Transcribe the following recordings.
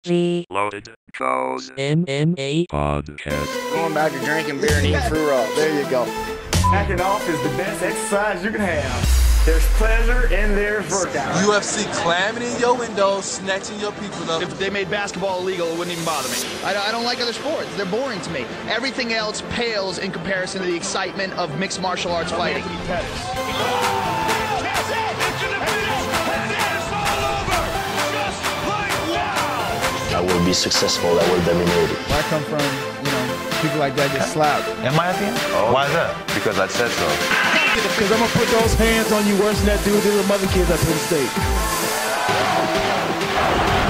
G Loaded Joe's MMA podcast. Going back to drinking beer and eating fruit roll. There you go. Hacking off is the best exercise you can have. There's pleasure and there's workout. UFC clamming in your windows, snatching your people up. If they made basketball illegal, it wouldn't even bother me. I don't like other sports. They're boring to me. Everything else pales in comparison to the excitement of mixed martial arts fighting. I will be successful. I will dominate it. Where I come from, people like that get slapped. In my opinion? Oh, why is that? Because I said so. Because I'm going to put those hands on you worse than that dude did with other kids at Penn State.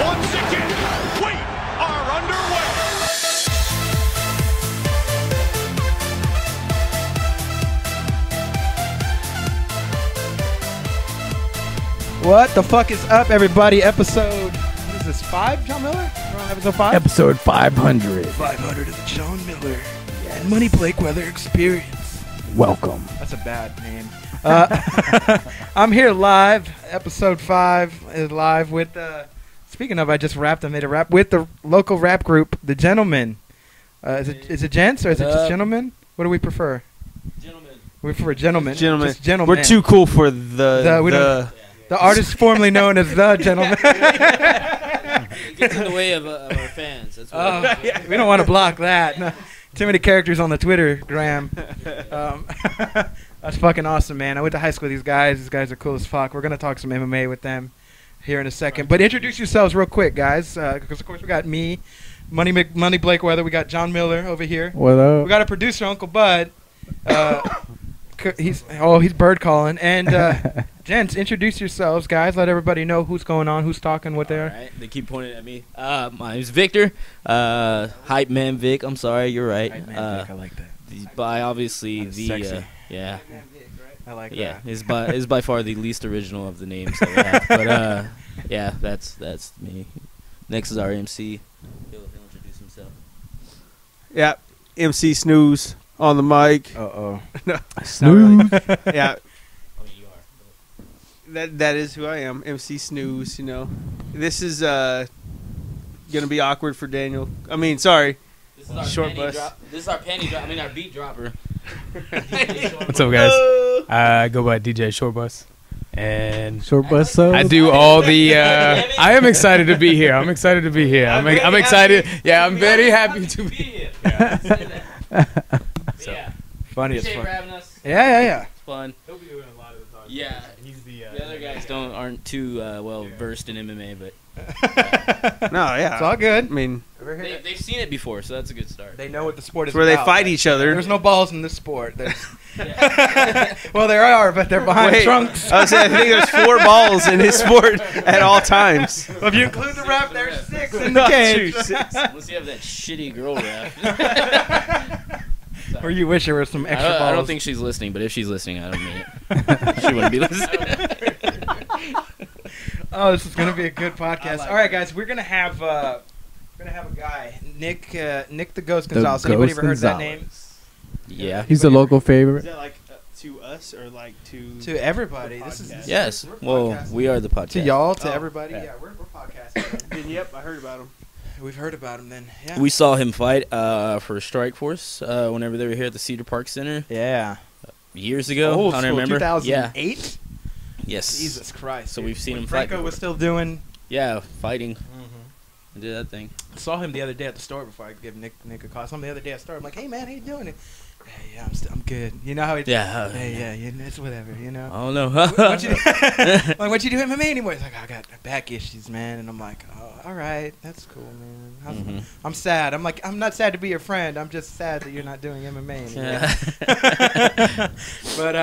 Once again, we are underway. What the fuck is up, everybody? Episode, what is this, 5, John Miller? We're on episode 5? Episode 500. 500 of the John Miller and Money Blake Weather Experience. Welcome. That's a bad name. I'm here live. Episode 5 is live with, speaking of, I just rapped. I made a rap with the local rap group, The Gentlemen. Is it gents or is it just gentlemen? What do we prefer? Gentlemen. We prefer gentlemen. Gentlemen. Just gentlemen. We're too cool for the artist formerly known as The Gentleman. It gets in the way of our fans. That's what we don't want to block that. No. Too many characters on the Twitter gram. That's fucking awesome, man. I went to high school with these guys. These guys are cool as fuck. We're going to talk some MMA with them here in a second. But introduce yourselves real quick, guys, because, of course, we got me, Money Blake Weather. We got John Miller over here. What up? We got a producer, Uncle Bud. He's bird calling. And gents, introduce yourselves, guys. Let everybody know who's going on, who's talking, what they are. Right. They keep pointing at me. My name's Victor. Hype Man Vic. I'm sorry, you're right. Hype Man Vic, I like that. By obviously that's the sexy. yeah. I like that. Yeah, is by far the least original of the names that we have. But yeah, that's me. Next is our MC. He'll introduce himself. Yeah, MC Snooze on the mic. Uh-oh. No, Snooze. not really. Yeah. I mean, you are. That is who I am, MC Snooze, This is going to be awkward for Daniel. I mean, sorry. This is our Short panty bus. drop. This is our panty drop. I mean, our beat dropper. What's up, guys? I go by DJ Short Bus. And Short Bus, so? I do all the. I am excited to be here. I'm excited to be here. I'm excited. Yeah, I'm very happy to be here. So, yeah. Funny as Appreciate fuck. for having us. Yeah. It's fun. He'll be doing a lot of the talking. Yeah. He's the other guys aren't too well versed in MMA, but No, yeah. It's all good. I mean, they've seen it before, so that's a good start. They know what the sport is where they about, fight right? each other. There's no balls in this sport. Well, there are, but they're behind trunks. I think there's 4 balls in his sport at all times. Well, if you include the ref, there's 6 in the cage. Unless you have that shitty girl ref. Or you wish there were some extra balls. I don't think she's listening, but if she's listening, I don't mean it. She wouldn't be listening. Oh, this is gonna be a good podcast. All right, guys, we're gonna have a guy, Nick the Ghost Gonzalez. Anybody ever heard that name? Yeah, he's a local favorite. Is that like to us or like to everybody? This is yes. Well, we are the podcast. To y'all, to everybody. Yeah, we're podcasting. Yep, I heard about him. We've heard about him then. Yeah. We saw him fight for Strike Force whenever they were here at the Cedar Park Center. Yeah. Years ago. Old I don't school, remember. 2008? Yeah. Yes. Jesus Christ. So we've seen when him fight. Franco was still doing. Yeah, fighting. I did that thing. I saw him the other day at the store before I give Nick a call. I saw him the other day at the store. I'm like, hey man, how you doing? Hey, yeah, I'm good. You know how he? Yeah. Hey, it's whatever. Oh no. What you do MMA anymore? He's like, I got back issues, man. And I'm like, oh, all right, that's cool, man. I'm sad. I'm like, I'm not sad to be your friend. I'm just sad that you're not doing MMA anymore. But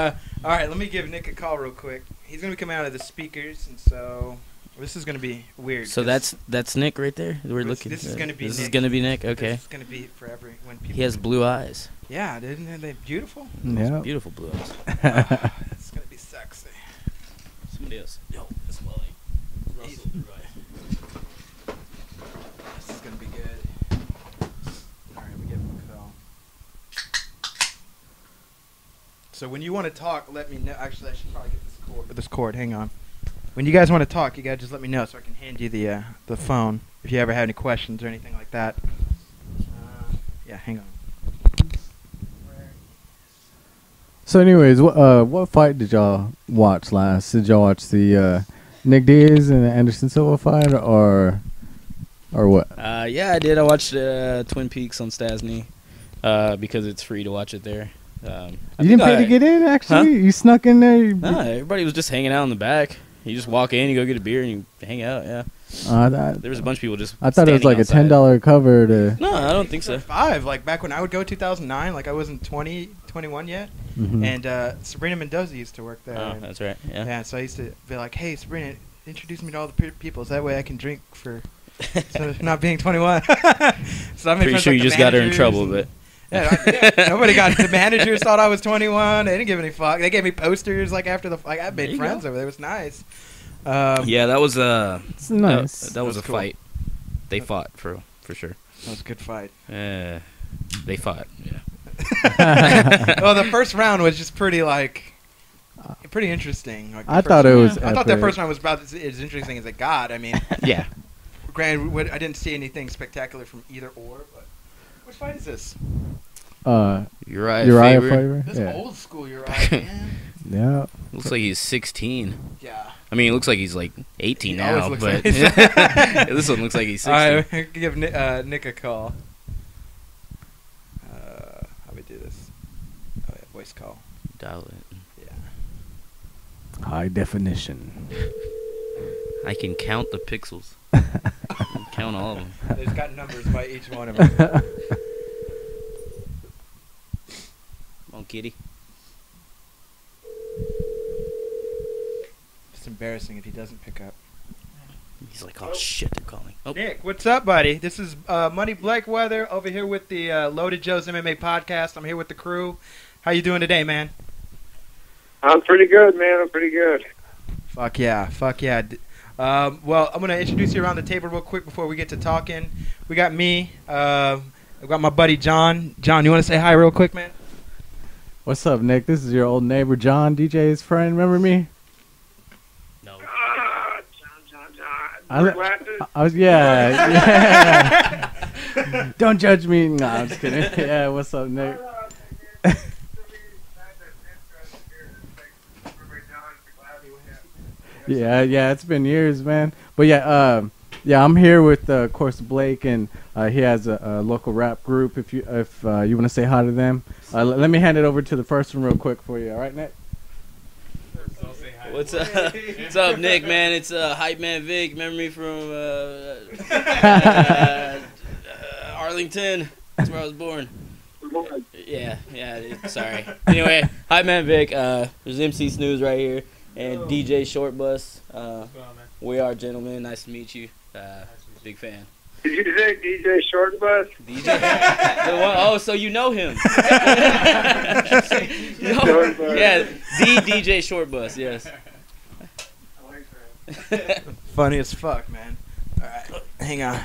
all right, let me give Nick a call real quick. He's gonna be coming out of the speakers, and so this is gonna be weird. So that's Nick right there. We're looking. This is gonna be. This Nick. is gonna be Nick. Okay. This is gonna be for when people. He has blue eyes. Yeah, isn't they beautiful? Yeah. Beautiful blue eyes. It's gonna be sexy. Somebody else. Yo, it's Wally. Russell, right. This is gonna be good. All right, we give him a call. So when you want to talk, let me know. Actually, I should probably get this cord. Hang on. when you guys want to talk, you guys just let me know so I can hand you the phone if you ever have any questions or anything like that. Yeah, hang on. So, anyways, what fight did y'all watch last? Did y'all watch the Nick Diaz and the Anderson Silva fight, or what? Yeah, I did. I watched Twin Peaks on Stasny because it's free to watch it there. You didn't pay to get in, actually? Huh? You snuck in there? No, everybody was just hanging out in the back. You just walk in, you go get a beer, and you hang out, yeah. There was a bunch of people just I thought it was like outside. a $10 cover to... No, I don't think so. $5, like back when I would go 2009, like I wasn't 21 yet. And Sabrina Mendoza used to work there. Oh, that's right, yeah. Yeah, so I used to be like, hey, Sabrina, introduce me to all the people so that way I can drink for not being 21. So I Pretty sure you just got her in trouble, but... Yeah, nobody got the managers thought I was 21. They didn't give any fuck. They gave me posters like after the I made friends over there. It was nice. Yeah, that was it's nice. That was a cool fight. They fought for sure. That was a good fight. They fought. Yeah. Well, the first round was just pretty interesting. Like I thought it was. I thought that first round was about as interesting as it got. I mean, yeah. Granted, I didn't see anything spectacular from either or, but which fight is this? Uriah Faber. This old school Uriah, man. Yeah. Looks like he's 16. Yeah. I mean, it looks like he's like 18 now, but like this one looks like he's 16. All right, give Nick a call. How do we do this? Oh, yeah, voice call. Dial it. Yeah. High definition. I can count the pixels. Count all of them. There's got numbers by each one of them. Come on, kitty. It's embarrassing if he doesn't pick up. He's like, oh shit, they're calling. Oh. Nick, what's up, buddy? This is Money Blackweather over here with the Loaded Joe's MMA podcast. I'm here with the crew. How you doing today, man? I'm pretty good, man. I'm pretty good. Fuck yeah. Well, I'm going to introduce you around the table real quick before we get to talking. We got me. I've got my buddy John. John, you want to say hi real quick, man? What's up, Nick? This is your old neighbor, John, DJ's friend. Remember me? No. I was, yeah. Don't judge me. No, I'm just kidding. Yeah, what's up, Nick? Yeah, it's been years, man. But yeah, I'm here with, of course, Blake, and he has a local rap group. If you want to say hi to them, let me hand it over to the first one real quick for you. All right, Nick. What's up? What's up, Nick, man? It's Hype Man Vic. Remember me from Arlington? That's where I was born. Yeah. Sorry. Anyway, Hype Man Vic. There's MC Snooze right here. And DJ Short Bus. We are gentlemen. Nice to meet you. Big fan. Did you say DJ Short Bus? Oh, so you know him. Yeah, the DJ Short Bus, yes. Funny as fuck, man. All right, hang on.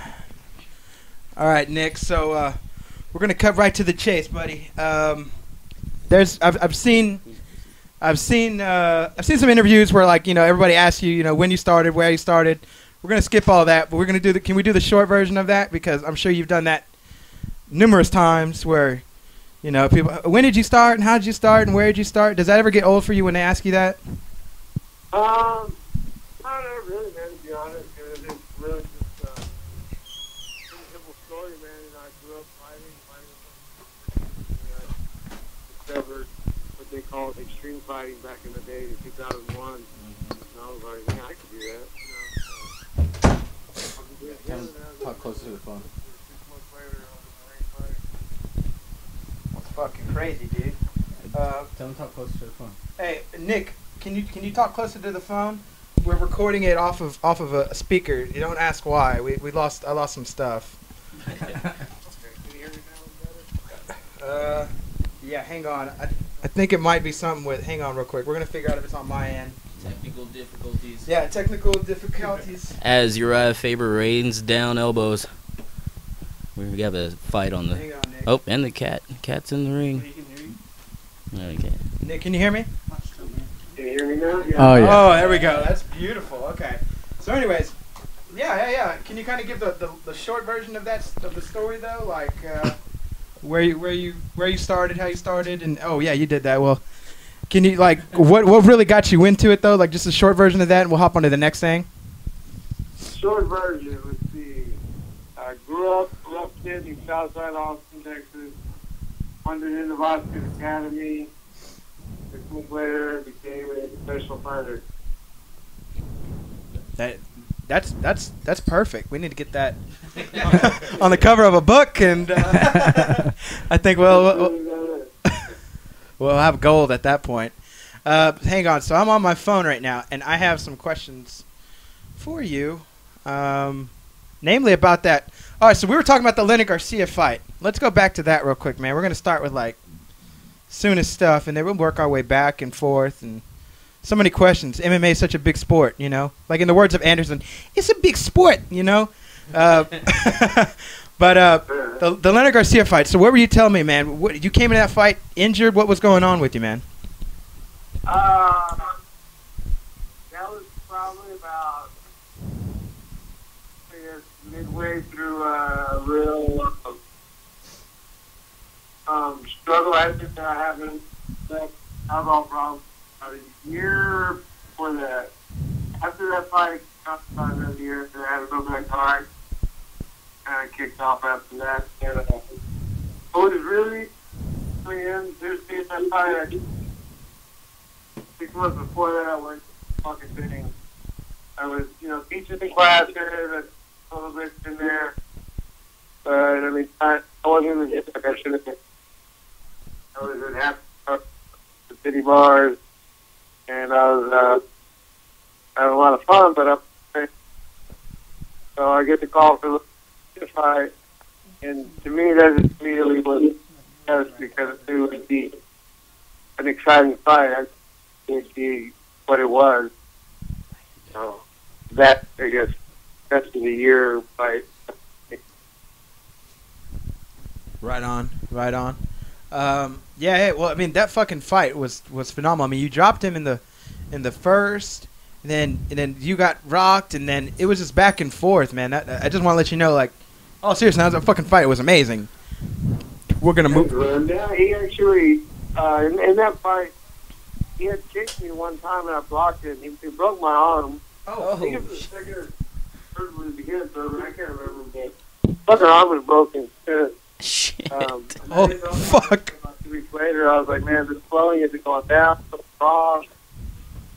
All right, Nick. So we're gonna cut right to the chase, buddy. I've seen some interviews where, like, everybody asks you, when you started, where you started. We're gonna skip all that, but we're gonna do can we do the short version of that, because I'm sure you've done that numerous times where, people. When did you start, and how did you start, and where did you start? Does that ever get old for you when they ask you that? I don't know, really, man. To be honest, it's really just a simple story, man. I grew up fighting. I discovered what they call extreme fighting back in the day in 2001. And I was like, yeah, I could do that. Talk closer to the phone. That's fucking crazy, dude. Tell them talk closer to the phone. Hey, Nick, can you talk closer to the phone? We're recording it off of a speaker. You don't ask why. I lost some stuff. Yeah, hang on. I think it might be something with. Hang on, real quick. We're gonna figure out if it's on my end. Technical difficulties. Yeah, technical difficulties. As Uriah Faber rains down elbows. We have a fight on the. Hang on, Nick. Oh, and the cat. Cat's in the ring. Okay. Nick, can you hear me? Can you you hear me now? Yeah. Oh, yeah. Oh, there we go. That's beautiful. Okay. So, anyways, yeah. Can you kind of give the short version of the story though, like where you started, how you started, and you did that. Well, can you what really got you into it though? Like just a short version of that, and we'll hop on to the next thing. Short version. Let's see. I grew up kid in Southside Austin, Texas. Went to the Vasquez Academy. 6 months later, became a professional fighter. That's perfect. We need to get that on the cover of a book, and I think we'll have gold at that point. Hang on. So I'm on my phone right now, and I have some questions for you, namely about that. All right, so we were talking about the Lenny Garcia fight. Let's go back to that real quick, man. We're going to start with, soonest stuff, and then we'll work our way back and forth. And so many questions. MMA is such a big sport, you know? Like in the words of Anderson, it's a big sport, you know? But the Lenny Garcia fight, so what were you telling me, man? You came in that fight injured? What was going on with you, man? That was probably about, I guess, midway through a real struggle. I think that I haven't had alcohol problems about a year before that. After that fight, about another year, I had a real bad car. And I kicked off after that. And it was really, seriously, in that fight, 6 months before that, I went fucking sitting. I was, teaching in classes, and a little bit in there. But, I mean, I wasn't even hit like I should have been. I was in half the city bars, and I was having a lot of fun, but so I get the call for the fight, and to me, that just immediately was just because it would be an exciting fight. I didn't see what it was. So that, I guess, that's the year fight. Right on. Well, I mean, that fucking fight was phenomenal. I mean, you dropped him in the first, and then you got rocked, and then it was just back and forth, man. I just want to let you know, seriously, that was a fucking fight. It was amazing. We're gonna move. Yeah, he actually in that fight, he had kicked me one time, and I blocked it. He broke my arm. I think it was the second or third one to hit, but I can't remember. But fucking arm was broken. Shit. Fuck. About 2 weeks later, I was like, man, this flowing isn't going down. Something's wrong.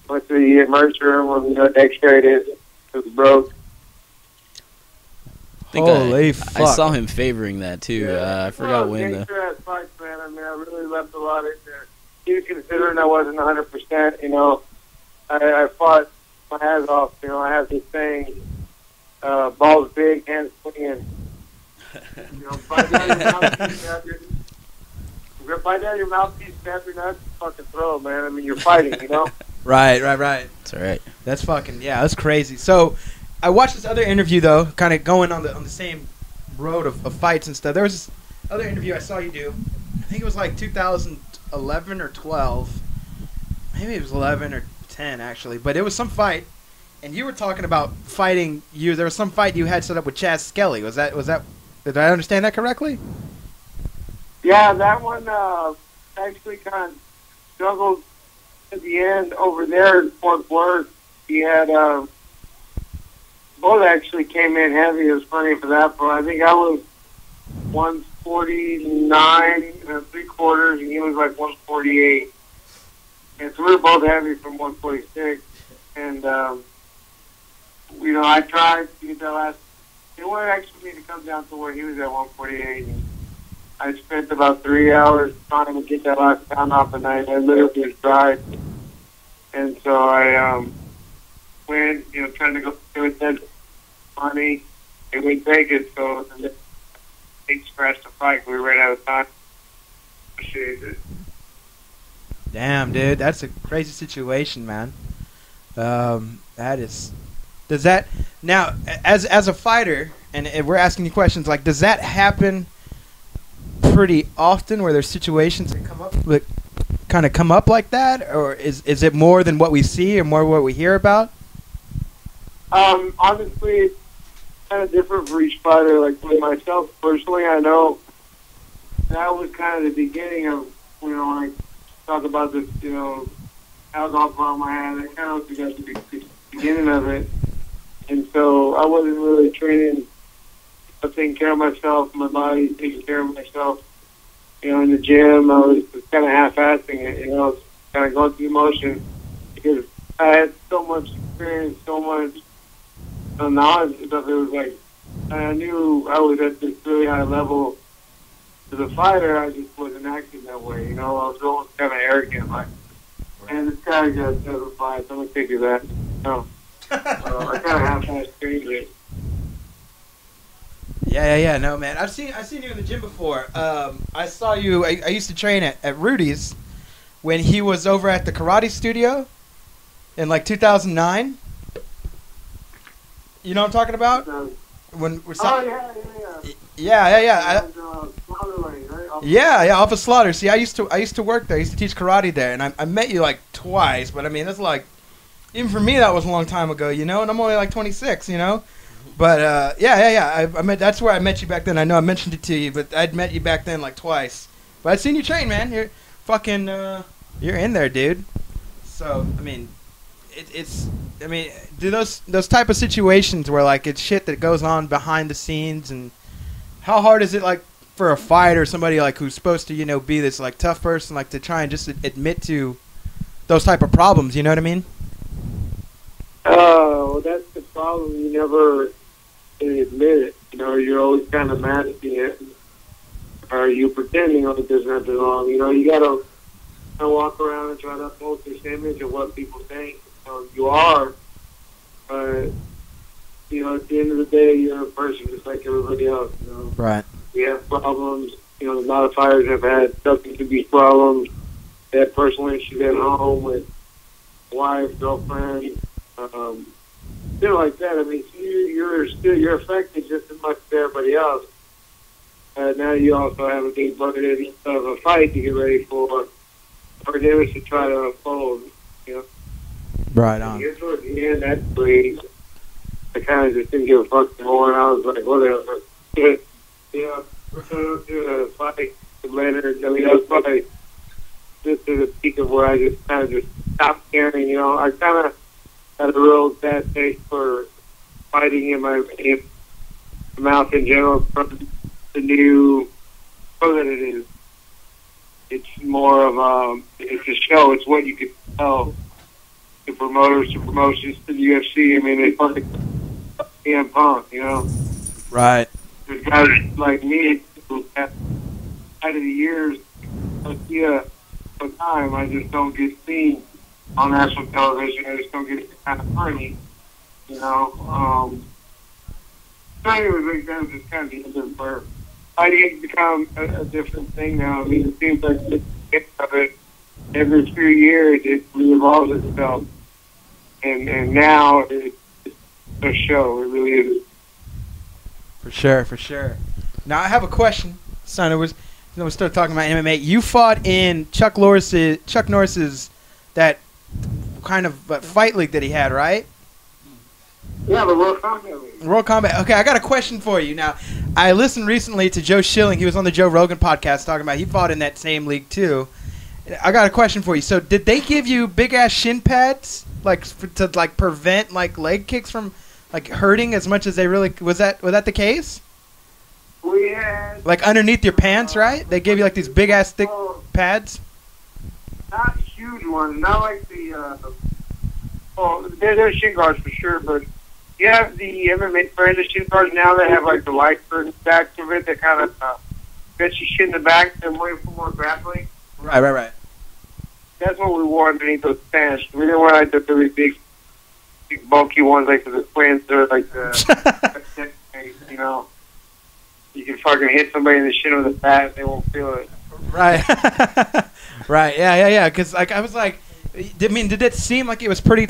Went to the emergency room when X-rayed it. It was broke. I saw him favoring that too. Yeah. I forgot when. Fights, man. I mean, I really left a lot in there. Even considering I wasn't 100%, I fought my ass off. I have this thing, balls big, hands swinging. Bite down your mouthpiece, snap your nuts, fucking throw, man. I mean, you're fighting, Right. That's all right. That's fucking, that's crazy. So, I watched this other interview, though, kind of going on the same road of fights and stuff. There was this other interview I saw you do. I think it was 2011 or 12. Maybe it was 11 or 10, actually. But it was some fight, and you were talking about fighting you. There was some fight you had set up with Chaz Skelly. Was that? Did I understand that correctly? Yeah, that one actually kind of struggled at the end over there in Fort Worth. He had both actually came in heavy. It was funny for that, but I think I was 149 and 3/4, and he was 148. And so we were both heavy from 146. And I tried to get that last. It wanted actually me to come down to where he was at 148. And I spent about 3 hours trying to get that last pound off, and I literally just tried. And so I went, trying to go through it. Then money, they wouldn't take it, so they scratched the fight. We ran out of time. Appreciate it. Damn, dude, that's a crazy situation, man. That is. Does that now, as a fighter, and we're asking you questions, does that happen pretty often, where there's situations that kind of come up like that, or is it more than what we see or more what we hear about? Honestly, it's kind of different for each fighter. Like for myself personally, I know that was kind of the beginning of, when I talk about this, alcohol problem I had. That kind of was the beginning of it. And so I wasn't really training, taking care of myself, my body, taking care of myself. In the gym, I was kind of half-assing it, kind of going through the motion, because I had so much experience, so much knowledge and stuff. It was like, I knew I was at this really high level as a fighter. I just wasn't acting that way, I was almost kind of arrogant, like, and this guy just doesn't fight, so I'm going to take you that. No. I kind of half-assed it. Yeah. No, man. I've seen you in the gym before. I saw you. I used to train at Rudy's when he was over at the karate studio in like 2009. You know what I'm talking about? Yeah. Off of Slaughter. See, I used to work there. I used to teach karate there, and I met you like twice. But I mean, that's like, even for me, that was a long time ago, and I'm only like 26, But I met. That's where I met you back then. I know I mentioned it to you, but I'd met you back then like twice. But I'd seen you train, man. You're fucking. You're in there, dude. So I mean, do those type of situations where like it's shit that goes on behind the scenes, and how hard is it like for a fighter, somebody like who's supposed to be this like tough person, like to try and just admit to those type of problems? You know what I mean? Oh, that's the problem. You never admit it. You're always kind of masking it, or you pretending like there's nothing wrong. You gotta walk around and try to uphold this image of what people think. You are, but at the end of the day, you're a person just like everybody else. Right. We have problems. A lot of fighters have had substance abuse problems. They have personal issues at home with wife, girlfriend. Still like that. I mean, you're affected just as much as everybody else. Now you also have a big bucket of a fight to get ready for forgiveness to try to unfold. Right on. Here towards the end, that's when I kind of just didn't give a fuck anymore, and I was like, whatever. We're going to do a fight with Leonard. I mean, that was probably just to the peak of where I just kind of just stopped caring. I kind of had a real bad taste for fighting in my mouth in general from the new show that it is. It's more of it's a show. It's what you could tell the promoters, the promotions, to the UFC. I mean, they fucking CM Punk, Right. There's guys like me who have out of the years, of time, I just don't get seen on national television. I just don't get kind of funny, So anyways, that's just kind of the end for fighting has become a different thing now. I mean, it seems like every few years it re-evolves itself, and now it's a show. It really is. For sure. Now I have a question, son. We started talking about MMA. You fought in Chuck Norris's that kind of fight league that he had, right? Yeah, the World Combat League. World Combat. Okay, I got a question for you. Now, I listened recently to Joe Schilling. He was on the Joe Rogan podcast talking about he fought in that same league too. I got a question for you. So, did they give you big ass shin pads to prevent leg kicks from hurting as much as they really was that the case? We had underneath your pants, right? They gave you these big ass thick pads. Not huge ones, not like the. There's shin guards for sure, but you have the MMA brand of shin guards now that have the light curtain back of it that kind of gets you shit in the back and wait for more grappling. Right. That's what we wore underneath those pants. We didn't wear the really big bulky ones like the twins or the you can fucking hit somebody in the shin with a bat, they won't feel it. Right. Right. Yeah. Because I was like, did it seem like it was pretty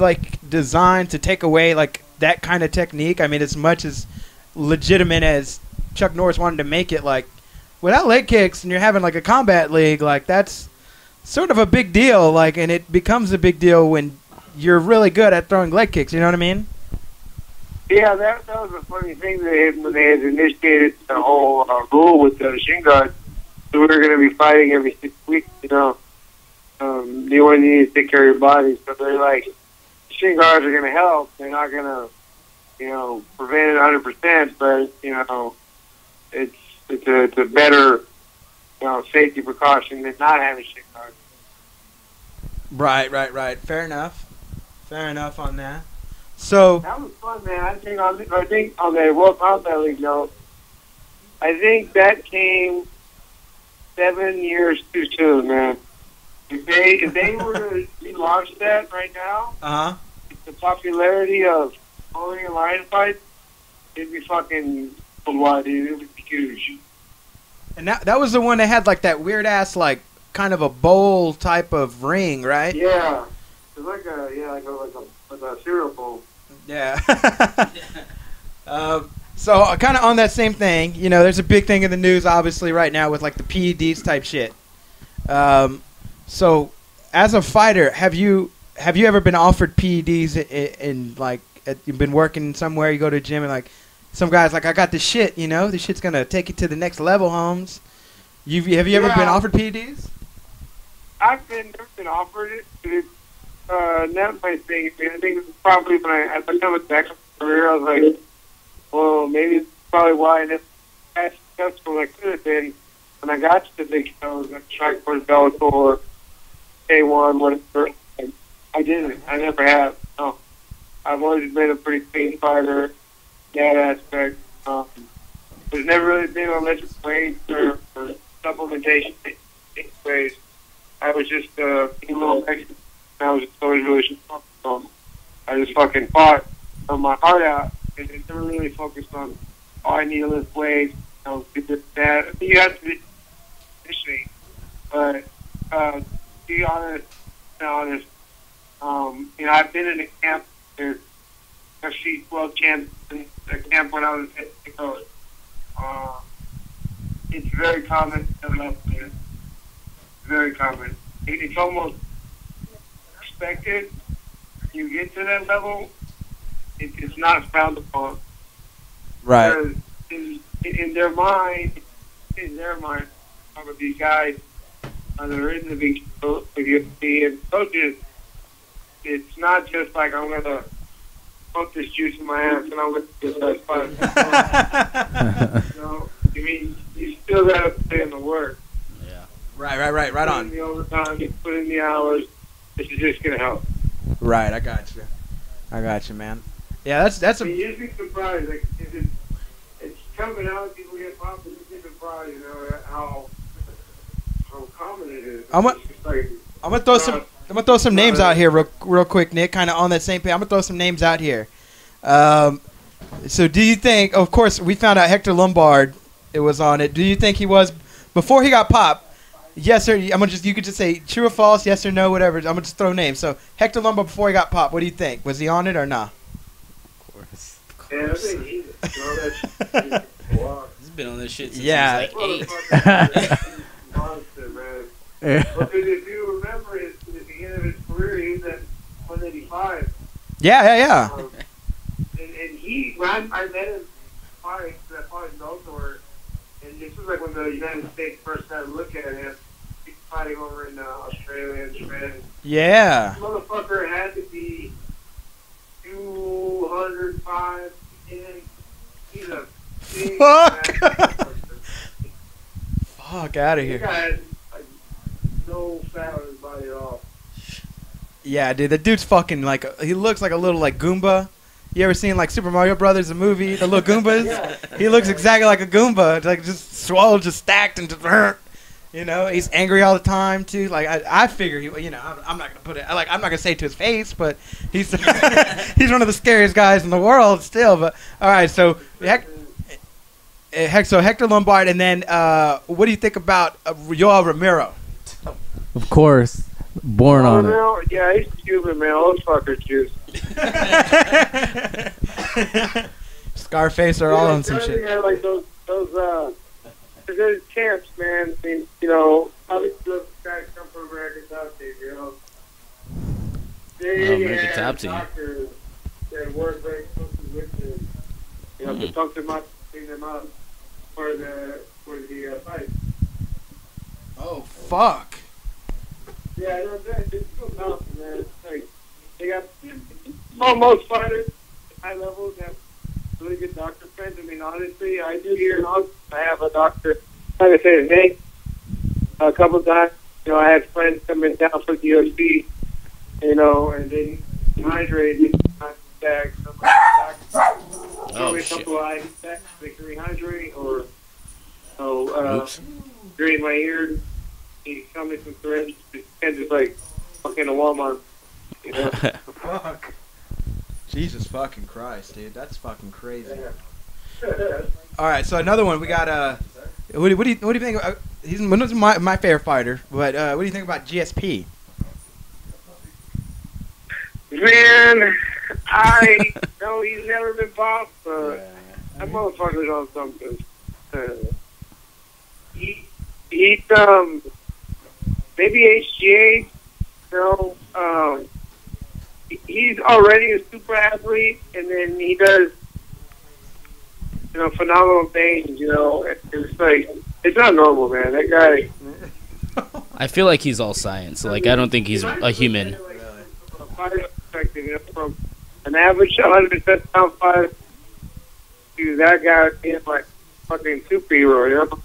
designed to take away that kind of technique? I mean, as much as legitimate as Chuck Norris wanted to make it, without leg kicks and you're having a combat league, that's sort of a big deal, like, and it becomes a big deal when you're really good at throwing leg kicks. You know what I mean? Yeah, that was a funny thing when they had initiated the whole rule with the shin guards. So we were going to be fighting every 6 weeks, you know. You only need to take care of your body. So they're like, shin guards are going to help. They're not going to, you know, prevent it 100%, but, you know, it's a better, you know, safety precaution than not having shin guards. Right. Fair enough on that. So that was fun, man. I think on the World Combat League note, I think that came 7 years too soon, man. If they were to relaunch that right now, the popularity of owning a lion fight, it'd be fucking worldwide, dude. It would be huge. And that was the one that had like that weird ass like kind of a bowl type of ring, right? Yeah, it's like a cereal bowl. Yeah. So kind of on that same thing, you know, there's a big thing in the news obviously right now with like the PEDs type shit. So as a fighter, have you ever been offered PEDs in like you've been working somewhere, you go to a gym and like some guy's like, I got this shit, you know, this shit's gonna take you to the next level, Holmes. Have you ever been offered PEDs? I've never been offered it. It's not my thing. I think probably when I become a back career, I was like, well, maybe it's probably why I never as successful as I could have been when I got to the big shows, like Strikeforce, Bellator, K1, whatever. I didn't. I never have. No. I've always been a pretty clean fighter, that aspect. There's never really been on electric weights or supplementation ways. I was just a little extra. I was just always really just focused on. I just fucking fought from my heart out, and never really focused on. Oh, I need to lift weights. You know, do this, that. I think you have to be conditioning, but to be honest, you know, I've been in a camp. There's actually 12 camps in a camp when I was in Mexico. It's very common to develop there. Very common. It's almost expected. You get to that level, it's not frowned upon. Right. In their mind, some of these guys that are in the big show, and coaches, it's not just like I'm gonna pump this juice in my ass and I'm gonna get that fight. You know, I mean, you still gotta put in the work. Yeah. Right on. Put in the overtime, you put in the hours. This is just gonna help. Right, I got you, man. Yeah, that's a. I mean, you'd be surprised, like it's coming out, people get popped, you'd be surprised, you know, how common it is. I'm gonna throw some names out here real quick, Nick. Kind of on that same page. I'm gonna throw some names out here. So, do you think? Of course, we found out Hector Lombard. It was on it. Do you think he was before he got popped? Yes or you could just say true or false, yes or no, whatever. I'm gonna just throw names. So Hector Lombard before he got popped. What do you think? Was he on it or not? Of course. Yeah, I think he's been on this shit since he was like 8. Monster, man. Yeah. Because if you remember, at the beginning of his career, he was at 185. Yeah. And I met him fight in Bellator, and this was like when the United States first started looking at him. He's fighting over in Australia and Japan. Yeah. This motherfucker had to be 205, and he's a big Fuck out of here. He got like no fat on his body at all. Yeah, dude, the dude's fucking like he looks like a little like Goomba. You ever seen like Super Mario Brothers, the movie, the little Goombas? Yeah. He looks exactly like a Goomba. It's like just swole, just stacked and just, you know, he's angry all the time too. Like I figure he, you know, I'm not gonna put it like I'm not gonna say it to his face, but he's he's one of the scariest guys in the world still. But all right, so Hector Lombard, and then what do you think about Yoel Romero? Of course, born on it. Yeah, he's Cuban, man. All those fuckers juice. Scarface or all on some shit. Yeah, like those camps, man. I mean, you know, obviously those guys come from America, American Top Team. Doctors that work very closely with them, you know, to talk them up, clean them up for the fight. Oh fuck. Yeah, I know that. It's so tough, man. It's like they got most fighters at high levels have really good doctor friends. I mean, honestly, I do here in Austin. I have a doctor. I'm not gonna say his name. A couple of times, you know, I had friends coming down for the UFC, you know, and they dehydrated, bags. Oh, a shit. couple of ice packs, they can rehydrate, or during my ear, he showed me some syringes. And just like fucking a Walmart, you know. Fuck. Jesus fucking Christ, dude. That's fucking crazy. All right, so another one. We got what do you think? He's one of my favorite fighter, but what do you think about GSP? Man, I know he's never been popped, but that motherfucker's on something. He's maybe HGA. You know, he's already a super athlete, and then he does, you know, phenomenal things. You know, it's like it's not normal, man. That guy. I feel like he's all science. Like, I don't think he's a human. From a fighter perspective, you know, from an average 100% pound fighter to that guy being like fucking superhero, you know.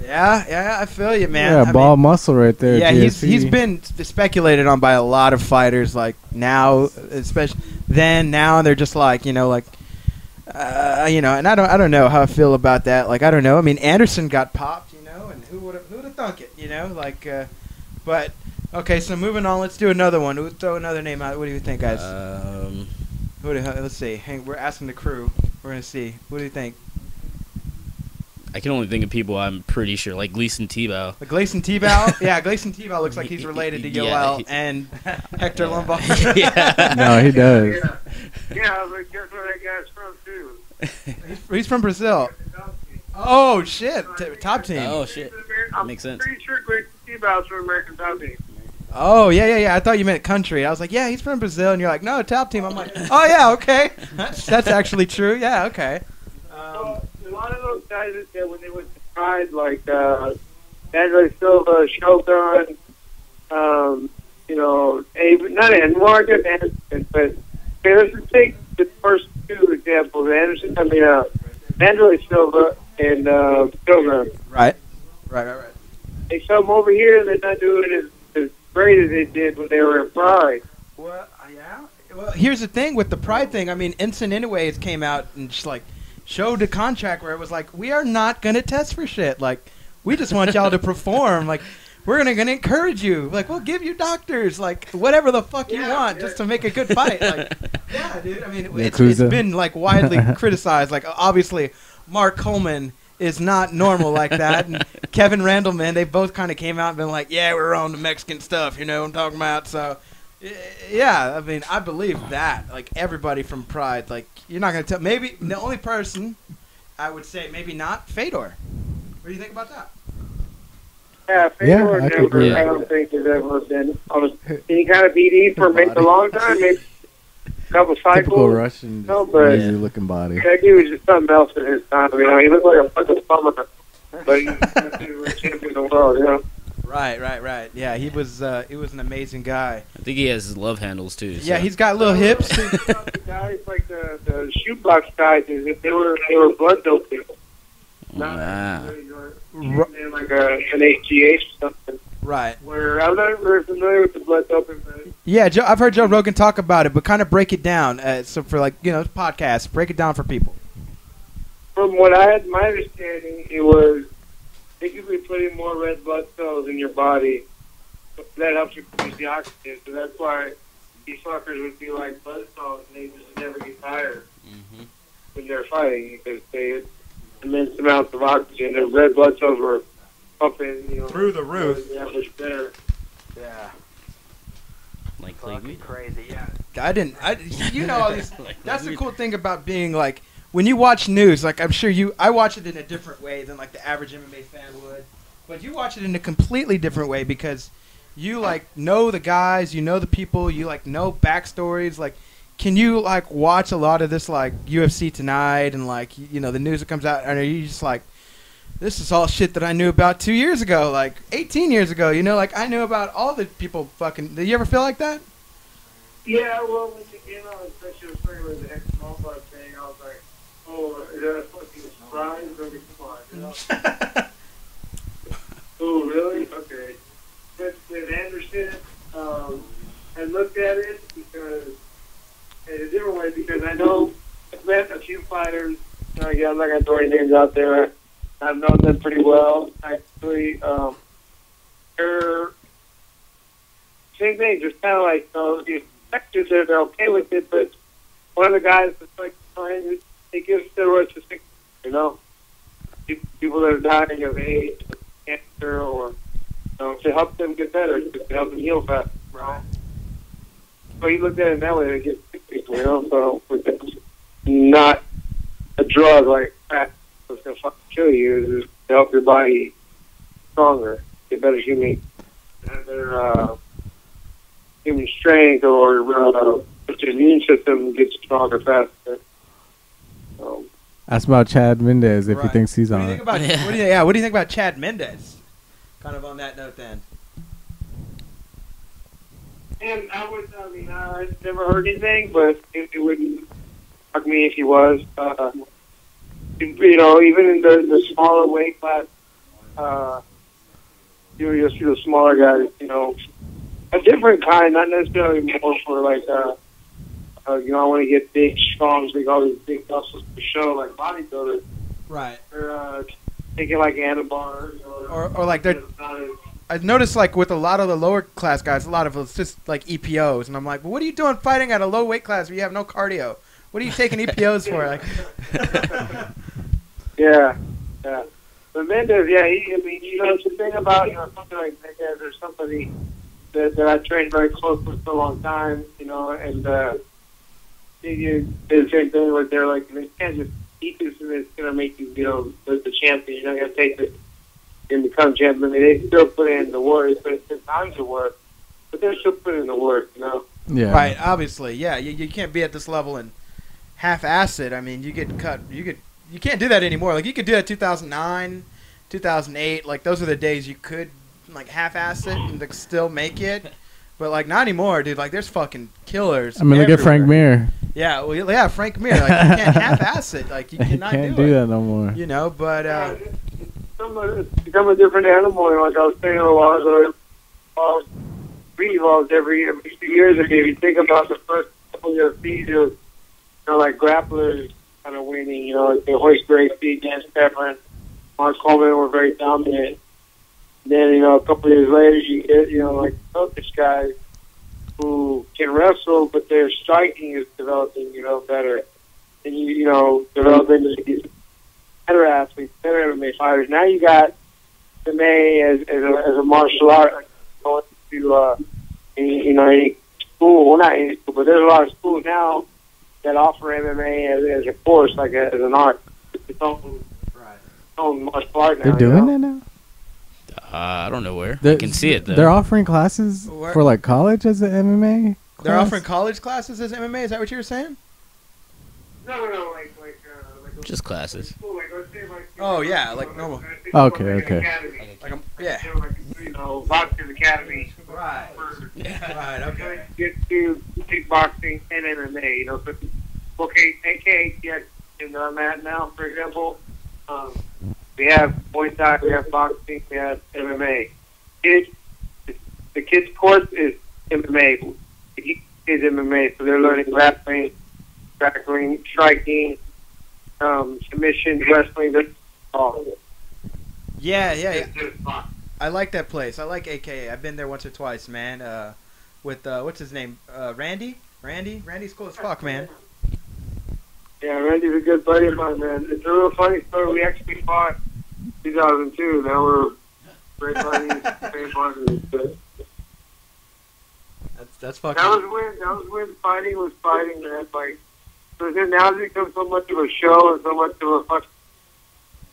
Yeah, I feel you, man. Yeah, I ball mean, muscle right there. Yeah, GSP. he's been speculated on by a lot of fighters. Like now, especially now, they're just like you know, like you know, and I don't know how I feel about that. Like I don't know. I mean, Anderson got popped, you know, and who would have thunk it, you know? Like, but okay. So moving on, let's do another one. We'll throw another name out. What do you think, guys? Let's see. We're asking the crew. We're gonna see. What do you think? I can only think of people I'm pretty sure, like Gleason Tebow. Like Gleason Tebow? Yeah, Gleason Tebow looks like he's related to Yoel and Hector Lombard. Yeah. No, he does. Yeah, but guess where that guy's from, too? He's from Brazil. Oh, shit. Top Team. Oh, shit. That makes sense. I'm pretty sure Greg Tebow's from American Top Team. Oh, yeah. I thought you meant country. I was like, yeah, he's from Brazil. And you're like, no, Top Team. I'm like, oh, yeah, okay. That's actually true. Yeah, okay. A lot of those guys that when they went to Pride, like Andrew Silva, Shogun, you know, not Morgan Anderson, but okay, let's just take the first two examples. Anderson, Andrew Silva and Shogun. Right. They come over here and they're not doing as great as they did when they were in Pride. Well, yeah. Well, here's the thing with the Pride thing. I mean, Ensign anyways came out and just like showed a contract where it was like, we are not going to test for shit. Like, we just want y'all to perform. Like, we're going to encourage you. Like, we'll give you doctors. Like, whatever the fuck you want just to make a good fight. Like, yeah, dude. I mean, it's been, like, widely criticized. Like, obviously, Mark Coleman is not normal like that. And Kevin Randall, man, they both kind of came out and been like, yeah, we're on the Mexican stuff. You know what I'm talking about? So, yeah, I mean, I believe that. Like, everybody from Pride, like, you're not going to tell. Maybe the only person I would say maybe not, Fedor. What do you think about that? Yeah, Fedor never, I don't think has ever been on any kind of BD for maybe a long time, maybe a couple cycles. Typical Russian, crazy looking body. That dude was just something else in his time. You know, he looked like a fucking bummer, but he was champion of the world, you know? Right. Yeah, he was an amazing guy. I think he has his love handles too. So. Yeah, he's got little hips. The guys like the shoebox guys, they were blood doping. Wow. Like an HGH or something. Right. Where I'm not very familiar with the blood doping. Yeah, I've heard Joe Rogan talk about it, but kind of break it down. So for like podcasts, break it down for people. From what I had, my understanding, it was basically putting more red blood cells in your body. That helps you produce the oxygen. So that's why these fuckers would be like blood cells, and they just never get tired when they're fighting because they had immense amounts of oxygen. Their red blood cells were pumping, through the roof. The average there. Yeah. Like crazy. Yeah. All these. That's the cool thing about being like. When you watch news, like I'm sure I watch it in a different way than like the average MMA fan would, but you watch it in a completely different way because you like know the guys, you know the people, you like know backstories. Like, can you like watch a lot of this like UFC Tonight and like you know the news that comes out, and are you just like, this is all shit that I knew about 2 years ago, like 18 years ago? You know, like I knew about all the people fucking. Did you ever feel like that? Yeah, well, when you came out, especially with the small part thing, I was like, oh, is that a fucking surprise? Okay, come on, you know? Oh, really? Okay. With Anderson, I looked at it because in a different way, because I know I've met a few fighters. Again, I'm not going to throw any names out there. I've known them pretty well. Actually, they're same thing, just kind of like the sectors there, they're okay with it, but one of the guys that's like trying to give steroids to sick, you know, people that are dying of AIDS, cancer, or to help them get better, to help them heal faster. Right. So you looked at it that way, they get sick people, you know. So it's not a drug like crack that's gonna fucking kill you. It's just to help your body stronger, get better human strength, or your immune system gets stronger faster. Ask about Chad Mendez if he thinks he's on it. What do you think about Chad Mendez? Kind of on that note, then. And I never heard anything, but it wouldn't shock me if he was. You know, even in the smaller weight class, you'll see the smaller guys, you know, a different kind, not necessarily more for like, you know, I want to get big, strong, big, all these big muscles to show, like bodybuilders. Right. Or taking like anabars. Or like they're. I've noticed like with a lot of the lower class guys, a lot of it's just like EPOs, and I'm like, well, what are you doing fighting at a low weight class where you have no cardio? What are you taking EPOs for? Like. Yeah. But Mendez, yeah, I mean, you know, the thing about, you know, something like Mendez or somebody that I trained very close with for a long time, you know, and you did the same thing where they're like, you can't just eat this and it's going to make you, you know, the champion. You're not going to take it and become champion. I mean, they still put in the work, but it's times of work, but they're still putting in the work, you know. Yeah. Right, obviously, yeah. You can't be at this level and half-ass it. I mean, you get cut, you can't do that anymore. Like, you could do that 2009, 2008. Like, those are the days you could, like, half-ass it and like, still make it. But, like, not anymore, dude. Like, there's fucking killers. I mean, look at Frank Mir. Yeah, well, yeah, Frank Mir. Like, you can't half-ass it. Like, you cannot can't do that no more. You know, but... it's become a different animal. You know, like I was saying a lot of re-evolves every few years. If you think about the first couple of feeds, you know, like grapplers kind of winning, you know, like the Hoist Gracie, Dan Stefan, Mark Coleman were very dominant. Then, you know, a couple of years later, you get, you know, like Turkish guys who can wrestle, but their striking is developing, you know, better. And you know, develop into these better athletes, better MMA fighters. Now you got MMA as a martial art, like going to, you know, any school. Well, not any school, but there's a lot of schools now that offer MMA as a course, like as an art. It's own martial art now. They're doing that now? I don't know where. I can see it, though. They're offering classes for, like, college as an MMA class? They're offering college classes as MMA? Is that what you were saying? No, like just classes. Oh, yeah, like normal. Okay. Like, yeah. You know, boxing academy. Right. Right, okay. Get to kickboxing and MMA, you know. So, okay, AKA, and I'm at now, for example, we have Muay Thai, we have boxing, we have MMA. The kids' course is MMA. The geek is MMA, so they're learning grappling, tackling, striking, submission, wrestling. That's all. Yeah. I like that place. I like AKA. I've been there once or twice, man. With what's his name? Randy. Randy's cool as fuck, man. Yeah, Randy's a good buddy of mine, man. It's a real funny story. We actually fought 2002. Now we're great buddies. That's fucking. That was when fighting was fighting, man. Like, so then now it's become so much of a show and so much of a fuck.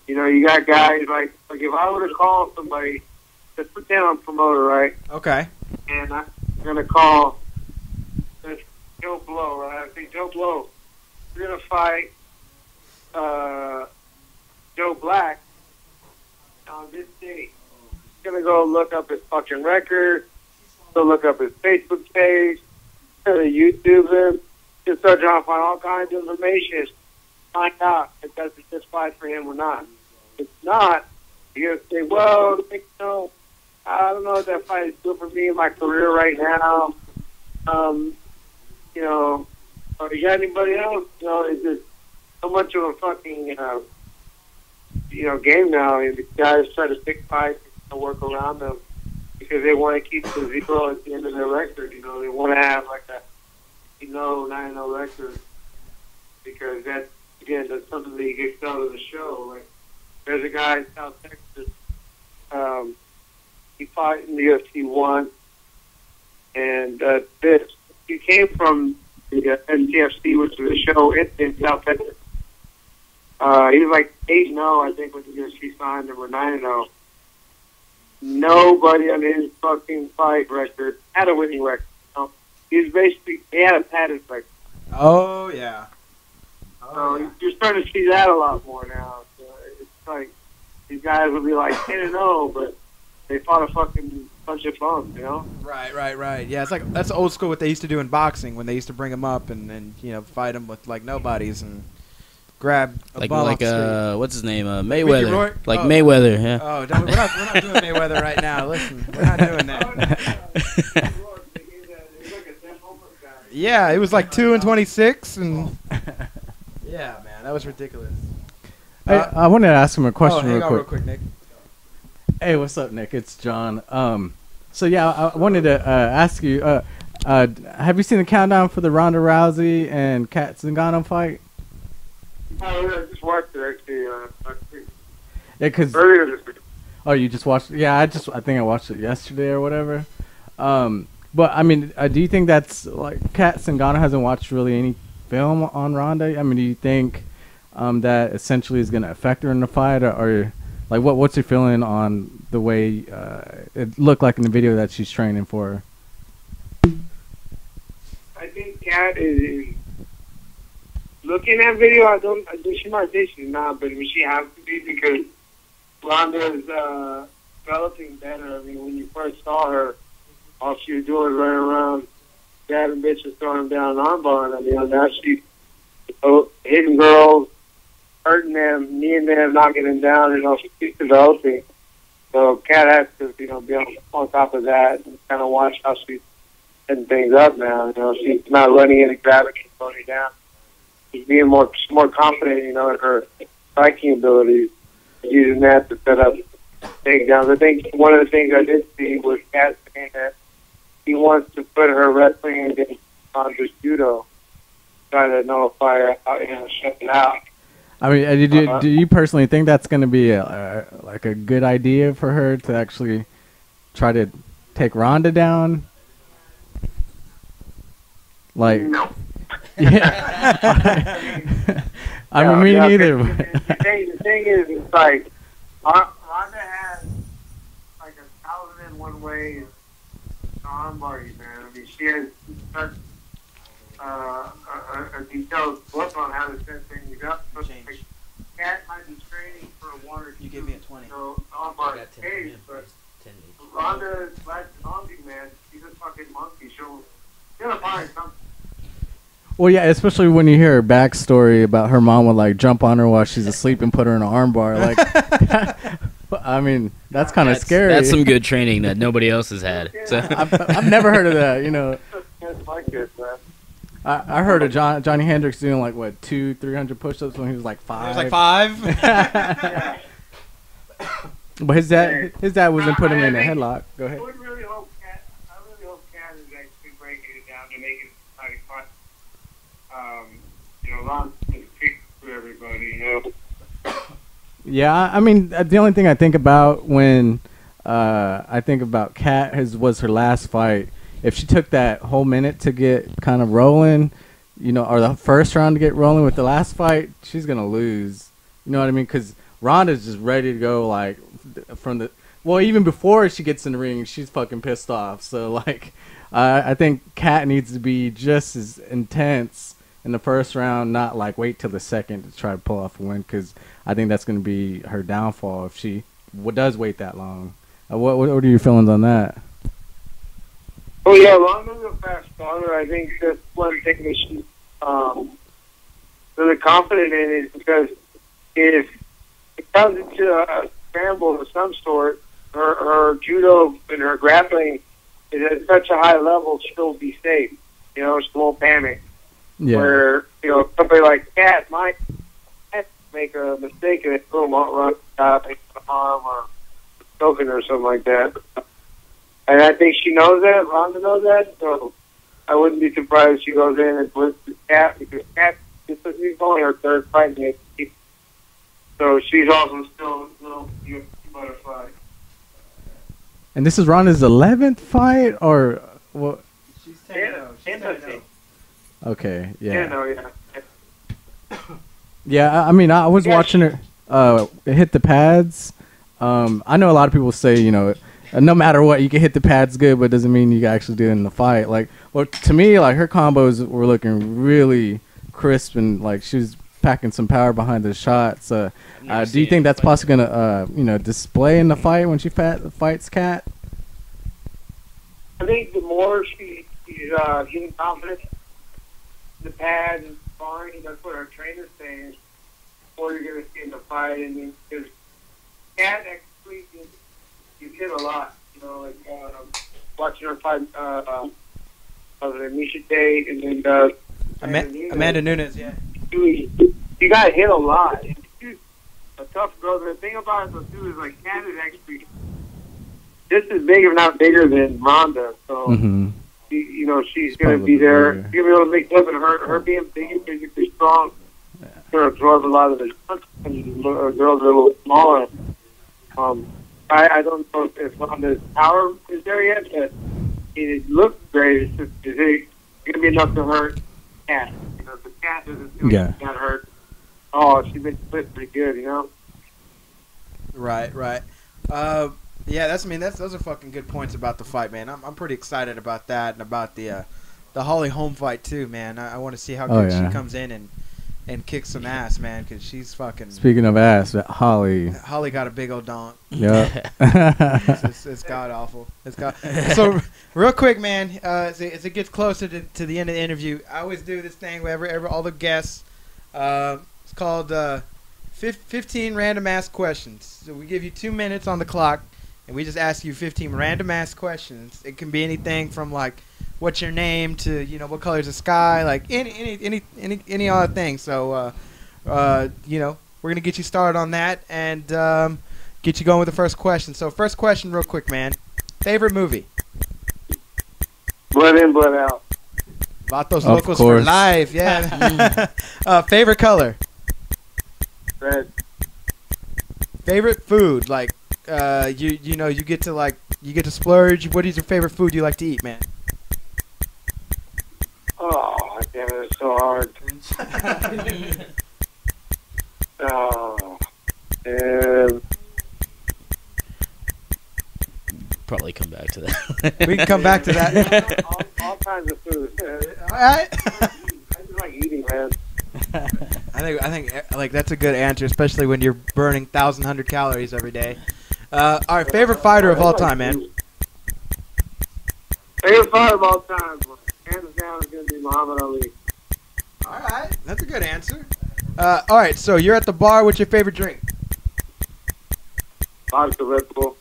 You know, you got guys like if I were to call somebody let's pretend I'm a promoter, right? Okay. And I'm gonna call Joe Blow, right? I say, Joe Blow, you're gonna fight Joe Black on this date. He's gonna go look up his fucking record, go look up his Facebook page, go to YouTube him, just start trying to find all kinds of information, find out if that's a good fight for him or not. If not, you're gonna say, well, you know, I don't know if that fight is good for me in my career right now. You know, or you got anybody else? You know, it's just so much of a fucking, you know, game now. And the guys try to pick fights and work around them because they want to keep the 0 at the end of their record. You know, they want to have like a 9-0 record because that's, again, that's something that you get out of the show. Like, there's a guy in South Texas. He fought in the UFC once, and he came from the NTFC, which was a show in South Texas. He was like 8-0, I think, when the UFC signed him, or 9-0. Nobody on his fucking fight record had a winning record. You know? He had a padded record. Oh, yeah. So you're starting to see that a lot more now. So it's like these guys will be like 10-0, but they fought a fucking bunch of bums, you know? Right. Yeah, it's like that's old school what they used to do in boxing when they used to bring them up and you know, fight them with like nobodies and grab a ball off the street. What's his name? Mayweather. Mayweather, yeah. Oh, we're not doing Mayweather right now. Listen, we're not doing that. Yeah, it was like 2-26 and yeah, man, that was ridiculous. I wanted to ask him a question real quick, Nick. Hey, what's up, Nick? It's John. So yeah, I wanted to ask you, have you seen the countdown for the Ronda Rousey and Kat Zingano fight? Oh, yeah, I just watched it actually. Yeah, because earlier this week. Oh, you just watched it? Yeah, I think I watched it yesterday or whatever. But I mean, do you think that's like Kat Zingano hasn't watched really any film on Ronda? I mean, do you think that essentially is going to affect her in the fight, or like what's your feeling on the way it looked like in the video that she's training for? I think Kat is looking at video. She might say she's not, but she has to be because Ronda is developing better. I mean, when you first saw her, all she was doing was running around, grabbing bitches, throwing them down an armbar. I mean, now she's hitting girls, hurting them, kneeing them, knocking them down. You know, she's developing. So Kat has to, you know, be on top of that and kind of watch how she's setting things up now. You know, she's not running in and grabbing and throwing down. She's being more confident, you know, in her striking abilities, using that to set up takedowns. I think one of the things I did see was Kat saying that he wants to put her wrestling against Ronda's judo, trying to nullify her out, you know, shut it out. I mean, do you personally think that's going to be like a good idea for her to actually try to take Ronda down? Like, no. Yeah. I mean, me neither. The thing is, it's like Ronda has like 1,001 ways to armbar you, man. I mean, she has such a detailed book on how to set things up. So like, Kat might be training for one or two. You gave me a 20. Armbar case, but Ronda is like a zombie, man. She's a fucking monkey. She'll find something. Well, yeah, especially when you hear her backstory about her mom would like jump on her while she's asleep and put her in an armbar. Like, I mean, that's kind of scary. That's some good training that nobody else has had. So. I've never heard of that. You know, I heard of Johnny Hendricks doing like what 200-300 push-ups when he was like 5. He was like 5. But his dad wasn't putting him in a headlock. Go ahead. I really hope Kat is actually breaking it down to make it exciting fun. You know, Ron's going to pick for everybody, you know. Yeah, I mean, the only thing I think about when I think about Kat was her last fight. If she took that whole minute to get kind of rolling, you know, or the first round to get rolling with the last fight, she's going to lose. You know what I mean? Because Ronda's just ready to go, like, from well, even before she gets in the ring, she's fucking pissed off. So like, I think Kat needs to be just as intense in the first round, not like wait till the second to try to pull off a win, because I think that's going to be her downfall if she does wait that long. What are your feelings on that? Oh yeah, Ronda's a fast starter. I think that's one thing that she's really confident in, is because if it comes into a scramble of some sort, her judo and her grappling is at such a high level, she'll be safe. You know, she won't panic. Yeah. Where, you know, somebody like Kat might make a mistake and it boom, won't run up, hit the arm or choking or something like that. And I think she knows that. Ronda knows that. So I wouldn't be surprised if she goes in and wins the Kat, because Kat is only her third fight in the UFC. So she's also still a little UFC butterfly. And this is Ronda's 11th fight, or what? She's 10-0. Okay, yeah. Yeah. Yeah, I mean, I was watching her hit the pads. I know a lot of people say, you know, no matter what, you can hit the pads good, but it doesn't mean you can actually do it in the fight. Like, well, to me, like, her combos were looking really crisp, and like she was packing some power behind the shots. Do you think that's possibly gonna, you know, display in the fight when she fights Kat? I think the more she's getting confidence in the pad and sparring, that's what our trainer's saying, the more you're going to see in the fight. I mean, because Kat actually you hit a lot. You know, like watching her fight Misha Tate and then Amanda Nunes, yeah. She got hit a lot. She's a tough girl. The thing about it, too, is like Kat is actually just as big, if not bigger, than Ronda. So, you know, she's going to be there. She's going to be able to make up, and her being big and physically strong, going to absorb a lot of the shots. And girls are a little smaller. I don't know if Ronda's power is there yet, but it looks great. It's just, is it going to be enough to hurt Kat? You know, if the Kat doesn't got hurt, oh, she's been split pretty good, you know? Right. Yeah, those are fucking good points about the fight, man. I'm pretty excited about that, and about the Holly Holm fight too, man. I want to see how good she comes in and kicks some ass, man, because she's fucking. Speaking of ass, Holly got a big old donk. Yeah. it's god awful. So real quick, man, as it gets closer to the end of the interview, I always do this thing where all the guests. It's called 15 random ass questions. So we give you 2 minutes on the clock, and we just ask you 15 random ass questions. It can be anything from like, what's your name, to, you know, what color is the sky, like any other thing. So, you know, we're gonna get you started on that and get you going with the first question. So, first question, real quick, man. Favorite movie? Blood In, Blood Out. Vatos Locos for life, yeah. Favorite color? Red. Favorite food, like you know, you get to splurge. What is your favorite food you like to eat, man? Oh, damn it, it's so hard. Probably come back to that. We can come back to that. all kinds of food. All right. I just like eating, man. I think like that's a good answer, especially when you're burning 1,100 calories every day. All right, favorite fighter of all time, man. Favorite fighter of all time, hands down, is going to be Muhammad Ali. All right, that's a good answer. All right, so you're at the bar. What's your favorite drink? Vodka Red Bull.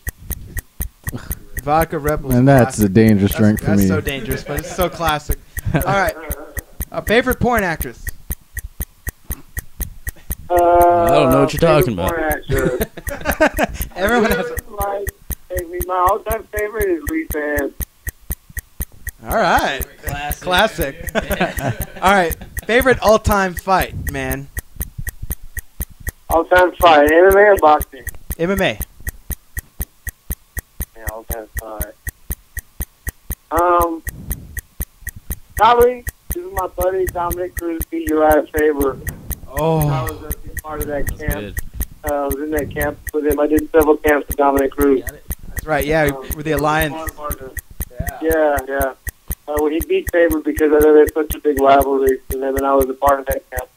Vodka Red Bull. And that's a dangerous drink for me. That's so dangerous, but it's so classic. All right, favorite porn actress. I don't know what you're talking about. Everyone has. My all-time favorite is Lisa Ann. All right, classic. All right, favorite all-time fight, man. All-time fight, MMA or boxing? MMA. Yeah, all-time fight. Probably, this is my buddy Dominic Cruz beat Uriah Faber. Oh. I was actually part of that camp. I was in that camp with him. I did several camps with Dominic Cruz. Right, yeah, with the Alliance. Yeah. When he beat Faber because I know there's such a big rivalry, and then I was a part of that camp.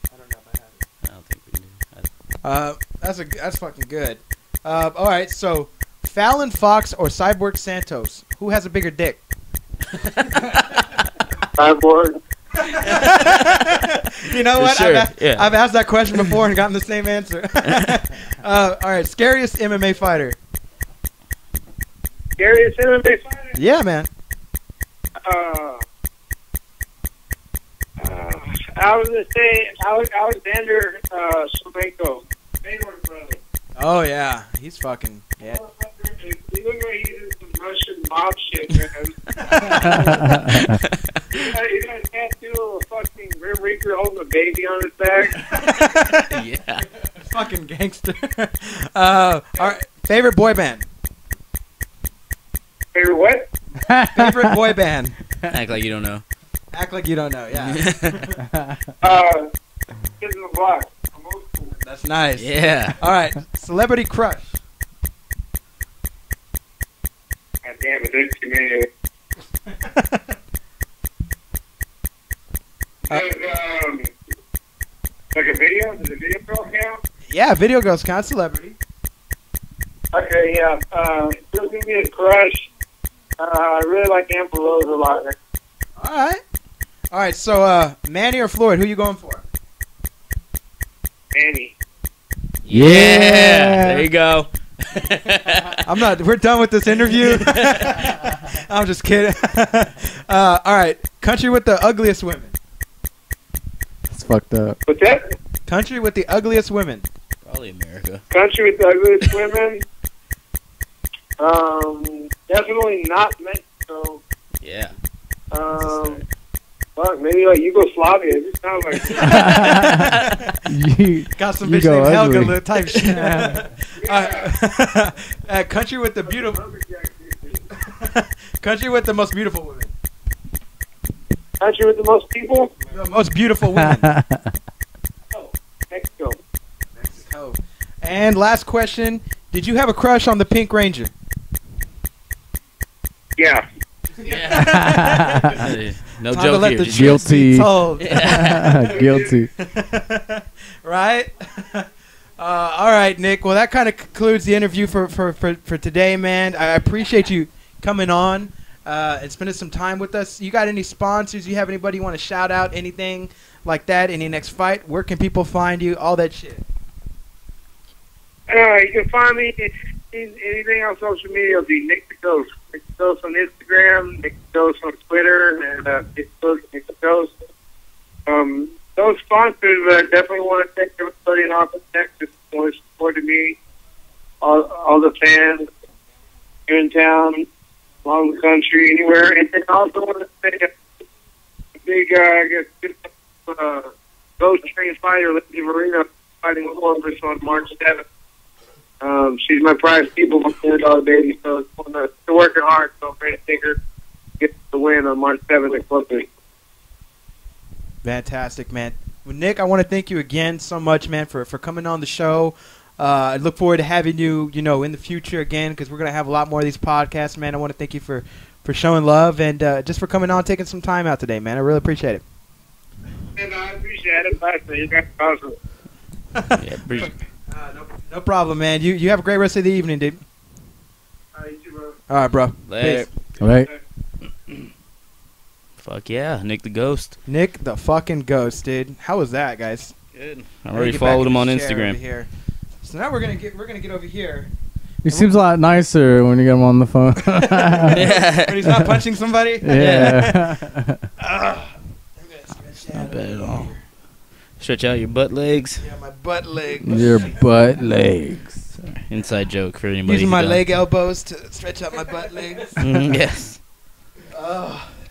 That's fucking good. All right, so Fallon Fox or Cyborg Santos, who has a bigger dick? Cyborg. You know what? Sure. I've asked that question before and gotten the same answer. All right, scariest MMA fighter. Scariest MMA fighter? Yeah, man. I was gonna say Alexander Shlemenko. Fedor's brother. Oh yeah, he's fucking yeah. He looked like he did some Russian mob shit, man. He got a tattoo of a fucking Grim Reaper holding a baby on his back. Yeah. Fucking gangster. All right, favorite boy band. Favorite what? Favorite boy band. Act like you don't know. Act like you don't know. Yeah. Kids in the Block. That's nice. Yeah. All right, celebrity crush. God damn it, there's too many. Like a video? Does a video girl count? Yeah, video girls count celebrity. Okay, yeah. There's gonna be a crush. I really like Amber Rose a lot. All right. So, Manny or Floyd, who you going for? Manny. Yeah. There you go. We're done with this interview. I'm just kidding. All right. Country with the ugliest women. It's fucked up. What's that? Country with the ugliest women. Probably America. Country with the ugliest women. Definitely not Mexico. Yeah. Fuck, maybe like Yugoslavia. It just sounds like got some bitch named Helga type shit. Country with the beautiful. Country with the most beautiful women. Country with the most people. The most beautiful women. Mexico. Mexico. And last question: did you have a crush on the Pink Ranger? Yeah. No joke here. Guilty. Guilty. Right? All right, Nick. Well, that kind of concludes the interview for today, man. I appreciate you coming on and spending some time with us. You got any sponsors? You have anybody you want to shout out? Anything like that? Any next fight? Where can people find you? All that shit. You can find me anything on social media. Will be Nick the Ghost. Nick the Ghost on Instagram. Nick the Ghost on Twitter, and Nick the Ghost. Those sponsors, definitely want to thank everybody in Austin, Texas for supporting me. All the fans here in town, along the country, anywhere. And then I also want to say a big, Ghost Train fighter, Lindsay Marino, fighting Columbus on March 7th. She's my prize people, my $100 baby, so she's working hard, so I'm ready to take her get the win on March 7th at Columbus. Fantastic, man. Well, Nick, I want to thank you again so much, man, for coming on the show. I look forward to having you, in the future again, because we're going to have a lot more of these podcasts, man. I want to thank you for showing love and just for coming on, taking some time out today, man. I really appreciate it. And I appreciate it. Bye, man. You guys are awesome. Yeah, appreciate it. No problem, man. You have a great rest of the evening, dude. All right, you too, bro. All right, bro. Later. All right. Fuck yeah, Nick the Ghost. Nick the fucking Ghost, dude. How was that, guys? Good. I already followed him on Instagram. Here. So now we're gonna get over here. He seems a lot nicer when you get him on the phone. Yeah. When he's not punching somebody. Yeah. Not bad at all. Stretch out your butt legs. Yeah, my butt legs. Your butt legs. Inside joke for anybody. Using my leg elbows to stretch out my butt legs. Yes.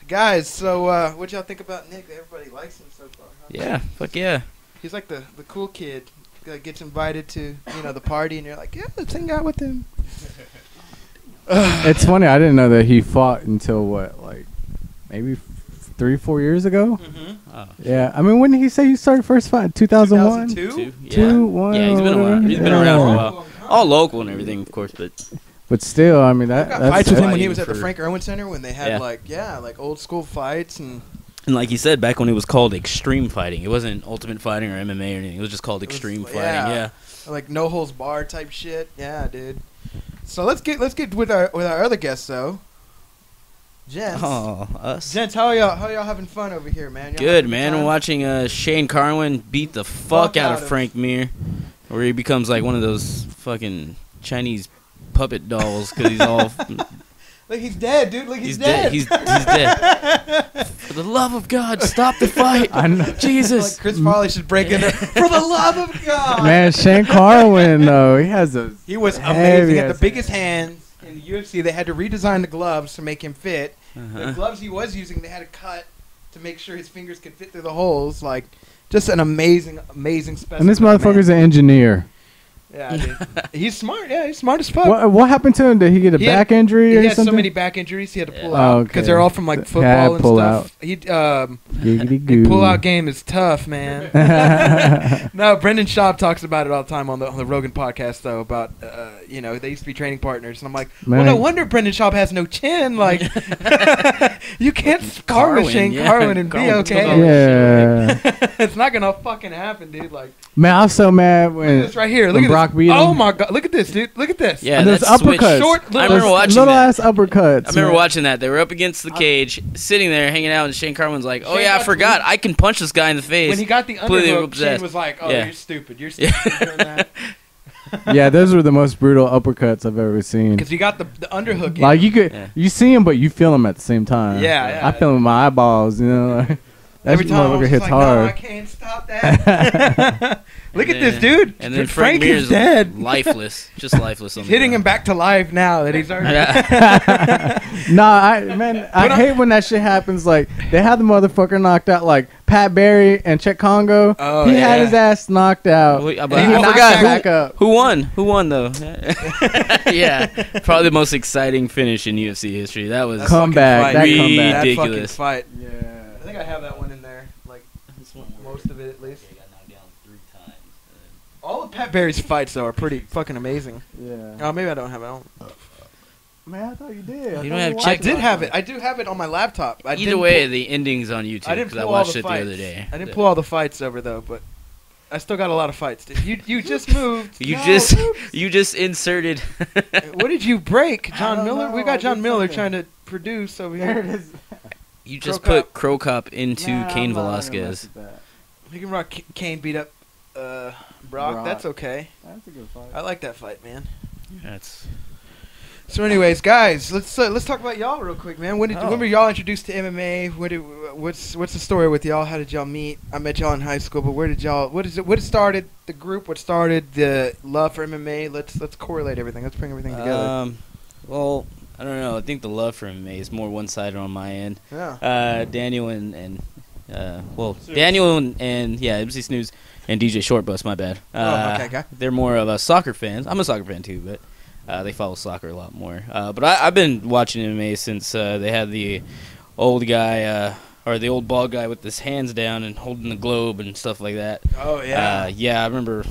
Guys, so what y'all think about Nick? Everybody likes him so far. Huh? Yeah, fuck yeah. He's like the cool kid that gets invited to the party, and you're like, yeah, let's hang out with him. It's funny. I didn't know that he fought until maybe 3-4 years ago. Mm-hmm. Oh, yeah, I mean, when did he say you started first fight? 2001? 2002? Yeah. 2, 1. Yeah, he's been around. He's been around for a while. All local and everything, of course, but But still, I mean I that. got That's fights with him when fighting he was at the for- Frank Irwin Center when they had Yeah. like old school fights and. And like you said, back when it was called extreme fighting, it wasn't ultimate fighting or MMA or anything. It was just called extreme fighting. Yeah. Like no holds bar type shit. Yeah, dude. So let's get with our other guests though. Gents. Oh, us. Gents, how y'all having fun over here, man? Y'all Good, having a man. time? I'm watching Shane Carwin beat the fuck out of Frank Mir, where he becomes like one of those fucking Chinese puppet dolls because he's all. Look, he's dead, dude. Look, he's dead. He's dead. For the love of God, stop the fight. Jesus. Like Chris Farley should break in there. For the love of God. Man, Shane Carwin though, he was amazing. He had the biggest hands in the UFC. They had to redesign the gloves to make him fit. The gloves he was using, they had to cut to make sure his fingers could fit through the holes. Like, just an amazing specimen. And this motherfucker's an engineer. Yeah, dude. He's smart. Yeah, he's smart as fuck. What happened to him? Did he get a back injury or He had something? so many back injuries he had to pull out because they're all from like football Yeah, and pull stuff. The pull-out game is tough, man. No, Brendan Schaub talks about it all the time on the Rogan podcast, though, about, they used to be training partners. And I'm like, well, no wonder Brendan Schaub has no chin. Like, you can't spar with Shane Carwin and be okay. Yeah. It's not going to fucking happen, dude. Like, man, I was so mad when look at this right here. Look when at Brock this. beat him. Oh, my God. Look at this, dude. Look at this. Yeah, and those that's uppercuts. Short, I remember watching little that. ass uppercuts. I remember man. watching that. They were up against the cage, sitting there, hanging out, and Shane Carwin's like, "Oh yeah, I forgot. I can punch this guy in the face." When he got the Completely underhook, whipped his ass. Shane was like, "Oh, Yeah. you're stupid. You're stupid for doing that." Yeah, those were the most brutal uppercuts I've ever seen. Because he got the underhook. Like you see him, but you feel him at the same time. Yeah. I feel him in my eyeballs. You know, like, that Every time I motherfucker was hits like, hard. No, I can't stop that. Look at this dude. And then Frank Mir's is dead. Lifeless, just lifeless. On He's the hitting ground. him back to life now that he's already. I hate when that shit happens. Like they had the motherfucker knocked out. Like Pat Barry and Chet Congo. Oh, he had his ass knocked out. I He knocked forgot back up. who won. Who won though? Yeah, probably the most exciting finish in UFC history. That was comeback. That comeback. Ridiculous. That fucking fight. Yeah. I think I have that one in there. Like most of it at least. All of Pat Barry's fights though are pretty fucking amazing. Yeah. Oh, maybe I don't have it. Man, I thought you did. You don't have I check. did have it. I do have it on my laptop. Either way, the ending's on YouTube I didn't because I pull all watched the it the fights. other day. I didn't pull all the fights over though, but I still got a lot of fights. Dude. You just moved. You No, just oops. you just inserted. What did you break, John Miller? know. We got I John did Miller something. trying to produce over There it here. is. You just Crow put Crow Cop into Nah, Cain I'm not gonna mess Velasquez. with that. We can rock Kane beat up Brock. That's okay. That's a good fight. I like that fight, man. That's So, anyways, guys, let's talk about y'all real quick, man. When were y'all introduced to MMA? What's the story with y'all? How did y'all meet? I met y'all in high school, but where did y'all? What started the group? What started the love for MMA? Let's correlate everything. Let's bring everything together. well, I don't know. I think the love for MMA is more one-sided on my end. Yeah. Daniel and Daniel and MC Snooze and DJ Shortbus. My bad. Okay. They're more of soccer fans. I'm a soccer fan too, but they follow soccer a lot more. But I've been watching MMA since they had the old guy or the old bald guy with his hands down and holding the globe and stuff like that. Oh yeah. I remember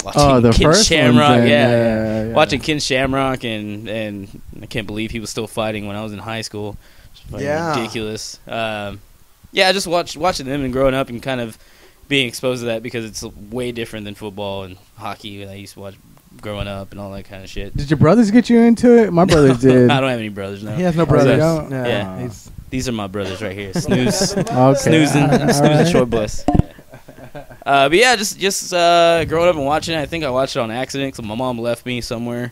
watching the Ken first Shamrock. ones, Yeah. yeah. Watching Ken Shamrock and I can't believe he was still fighting when I was in high school. Just fucking ridiculous. Just watching them and growing up and kind of being exposed to that because it's way different than football and hockey that I used to watch growing up and all that kind of shit. Did your brothers get you into it? My brothers did. I don't have any brothers now. He has no brothers. don't? No. Yeah. These are my brothers right here. Snooze, Okay. Snooze and Alright. Short Bus. But yeah, just growing up and watching it. I think I watched it on accident because my mom left me somewhere,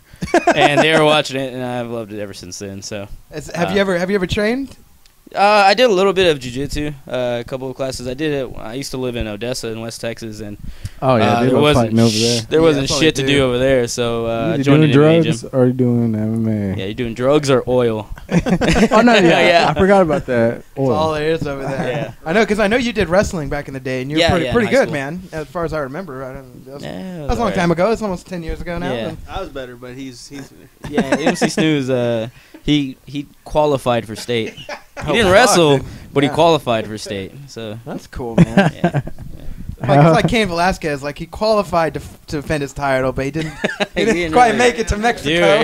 and they were watching it, and I've loved it ever since then. So, Have you ever trained? I did a little bit of jiu-jitsu, a couple of classes. I did it. I used to live in Odessa in West Texas, and they there were wasn't fighting over there. there wasn't that's all shit they to do. do over there. So I You joined doing an MMA drugs gym. or you doing MMA? Yeah, you doing drugs or oil? Oh no, yeah, I forgot about that. That's all there is over there. Yeah. I know, because I know you did wrestling back in the day, and you were Yeah, pretty in high good, school. man. As far as I remember, that was Yeah, a long alright. time ago. It's almost 10 years ago now. Yeah. and- I was better, but he's Yeah, MC Snooze. He qualified for state. He Oh, didn't fuck, wrestle, dude. but he Yeah. qualified for state. So That's cool, man. yeah. It's like Cain Velasquez. Like he qualified to defend his title, but he didn't. He didn't quite make it to Mexico.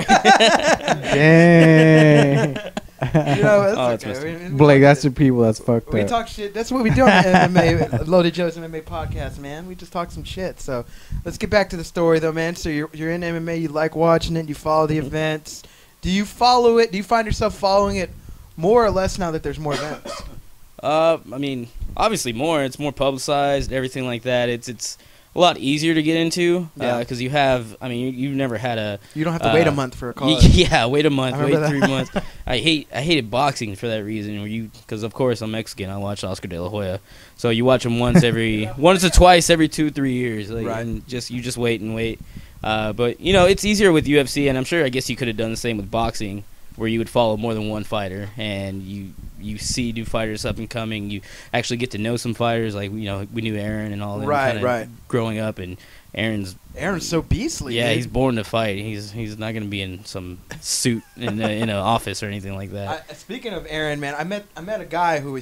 Dang. You know, that's okay. Blake, that's the people that's fucked We up. talk shit. That's what we do on the MMA, Loaded Joe's MMA podcast, man. We just talk some shit. So let's get back to the story, though, man. So you're in MMA. You like watching it. You follow the events. Do you follow it? Do you find yourself following it more or less now that there's more events? I mean, obviously more. It's more publicized, everything like that. It's a lot easier to get into because you have. I mean, you've never had a. You don't have to wait a month for a call. Yeah, wait a month, wait that. 3 months. I hated boxing for that reason. Because of course I'm Mexican. I watch Oscar De La Hoya, so you watch him once or twice every 2-3 years. Like, right. And you just wait and wait. But you know, it's easier with UFC, and I'm sure. I guess you could have done the same with boxing, where you would follow more than one fighter, and you see new fighters up and coming. You actually get to know some fighters, like we knew Aaron and all that. Right. Growing up, and Aaron's so beastly. Yeah, dude. he's born to fight. He's not going to be in some suit in an office or anything like that. Speaking of Aaron, man, I met a guy who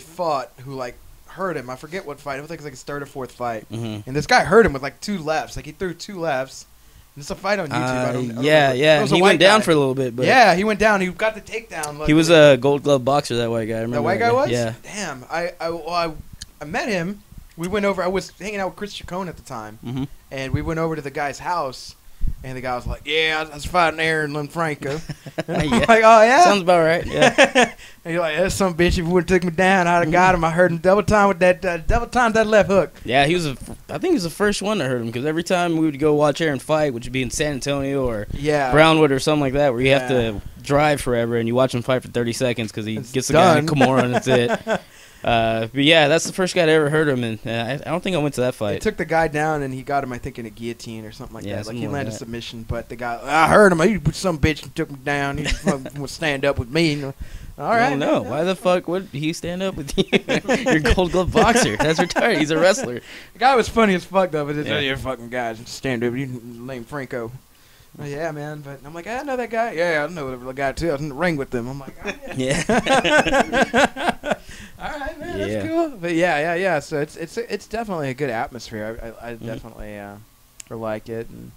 like hurt him. I forget what fight. I think it was like his third or fourth fight. Mm-hmm. And this guy hurt him with like 2 lefts. Like he threw 2 lefts. It's a fight on YouTube. I don't yeah. He went down for a little bit, but yeah, he went down. He got the takedown. Luckily. He was a Gold Glove boxer. That white guy. I remember the white guy was. Yeah. Damn. I met him. We went over. I was hanging out with Chris Chacon at the time, and we went over to the guy's house. And the guy was like, "Yeah, I was fighting Aaron Lanfranco." And I'm like, "Oh yeah, sounds about right." Yeah. And you're like, "That's some bitch. If you would have took me down, I'd have got him. I heard him double time with that that left hook." Yeah, I think he was the first one to hurt him because every time we would go watch Aaron fight, which would be in San Antonio or Brownwood or something like that, where you have to drive forever and you watch him fight for 30 seconds because he gets the guy in Kimura and that's it. But yeah, that's the first guy to ever hurt him, and I don't think I went to that fight. He took the guy down, and he got him, I think, in a guillotine or something like that. Like he landed that. submission, but the guy, I heard him. He some bitch took me down. He would stand up with me. All right, no. Why the fuck would he stand up with you? You're a Gold Glove boxer. That's retarded. He's a wrestler. The guy was funny as fuck though, but you're a fucking guy. Just stand up. You lame Franco. Yeah, man. But I'm like, I know that guy. Yeah, I know the guy too. I was in the ring with them. I'm like, oh, yeah. All right, man. That's cool. But yeah. So it's definitely a good atmosphere. I definitely like it. And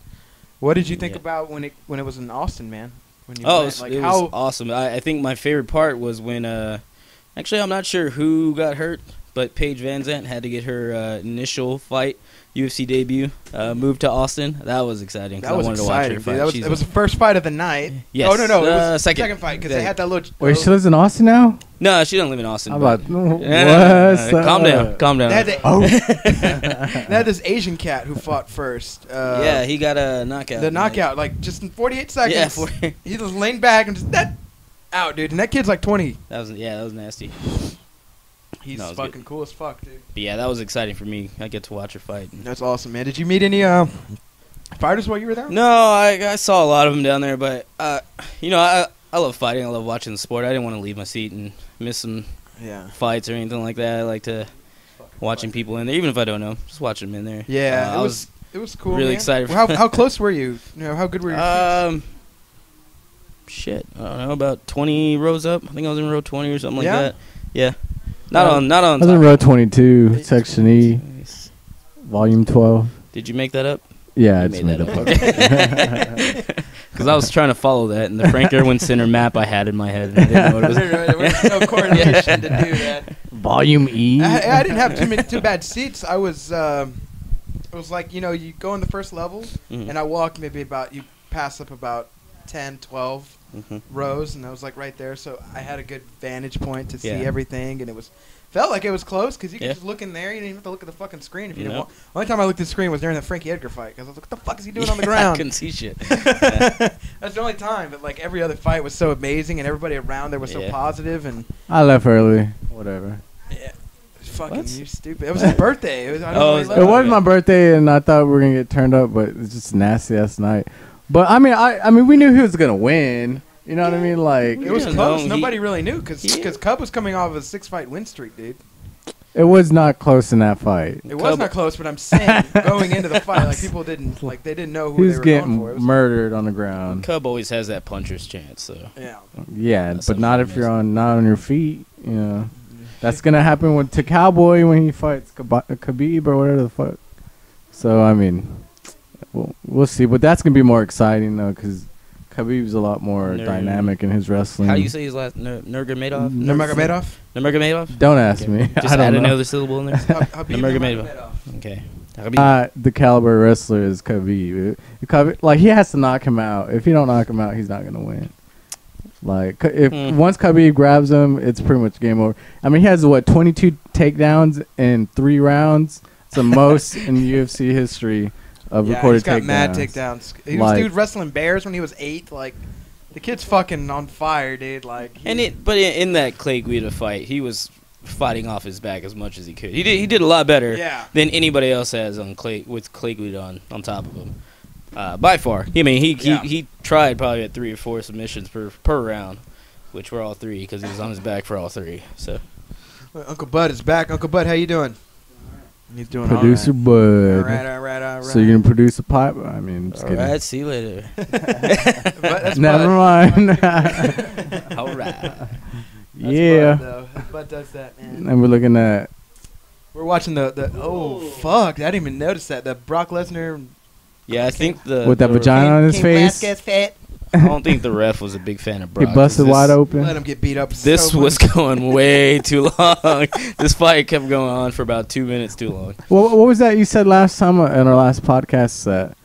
what did you think about when it was in Austin, man? When you it was awesome. I think my favorite part was when actually I'm not sure who got hurt, but Paige Van Zandt had to get her initial fight. UFC debut, moved to Austin. That was exciting. That was I wanted exciting, to watch her fight. It was the first fight of the night. Yes. Oh, no. It was second fight because they had that little... Wait, she lives in Austin now? No, she doesn't live in Austin. How about... Calm down. They had this Asian cat who fought first. Yeah, he got a knockout. The knockout, like, just in 48 seconds. Yeah, 40. He just leaned back and just... out, dude. And that kid's like 20. That was nasty. He's fucking cool as fuck, dude. But yeah, that was exciting for me. I get to watch her fight. That's awesome, man. Did you meet any fighters while you were there? No, I saw a lot of them down there, but I love fighting. I love watching the sport. I didn't want to leave my seat and miss some fights or anything like that. I like to watching people in there, even if I don't know, just watching them in there. Yeah, it was cool. Really man. excited. How close were you? How good were your seats? Shit, I don't know, about 20 rows up. I think I was in row 20 or something like that. Yeah. Not on. I was in row 22, section E, volume 12. Did you make that up? Yeah, I just made that up. Because I was trying to follow that, and the Frank Irwin Center map I had in my head. And I didn't know what it was. There was no coordination to do that. Volume E. I didn't have too bad seats. I was. It was like you go in the first level, and I walked maybe you pass up about 10, 12 rows, and I was like right there, so I had a good vantage point to see everything, and felt like it was close because you could just look in there. You didn't even have to look at the fucking screen if you didn't want. Only time I looked at the screen was during the Frankie Edgar fight because I was like, what the fuck is he doing on the ground? I couldn't see shit. That's the only time, but like every other fight was so amazing, and everybody around there was so positive. And I left early. Whatever. Yeah. Fucking you stupid. It was his birthday. It was my birthday, and I thought we were going to get turned up, but it's just nasty ass night. But I mean, we knew he was gonna win. You know what I mean? Like it was close. Nobody really knew because Cub was coming off of a 6-fight win streak, dude. It was not close in that fight. It was not close, but I'm saying going into the fight, like people didn't they didn't know who he they were getting going for. Murdered on the ground. Cub always has that puncher's chance, so yeah, but not if you're not on your feet. That's gonna happen to Cowboy when he fights Khabib or whatever the fuck. So I mean, we'll see. But that's gonna be more exciting though, because Khabib's a lot more dynamic in his wrestling. How do you say his last? Nurmagomedov. Nurmagomedov. Don't ask me. Just I don't add know. another syllable in there. Nurmagomedov. Okay. The caliber wrestler is Khabib. Like he has to knock him out. If he don't knock him out, he's not gonna win. Like if once Khabib grabs him, it's pretty much game over. I mean, he has 22 takedowns in 3 rounds. It's the most in UFC history of recorded takedowns. He's got mad takedowns. He was dude wrestling bears when he was 8. Like the kid's fucking on fire, dude. Like but in that Clay Guida fight, he was fighting off his back as much as he could. He did a lot better than anybody else has on Clay Guida on top of him. By far. I mean, he tried probably at 3 or 4 submissions per round, which were all 3 because he was on his back for all 3. So, Uncle Bud is back. Uncle Bud, how you doing? He's doing Producer all Bud. All right. So you're gonna produce a pipe? I mean, I'm just kidding. All right, see you later. Never mind. All right. Yeah. Bud does that, man. And we're looking at. We're watching the fuck! I didn't even notice that the Brock Lesnar. Yeah, I think with that vagina on his face. I don't think the ref was a big fan of Brock. He busted wide open. Let him get beat up. This was going way too long. This fight kept going on for about 2 minutes too long. Well, what was that you said last time in our last podcast that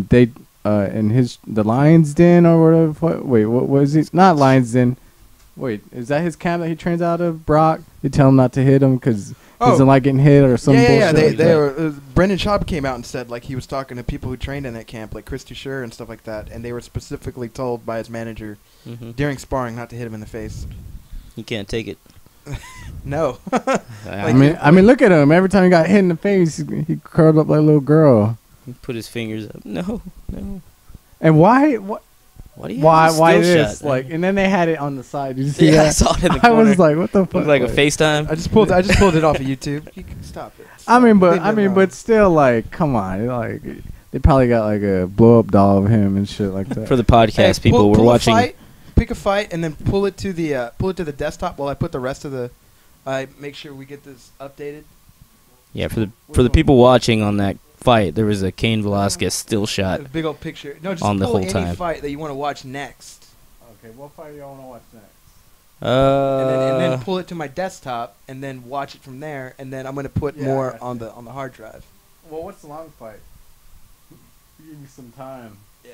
they in the Lion's Den or whatever? Wait, what was it? Not Lion's Den. Wait, is that his camp that he trains out of? Brock? You tell him not to hit him because he doesn't like getting hit or some bullshit. Yeah. They were. Brendan Schaub came out and said like he was talking to people who trained in that camp, like Chris Tucheur and stuff like that, and they were specifically told by his manager during sparring not to hit him in the face. You can't take it. No. I mean, look at him. Every time he got hit in the face, he curled up like a little girl. He put his fingers up. No. And why? What? Why this? Shot, like, and then they had it on the side. Did you see that? I saw it in the corner. I was like, what the fuck? It was like a FaceTime. I just pulled it off of YouTube. You can stop it. But still, like, come on, like, they probably got like a blow up doll of him and shit like that. For the podcast, people were watching. Pick a fight and then pull it to the desktop while I put the rest of the. I make sure we get this updated. Yeah, for the people watching on that fight, there was a Cain Velasquez still shot. A big old picture. No, just on the pull whole time. any fight that you want to watch next. Okay, what fight do you want to watch next? And then pull it to my desktop and then watch it from there, and then I'm gonna put more on the hard drive. Well, what's the long fight? Give me some time. Yeah.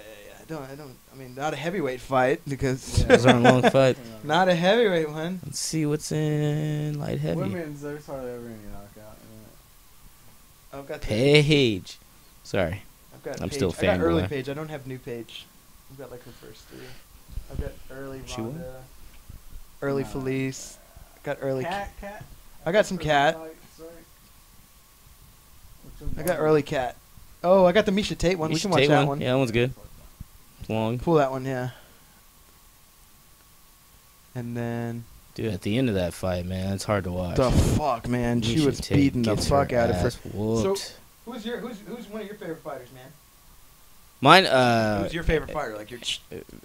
I mean, not a heavyweight fight because those aren't long fights. Not a heavyweight one. Let's see what's in light heavy. Women's, there's hardly ever any knockout. I've got Page. Sorry, I'm still I got early fanboy. Page. I don't have new Page. I've got like her first 3. I've got early Ronda, early Felice. Got early Cat. I got some Cat. I got early Cat. Oh, I got the Misha Tate one. We can watch that one. Yeah, that one's good. It's long. Pull that one, yeah. And then. Dude, at the end of that fight, man, it's hard to watch. The fuck, man. She was beating the fuck out of her. Whooped. So, who's one of your favorite fighters, man? Mine, who's your favorite fighter? Like your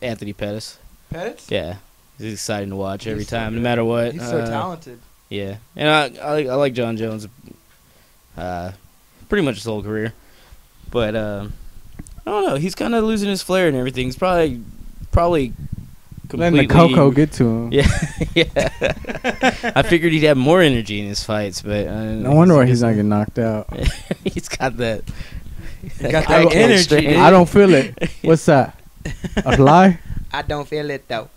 Anthony Pettis. Pettis? Yeah. He's exciting to watch every time, no matter what. He's so talented. Yeah. And I like John Jones pretty much his whole career. But I don't know. He's kind of losing his flair and everything. He's probably completely. Letting the cocoa get to him. Yeah. I figured he'd have more energy in his fights, but no wonder why he's not getting knocked out. He's got that. He got that energy. I don't feel it. What's that? A lie? I don't feel it though.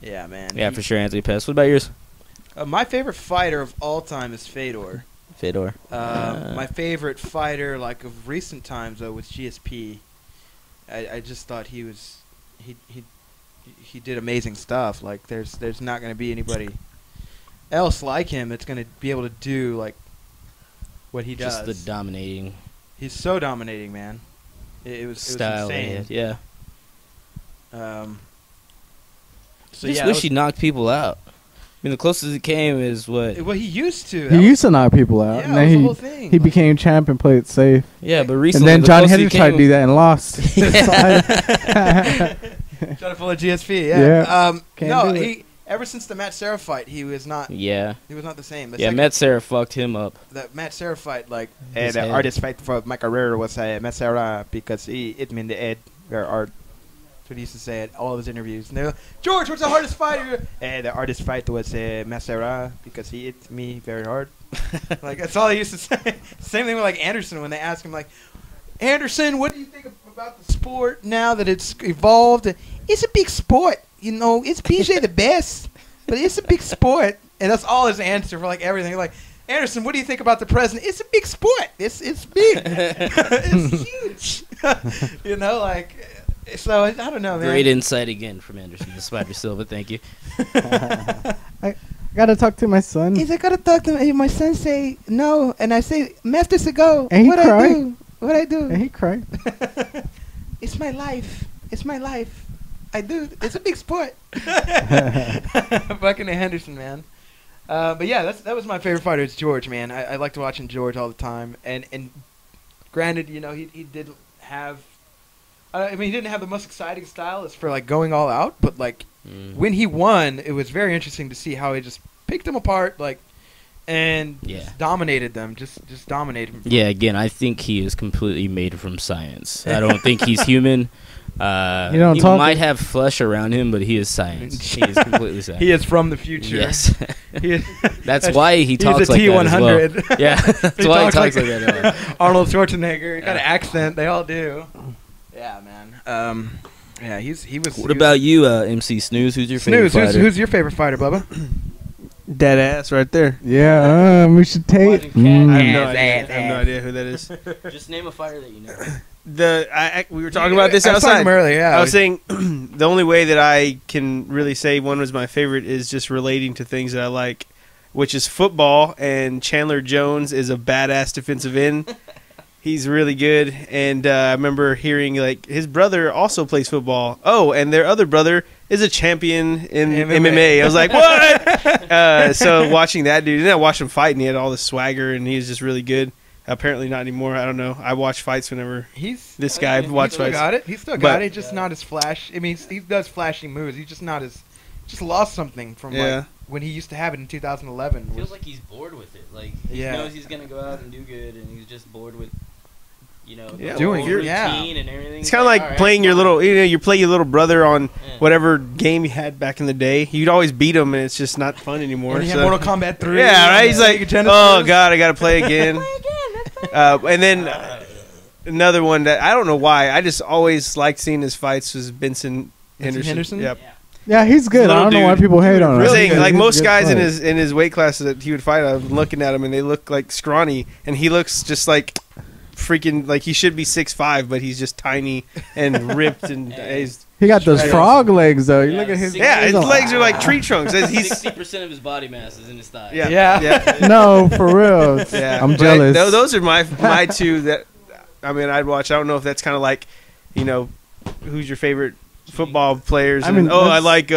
Yeah, man. Yeah, for sure, Anthony Pettis. What about yours? My favorite fighter of all time is Fedor. My favorite fighter, like of recent times, though, was GSP. I just thought he did amazing stuff. Like there's not going to be anybody else like him that's going to be able to do like what he does. Just the dominating. He's so dominating, man. It was style. insane. Yeah. So I just wish he knocked people out. I mean, the closest he came is what? Well, he used to. He used to knock people out. Yeah, and that was then the whole thing. He became champ and played it safe. Yeah, but recently. And then John Henry tried to do that and lost. Trying to pull a GSP. Yeah. Yeah. No, ever since the Matt Serra fight, he was not. Yeah. He was not the same. Matt Serra fucked him up. That Matt Serra fight, like. The hardest fight for my career was Matt Serra because he hit me in the head very hard. That's what he used to say at all of his interviews. And they're like, George, what's the hardest fight? The hardest fight was Matt Serra because he hit me very hard. Like, that's all he used to say. Same thing with, like, Anderson when they ask him, like, Anderson, what do you think about the sport now that it's evolved? It's a big sport. You know, it's PJ the best, but it's a big sport. And that's all his answer for, like, everything. Like, Anderson, what do you think about the president? It's a big sport. It's big. It's huge. You know, like, so I don't know, man. Great insight again from Anderson the Spider Silva. Thank you. I gotta talk to my son. He's like, I gotta talk to him. My son say no, and I say, Master Sego, and he what cried. I do? What I do? And he cried. It's my life. It's my life. I do. It's a big sport. Fucking Henderson, man. But yeah, that was my favorite fighter. It's George, man. I liked watching George all the time. And granted, you know, he did have. I mean, he didn't have the most exciting style as for like going all out, but like when he won, it was very interesting to see how he just picked them apart, like, and just dominated them. Just dominated them. Yeah, again, I think he is completely made from science. I don't think he's human. He might have flesh around him, but he is science. He is completely science. He is from the future. Yes. That's why he talks like that as well. Yeah, that's why he talks like that. Arnold Schwarzenegger. He got an accent. They all do. Yeah, man. Yeah, he was. What about you, MC Snooze? Who's your favorite fighter? Who's your favorite fighter, Bubba? Dead ass right there. Yeah, we should take. I have no idea who that is. Just name a fighter that you know. We were talking about this outside earlier. Yeah, I was saying the only way that I can really say one was my favorite is just relating to things that I like, which is football. And Chandler Jones is a badass defensive end. He's really good, and I remember hearing like his brother also plays football. Oh, and their other brother is a champion in MMA. I was like, what? So watching that dude, and I watched him fight, and he had all this swagger, and he was just really good. Apparently not anymore. I don't know. I watch fights whenever this guy watch fights. He still got it. Just not as flash. I mean, he does flashy moves. He's just not as. Just lost something from like when he used to have it in 2011. Feels like he's bored with it. Like he knows he's gonna go out and do good, and he's just bored with. You know, doing routine and everything. It's kind of like playing your little, you play your little brother on whatever game you had back in the day. You'd always beat him, and it's just not fun anymore. And he had Mortal Kombat 3. Yeah, right. He's like, oh god, I gotta play again. And then another one that I don't know why I just always liked seeing his fights was Benson Henderson. Yep. Yeah, he's good. I don't know why people hate on him. Saying, like most guys in his weight class that he would fight, I'm looking at him and they look like scrawny, and he looks just like. Freaking like he should be 6'5", but he's just tiny and ripped and he got those frog legs though. You look at his his legs are like tree trunks. He's 60% of his body mass is in his thighs. Yeah. No, for real. I'm jealous. Those are my two that I mean I'd watch. I don't know if that's kind of like, you know, who's your favorite football players? I mean, I like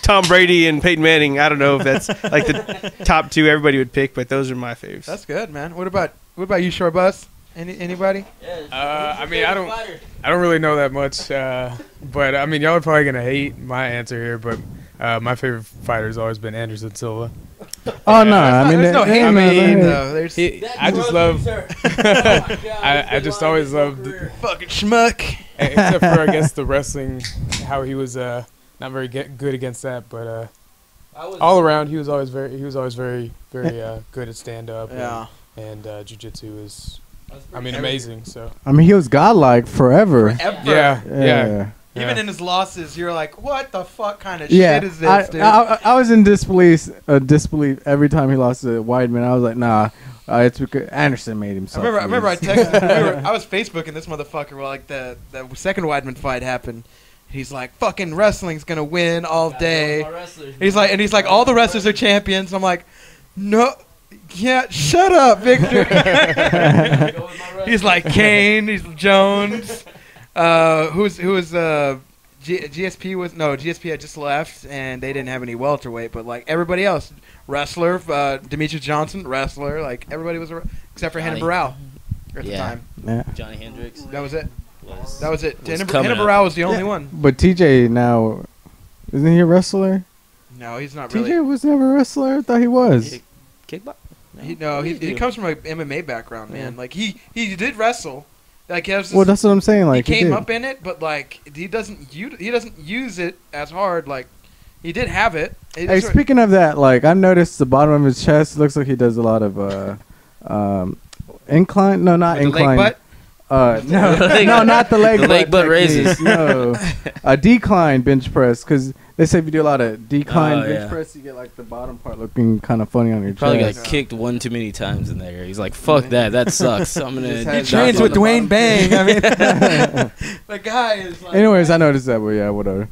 Tom Brady and Peyton Manning. I don't know if that's like the top two everybody would pick, but those are my favorites. That's good, man. What about you, Short Bus? Anybody? I mean, I don't really know that much, but I mean, y'all are probably gonna hate my answer here, but my favorite fighter has always been Anderson Silva. Oh no! I mean, there's no hate. I just love. I just always loved fucking schmuck. Except for I guess the wrestling, how he was not very good against that, but all around he was always very good at stand up. Yeah. And jiu-jitsu is, I mean, amazing. So I mean, he was godlike forever. Yeah. Even in his losses, you're like, what the fuck kind of shit is this, dude? I was in disbelief every time he lost to Weidman. I was like, nah, it's because Anderson made himself. I remember I texted. I was Facebooking this motherfucker while like the second Weidman fight happened. He's like, fucking wrestling's gonna win all day. He's like, all the wrestlers are champions. I'm like, no. Yeah, shut up, Victor. He's like Kane. He's Jones. Who was GSP was GSP had just left and they didn't have any welterweight, but like everybody else, wrestler. Demetrius Johnson, wrestler. Like everybody was except for Renan Barão at the time. Yeah. Johnny Hendricks. That was it. That was it. Renan Barão was the only one. But TJ now, isn't he a wrestler? No, he's not really. TJ was never a wrestler. I thought he was. Kickbox? He comes from an MMA background, man. Like he did wrestle. Like he has this, Well, that's what I'm saying. Like he came did. up in it, but like he doesn't use it as hard. Like he did have it. Hey, speaking of that, like I noticed the bottom of his chest looks like he does a lot of incline. No, not With the incline. leg butt? No, not the leg. The leg butt technique. raises. No, a decline bench press because they say if you do a lot of decline bench press, you get like the bottom part looking kind of funny on your Probably chest. got kicked one too many times in there. He's like, "Fuck that. That sucks." I'm gonna. He trains with Dwayne Bang. I mean, the guy is. Like, Anyways, I noticed that, but yeah, whatever.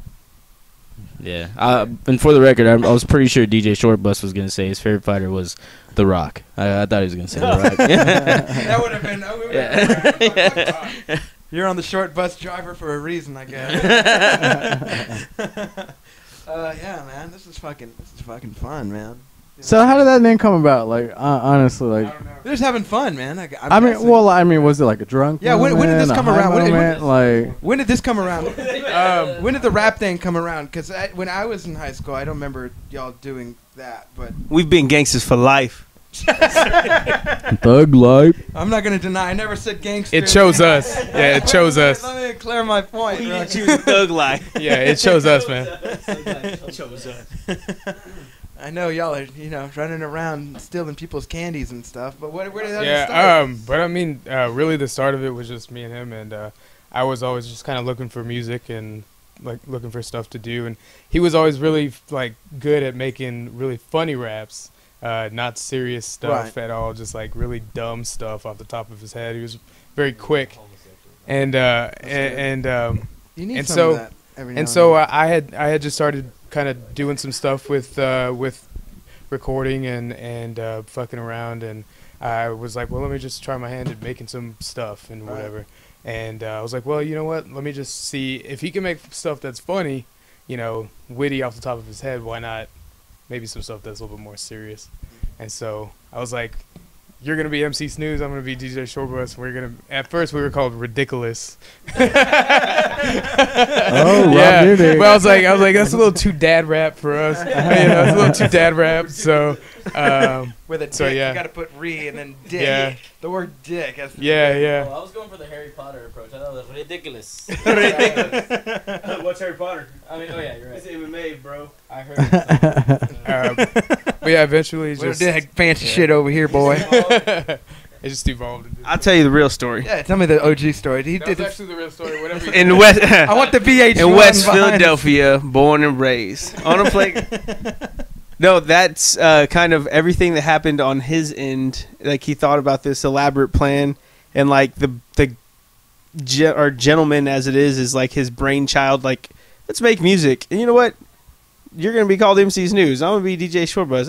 Yeah, and for the record, I was pretty sure DJ Shortbus was gonna say his favorite fighter was The Rock. I thought he was gonna say The Rock. That would have been. You're on the short bus driver for a reason, I guess. Yeah, man, this is fucking fun, man. So how did that name come about? Like honestly, like They're just having fun, man. I mean, was it like a drunk? Yeah, when did this come around? When did this come around? When did the rap thing come around? Because when I was in high school, I don't remember y'all doing that. But We've been gangsters for life. Thug life. I'm not gonna deny. I never said gangster. It chose us. Yeah, it chose us. Let me clear my point. We choose thug life. Yeah, it chose us, man. Chose us. I know y'all are, running around stealing people's candies and stuff. But where did that start? But I mean, really, the start of it was just me and him, and I was always just kind of looking for music and like looking for stuff to do, and he was always really like good at making really funny raps. Not serious stuff at all, just like really dumb stuff off the top of his head. He was very quick, and so I had just started kind of doing some stuff with recording and fucking around, and I was like, well, let me just try my hand at making some stuff and whatever. And I was like, well, you know what? Let me just see if he can make stuff that's funny, witty off the top of his head. Why not? Maybe some stuff that's a little bit more serious. And so I was like, you're going to be MC Snooze, I'm going to be DJ Shortbus. At first we were called Ridiculous. Oh, yeah. But I was like, that's a little too dad rap for us. It's a little too dad rap. So, with a dick, you got to put re and then dick. Yeah. The word dick. Yeah. Oh, I was going for the Harry Potter approach. I thought it was ridiculous. Ridiculous. What's Harry Potter? I mean, oh yeah, you're right. It's MMA, bro. I heard it. But yeah, eventually just fancy shit over here, boy. It just evolved. I'll tell you the real story. Yeah, tell me the OG story. That's actually the real story. Whatever. In West, I want the VH1 in West Philadelphia, born and raised on a play. No, that's kind of everything that happened on his end. Like he thought about this elaborate plan, and like the gentleman as it is like his brainchild. Like, let's make music. And you know what? You're gonna be called MC's News. I'm gonna be DJ Shortbus.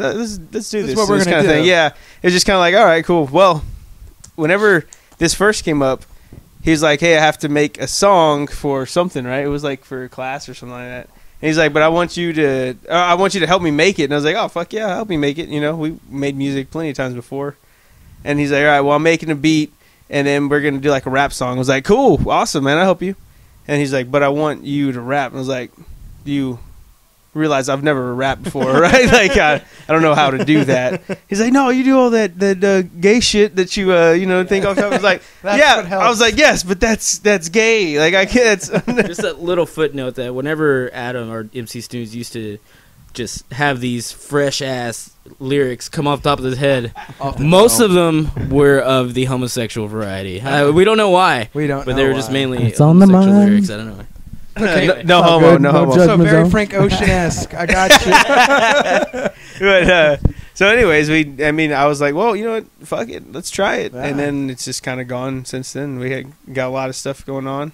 Let's do this. What we're gonna kind of thing. Yeah, it's just kind of like, all right, cool. Well, whenever this first came up, he's like, hey, I have to make a song for something, right? It was like for a class or something like that. And he's like, but I want you to help me make it. And I was like, oh, fuck yeah, help me make it. We made music plenty of times before. And he's like, all right, well, I'm making a beat, and then we're going to do like a rap song. I was like, cool, awesome, man, I'll help you. And he's like, but I want you to rap. And I was like, do you realize I've never rapped before, right? Like, I don't know how to do that. He's like, no, you do all that gay shit that you think off. I was like, yeah. I was like, yes, but that's gay. Like, I can't. Just a little footnote that whenever Adam or MC Snooze used to just have these fresh ass lyrics come off the top of his head, most of them were of the homosexual variety. We don't know why. But they were just mainly it's on the homosexual mind. lyrics. I don't know. Okay. No homo. So very Frank Ocean-esque. I got you. But, so anyways, I was like, well, you know what? Fuck it. Let's try it. Yeah. And then it's just kind of gone since then. We got a lot of stuff going on.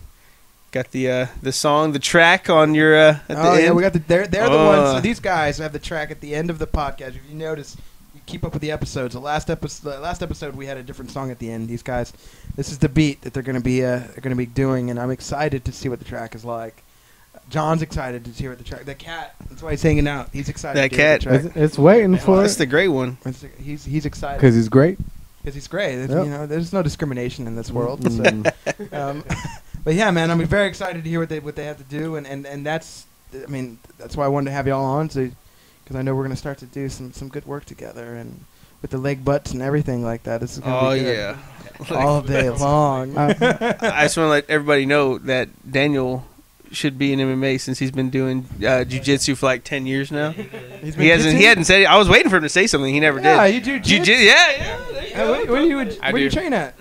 Got the song, the track on your at the end. Yeah, we got they're the ones. So these guys have the track at the end of the podcast. If you notice, you keep up with the episodes. The last episode we had a different song at the end. These guys, this is the beat that they're gonna be doing, and I'm excited to see what the track is like. John's excited to hear what the track. The cat, that's why he's hanging out. He's excited. That to hear cat, the track. It's waiting for it. That's the great one. He's excited because he's great. Because he's great. Yep. There's no discrimination in this world. So, but yeah, man, I'm very excited to hear what they have to do, and that's, I mean, that's why I wanted to have y'all on to because I know we're gonna start to do some good work together, and with the leg butts and everything like that. This is gonna be good. Yeah. All day long. I just want to let everybody know that Daniel should be in MMA since he's been doing jiu-jitsu for like 10 years now. He hadn't said it. I was waiting for him to say something. He never did. Yeah, you do jiu-jitsu. Yeah. Where do you train at?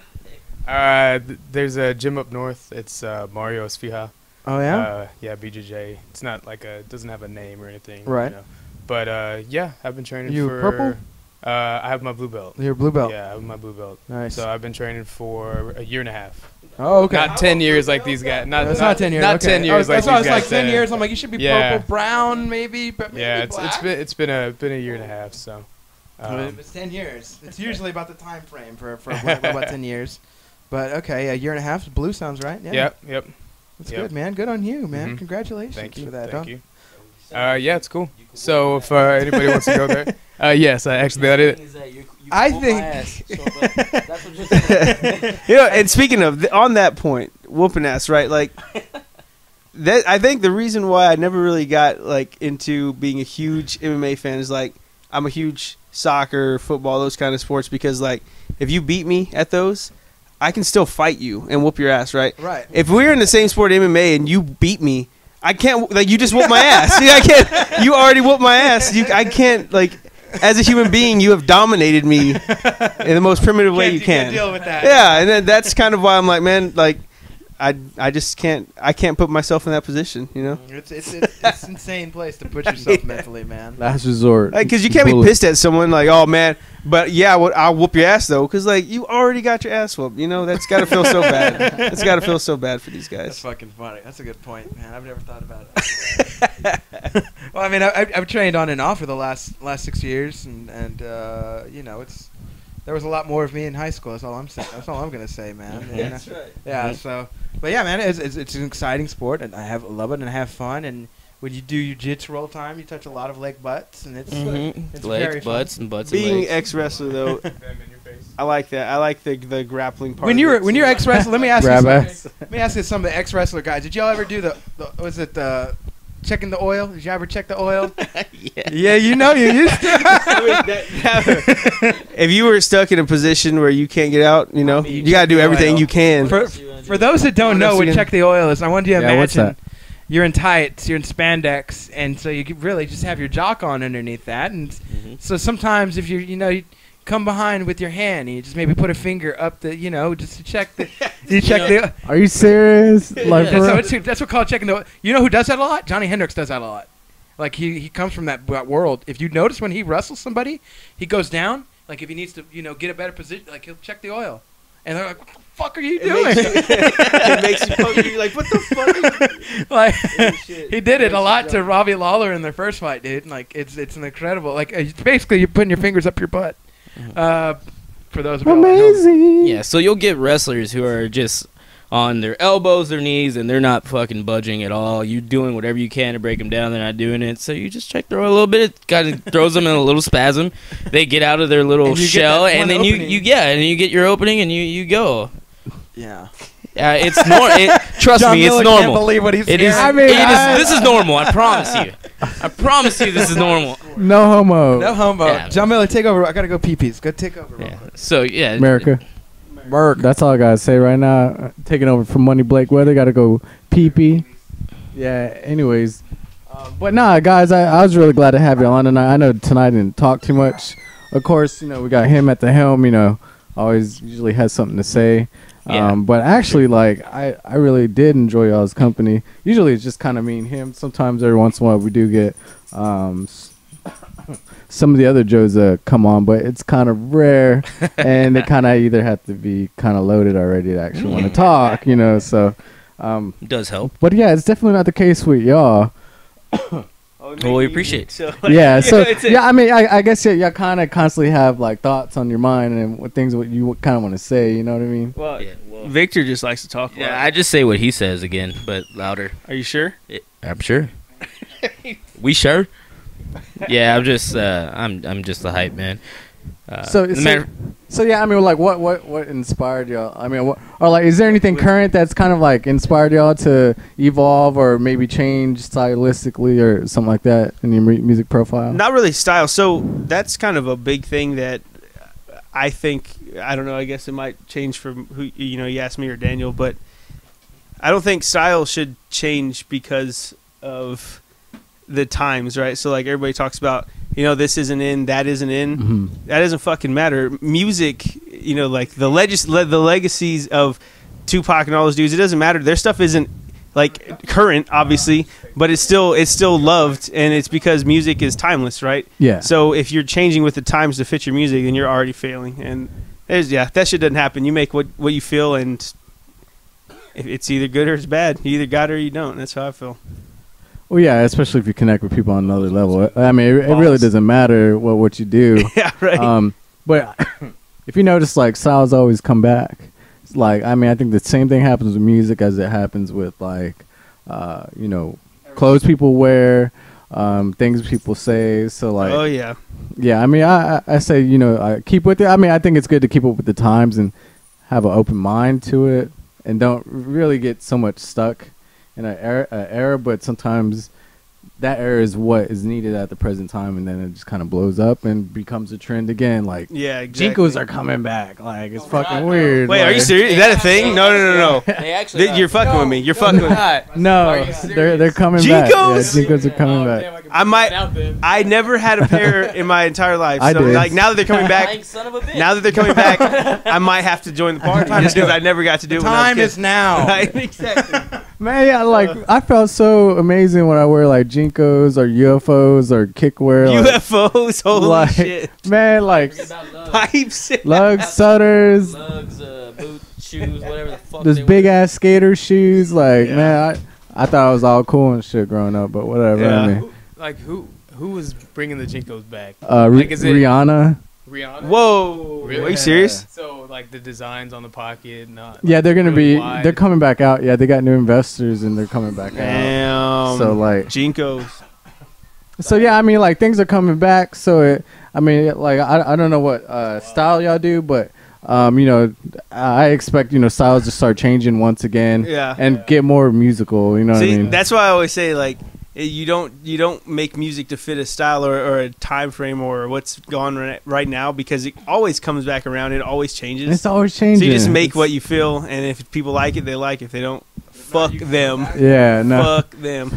There's a gym up north. It's Mario Esfija. Oh yeah. Yeah, BJJ. It's not like it doesn't have a name or anything. Right. You know. But yeah, I've been training You for purple? I have my blue belt. Your blue belt. Yeah, I have my blue belt. Nice. So I've been training for a year and a half. Oh, okay. Not 10 years like these guys. It's not 10 years. Not okay. 10 years like these guys. these guys. Like 10 years. I'm like, you should be purple, brown, maybe. But maybe yeah, black. it's been a year and a half. So. It's 10 years. It's usually about the time frame for about 10 years. But okay, a year and a half. Blue sounds right. Yeah. Yep. That's good, man. Good on you, man. Congratulations Thank you for that. Thank you. Yeah, it's cool. So if anybody wants to go there, yes, actually that is. I think. And speaking of on that point, whooping ass, right? Like that. I think the reason why I never really got like into being a huge MMA fan is like I'm a huge soccer, football, those kind of sports because like if you beat me at those, I can still fight you and whoop your ass, right? Right. If we're in the same sport, MMA, and you beat me, I can't, like, you just whoop my ass. I can't, you already whooped my ass. I can't, like, as a human being, you have dominated me in the most primitive way you can. Can't deal with that. Yeah, and then that's kind of why I'm like, man, like, I just can't, put myself in that position, you know? It's an insane place to put yourself mentally, man. Last resort. Because you can't be pissed at someone like, oh, man, but yeah, I'll whoop your ass, though, because, like, you already got your ass whooped, you know? That's got to feel so bad. It's got to feel so bad for these guys. That's fucking funny. That's a good point, man. I've never thought about it. Well, I mean, I've trained on and off for the last 6 years, and you know, there was a lot more of me in high school. That's all I'm saying. That's all I'm gonna say, man. Yeah, that's right. Yeah. So, but yeah, man, it's an exciting sport, and I love it and I have fun. And when you do jiu-jitsu all the time, you touch a lot of leg butts, and it's legs, very butts, fun. and butts. Being and legs. ex-wrestler though, I like that. I like the grappling part. When you're ex-wrestler, let me ask Grab you ass. something. Let me ask you some of the ex-wrestler guys. Did y'all ever do the checking the oil? Did you ever check the oil? Yeah, you know you used to. If you were stuck in a position where you can't get out, you know, you gotta do everything you can. For those that don't know what check the oil is, I want you to what's imagine that? you're in tights, you're in spandex, and so you could really just have your jock on underneath that. And so sometimes if you come behind with your hand and you just maybe put a finger up just to check the the. Are you serious? Like, that's what called checking the oil. You know who does that a lot? Johnny Hendricks does that a lot. Like he comes from that world. If you notice when he wrestles somebody, he goes down. Like if he needs to, get a better position, like he'll check the oil. And they're like, "What the fuck are you doing?" It makes you poke you like, "What the fuck?" Like he did it a lot to Robbie Lawler in their first fight, dude. And like it's an incredible. Like basically, you're putting your fingers up your butt. For those amazing. Yeah, so you'll get wrestlers who are just on their elbows, their knees, and they're not fucking budging at all. You're doing whatever you can to break them down. They're not doing it. So you just check the oil a little bit. It kind of throws them in a little spasm. They get out of their little shell, and then you get your opening, and you go. Yeah. It's normal. Trust John me, Miller it's normal. Can't believe what he's it is. saying. This is normal. I promise you. I promise you, this is normal. No homo. No homo. Yeah. John Miller, take over. I gotta go pee-pees. Go take over. Real quick. So yeah, America. That's all I gotta say right now. Taking over from Money Blake Weather. Gotta go pee-pee. Yeah. Anyways, but nah, guys, I was really glad to have you on tonight. I know tonight didn't talk too much. Of course, we got him at the helm. Always usually has something to say. Yeah. But actually, like, I really did enjoy y'all's company. Usually it's just kind of me and him. Sometimes every once in a while we do get some of the other Joes come on, but it's kind of rare. And they kind of either have to be kind of loaded already to actually want to talk, so. It does help. But yeah, it's definitely not the case with y'all. Well, we appreciate it. So, yeah, so I mean, I guess y'all kind of constantly have like thoughts on your mind and what things what you kind of want to say. You know what I mean? Well, Victor just likes to talk. Yeah, I just say what he says again, but louder. Are you sure? I'm sure. We sure? Yeah, I'm just the hype man. So yeah, I mean, like, what inspired y'all? I mean, or like, is there anything current that's kind of like inspired y'all to evolve or maybe change stylistically or something like that in your music profile? Not really style. So that's kind of a big thing that I think. I don't know. I guess it might change from who you asked me or Daniel, but I don't think style should change because of the times, right? So like everybody talks about, this isn't in, that isn't in. Mm-hmm. That doesn't fucking matter. Music, like the legacies of Tupac and all those dudes, it doesn't matter. Their stuff isn't like current, obviously, but it's still loved, and it's because music is timeless, right? Yeah. So if you're changing with the times to fit your music, then you're already failing. And that shit doesn't happen. You make what you feel, and if it's either good or it's bad. You either got it or you don't. That's how I feel. Well, yeah, especially if you connect with people on another level. I mean, it really doesn't matter what you do. Yeah, right. But if you notice, like, styles always come back. It's like, I mean, I think the same thing happens with music as it happens with, like, clothes people wear, things people say. So, like, oh yeah, yeah. I mean, I say, I keep with it. I mean, I think it's good to keep up with the times and have an open mind to it, and don't really get so much stuck in an era, but sometimes that era is what is needed at the present time, and then it just kind of blows up and becomes a trend again. Like, yeah, exactly. Jinkos are coming back. Like, it's fucking weird. Wait, like, are you serious? Is that a thing? No. They actually You're fucking with me. You're fucking with me. No, they're coming back. Jinkos? Yeah, Jinkos are coming back. I never had a pair in my entire life. So I did. like now that they're coming back, now that they're coming back, I might have to join the party just because I never got to do it. Time is now. Right? Exactly. Man, yeah, like I felt so amazing when I wear like Jinkos or UFOs or kickwear. UFOs, holy shit! Man, like pipes, lugs, sutters, boots, shoes, whatever the fuck. Those big ass skater shoes, like man, I thought I was all cool and shit growing up, but whatever. Yeah. I mean, Who was bringing the Jinkos back? Is it Rihanna? Whoa, really? Are you serious? So like the designs on the pocket, not Yeah, they're gonna really be. wide. They're coming back out. Yeah, they got new investors and they're coming back out. So like Jinkos. So yeah, I mean like things are coming back. So I don't know what style y'all do, but I expect styles to start changing once again. Yeah. And get more musical. You know what I mean? That's why I always say like. You don't make music to fit a style or a time frame or what's going right now, because it always comes back around. It always changes. It's always changing. So you just make what you feel, and if people like it, they like it. If they don't, fuck them. Yeah, no. Fuck them.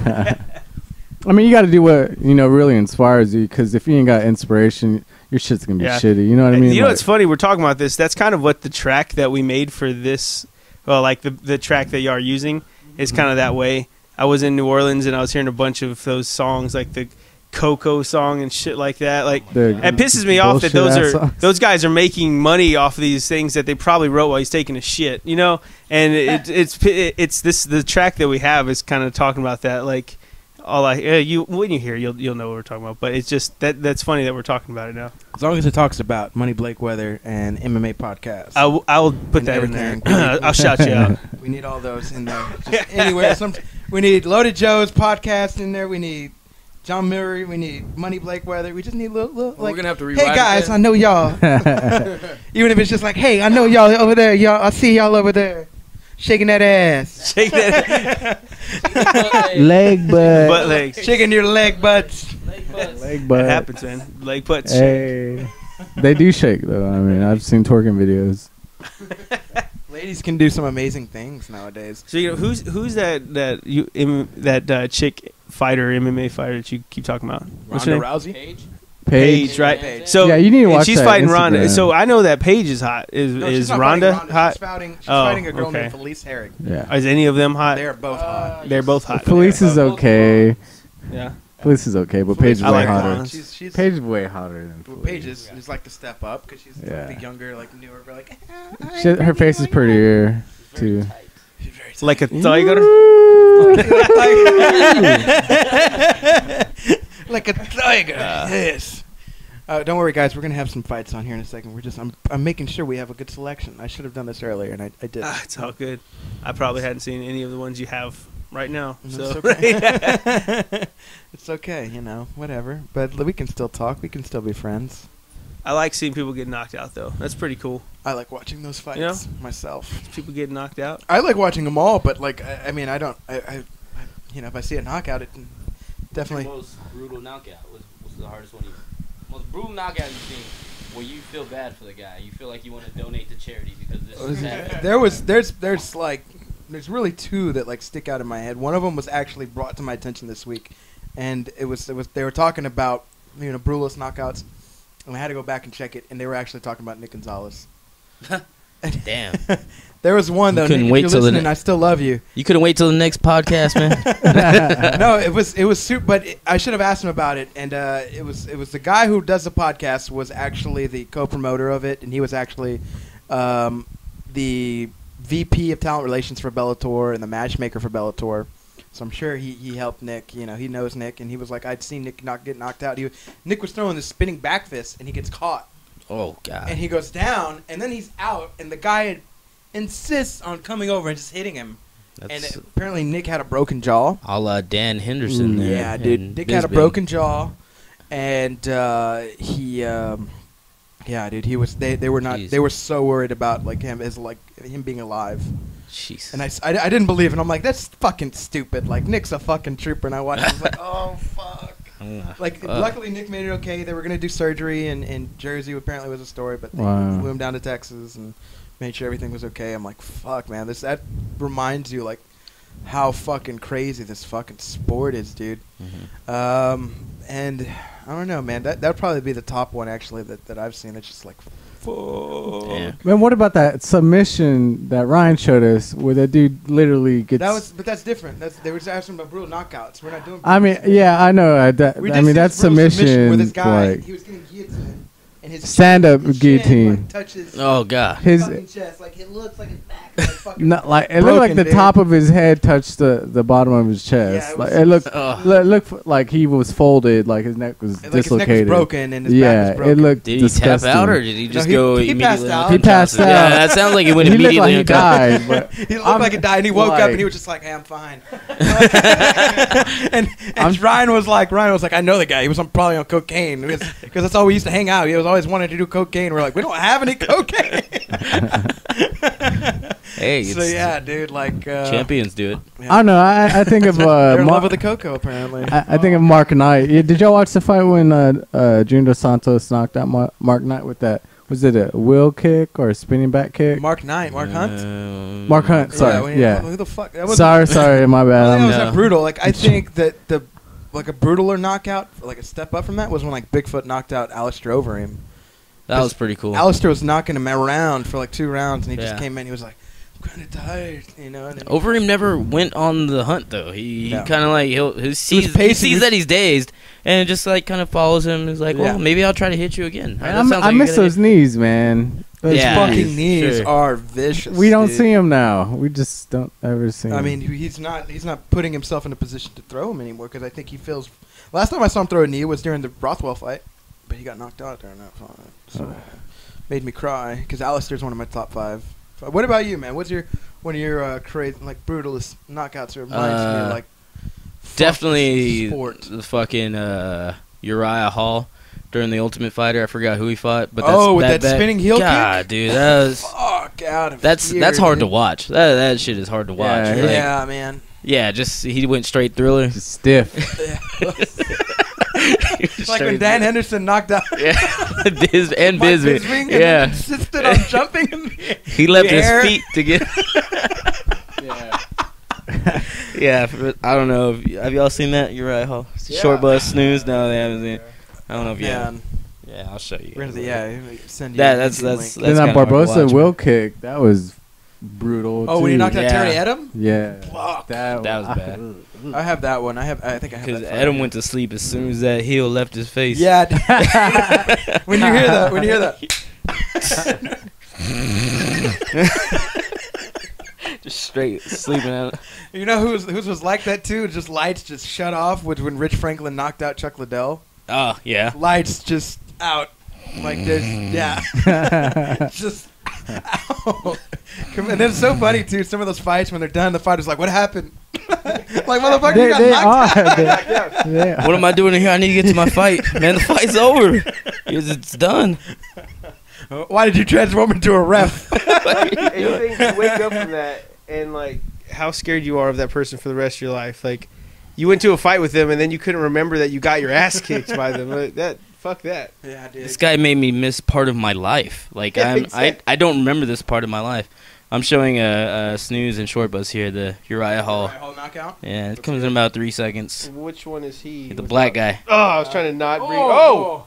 I mean, you got to do what really inspires you, because if you ain't got inspiration, your shit's gonna be shitty. You know what I mean? You know what's funny? We're talking about this. That's kind of what the track that we made for this. Well, like the track that y'all are using is kind of that way. I was in New Orleans and I was hearing a bunch of those songs, like the Coco song and shit like that. Like, it pisses me off that those guys are making money off of these things that they probably wrote while he's taking a shit, And it's the track that we have is kind of talking about that. Like, when you hear you'll know what we're talking about. But it's just that's funny that we're talking about it now. As long as it talks about Money Blake Weather and MMA podcast, I will put that in there. I'll shout you out. We need all those in there. Just anywhere. We need Loaded Joe's podcast in there. We need John Murray. We need Money Blake Weather. We just need little like. We're gonna have to rewrite hey guys, it. I know y'all. Even if it's just like, hey, I know y'all over there. Y'all, I see y'all over there, shaking that ass. Shake that leg butt. Butt legs. Shaking your leg butts. Leg butt. That happens, man. Leg butts. Hey, they do shake though. I mean, I've seen twerking videos. Ladies can do some amazing things nowadays. So who's that chick fighter, MMA fighter that you keep talking about? Ronda Rousey. Paige, right? Paige. So yeah, you need to watch. She's that fighting Instagram. Ronda. So I know that Paige is hot. Is Ronda hot? She's fighting a girl named Felice Herrig. Yeah. Is any of them hot? They're both hot. They're both hot. Felice is okay. Yeah. Felice is okay, but Paige is I way like hotter. She's Paige is way hotter than Felice. Paige is like the step up because she's the younger, like newer. But like, Her face is prettier too. Like a tiger. Like a tiger. Yes. Don't worry, guys. We're gonna have some fights on here in a second. I'm making sure we have a good selection. I should have done this earlier, and I did. It's all good. I probably hadn't seen any of the ones you have right now. So. It's okay. It's okay, whatever. But we can still talk. We can still be friends. I like seeing people get knocked out, though. That's pretty cool. I like watching those fights myself. People get knocked out. I like watching them all, but like, I mean, I don't. I if I see a knockout, it definitely. The most brutal knockout was the hardest one. Most brutal knockout you've seen, where you feel bad for the guy. You feel like you want to donate to charity because this is happening. There's really two that like stick out in my head. One of them was actually brought to my attention this week, and it was they were talking about brutalist knockouts, and I had to go back and check it, and they were actually talking about Nick Gonzalez. Damn. There was one though. Nick, if you're listening, I still love you. You couldn't wait till the next podcast, man. No, it was super. But I should have asked him about it, and it was the guy who does the podcast was actually the co-promoter of it, and he was actually the VP of talent relations for Bellator and the matchmaker for Bellator. So I'm sure he helped Nick. He knows Nick, and he was like, I'd seen Nick get knocked out. Nick was throwing this spinning back fist, and he gets caught. Oh God! And he goes down, and then he's out, and the guy insists on coming over and just hitting him. And apparently Nick had a broken jaw. A la Dan Henderson there. Yeah, dude. Nick had a broken jaw, and he he was. They were not. Jeez. They were so worried about him being alive. Jeez. And I didn't believe it. And I'm like, that's fucking stupid. Like, Nick's a fucking trooper. And I watched it. I was like, oh, fuck. Luckily, Nick made it okay. They were going to do surgery in Jersey, apparently was a story. But they flew him down to Texas and made sure everything was okay. I'm like, fuck, man. That reminds you, like, how fucking crazy this fucking sport is, dude. Mm-hmm. And I don't know, man. That'd probably be the top one, actually, that I've seen. That's just like, fuck. Yeah. Man, what about that submission that Ryan showed us, where that dude literally gets? But that's different. They were just asking about brutal knockouts. We're not doing. I mean, yeah, I know. That's submission. Where this guy, like, he was getting guillotined, and his stand-up guillotine. Like, touches oh God! His fucking chest, like it looks like his back. Like, fucking not like it looked like the top of his head touched the bottom of his chest. Yeah, it looked like he was folded, like his neck was dislocated. His neck was broken and his back was broken. It looked Did disgusting. he tap out or did he just go he immediately? He passed out. Yeah, that sounds like he went immediately. He looked like he died. But he looked like he died, and he woke up and he was just like, "Hey, I'm fine." and Ryan was like, "I know the guy. He was probably on cocaine because that's all we used to hang out. He was always wanted to do cocaine. We're like, we don't have any cocaine." Hey, so yeah, dude, like champions do it. Yeah. I don't know. I think of they're in love with the cocoa, apparently. I think of Mark Knight. Did y'all watch the fight when Junior Dos Santos knocked out Mark Knight with that? Was it a wheel kick or a spinning back kick? Mark Hunt. Mark Hunt. Sorry. Yeah. Who the fuck? Sorry, my bad. That was that brutal. Like I think that a brutaler knockout, like a step up from that, was when like Bigfoot knocked out Alistair Overeem. That was pretty cool. Alistair was knocking him around for like 2 rounds, and he just came in. He was like, "I'm kind of tired," Overeem never went on the hunt though. He kind of like he sees that he's dazed, and just like kind of follows him. He's like, well, maybe I'll try to hit you again. I miss those knees, man. Those fucking knees are vicious. We don't see him now. We just don't ever see him. I mean, he's not putting himself in a position to throw him anymore because I think he feels. Last time I saw him throw a knee was during the Rothwell fight, but he got knocked out during that fight. So made me cry because Alistair's one of my top 5. What about you, man? What's one of your crazy like brutalist knockouts or reminds you of, like definitely the fucking Uriah Hall during the Ultimate Fighter. I forgot who he fought, but with that spinning heel kick. God, dude, that was fuck out of that's hard to watch. That shit is hard to watch. Yeah, man. Yeah, just he went straight Thriller, just stiff. Like when Dan Henderson knocked out Bisbee. Yeah, insisted on jumping. He left his feet to get. Yeah, I don't know. Have y'all seen that? Uriah Hall. Short bus snooze. No, they haven't seen it. I don't know if you have. Yeah, I'll show you. Send you. That's then that Barbosa will kick. That was brutal. Oh, when he knocked out Terry Edom? Yeah. Fuck. That was bad. I have that one. I think I have that. Because Edom went to sleep as soon as that heel left his face. Yeah. when you hear that. Just straight sleeping out. You know whose was like that too? Just lights just shut off when Rich Franklin knocked out Chuck Liddell. Oh, yeah. Lights just out. Like this. Yeah. Just out. And then it's so funny too, some of those fights when they're done, the fighter's like, "What happened?" Like, motherfucker, They, you got they knocked are. out. They are. What am I doing here? I need to get to my fight. Man, the fight's over. It's done. Why did you transform into a ref? And you think you wake up from that and like how scared you are of that person for the rest of your life. Like you went to a fight with them and then you couldn't remember that you got your ass kicked by them. Like, fuck that. Yeah, dude. This guy made me miss part of my life. Like I don't remember this part of my life. I'm showing a snooze and short bus here, the Uriah Hall. Uriah Hall knockout? Yeah, it comes in about 3 seconds. Which one is he? The black guy. Oh, I was trying to not breathe. Oh!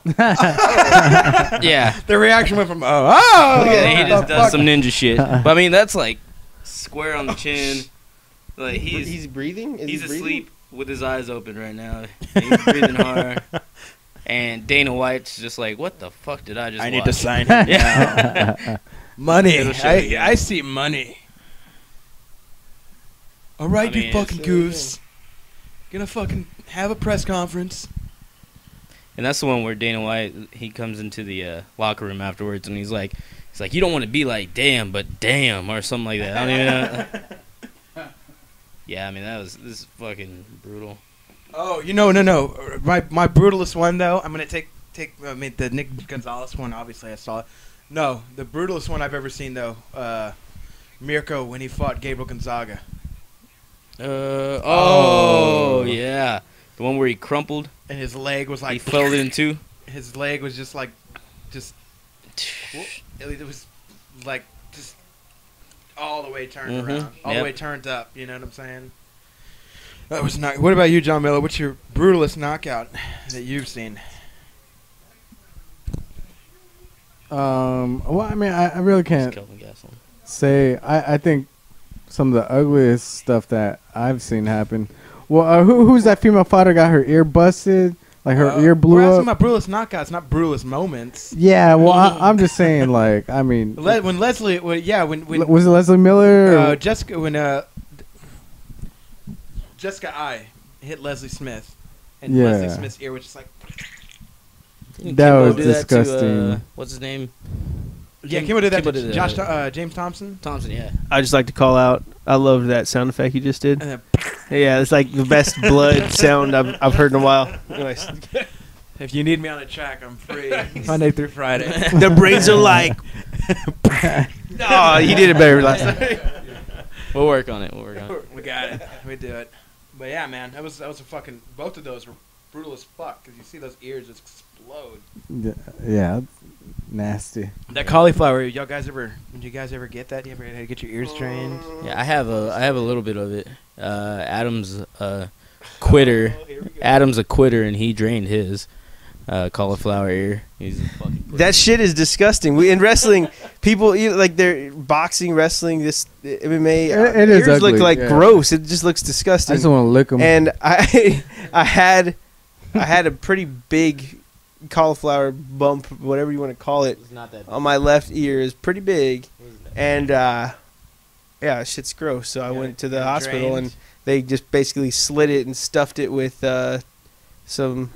Yeah. The reaction went from, Yeah, he just does some ninja shit. But I mean, that's like square on the chin. Like he's breathing? He's asleep with his eyes open right now. He's breathing hard. And Dana White's just like, what the fuck did I just watch? need to sign him. Yeah. Money. I see money. All right, I mean, you fucking goose. Gonna fucking have a press conference. And that's the one where Dana White, he comes into the locker room afterwards and he's like, you don't want to be like damn, but damn, or something like that. I don't even know. Yeah, I mean, this is fucking brutal. Oh, no. My brutalist one though. I'm gonna take. I mean, the Nick Gonzalez one. Obviously, I saw it. No, the brutalist one I've ever seen though. Mirko when he fought Gabriel Gonzaga. Yeah, the one where he crumpled and his leg was like he fell in two. His leg was just like, it was like just all the way turned around, all the way turned up. You know what I'm saying? That was not. What about you, John Miller? What's your brutalist knockout that you've seen? Well, I mean, I really can't say. I think some of the ugliest stuff that I've seen happen. Well, who's that female fighter got her ear busted? Like her ear blew we're up. asking about brutalist knockouts, not brutalist moments. Yeah, well, I'm just saying, like, I mean, when Leslie, when was it Leslie Miller? Jessica I hit Leslie Smith, and Leslie Smith's ear was just like. That was disgusting. What's his name? Yeah, Kimbo did that to Josh James Thompson. Thompson, yeah. I just like to call out. I love that sound effect you just did. Yeah, it's like the best blood sound I've heard in a while. Anyways. If you need me on a track, I'm free Monday through Friday. The brains are like. Oh, he did it better last time. We'll work on it. We got it. We do it. But yeah, man, that was a fucking. Both of those were brutal as fuck because you see those ears just explode. Yeah, nasty. That cauliflower, did you guys ever get that? You ever had to get your ears trained? Yeah, I have a little bit of it. Adam's a quitter. Adam's a quitter, and he drained his cauliflower ear. He's a fucking quitter. That shit is disgusting. In wrestling, people like they're boxing, wrestling, this MMA. It is ears ugly, look like gross. It just looks disgusting. I just want to lick them. And I had a pretty big cauliflower bump, whatever you want to call it, on my left ear. Is pretty big, and yeah, shit's gross. So I went to the hospital and they just basically slit it and stuffed it with some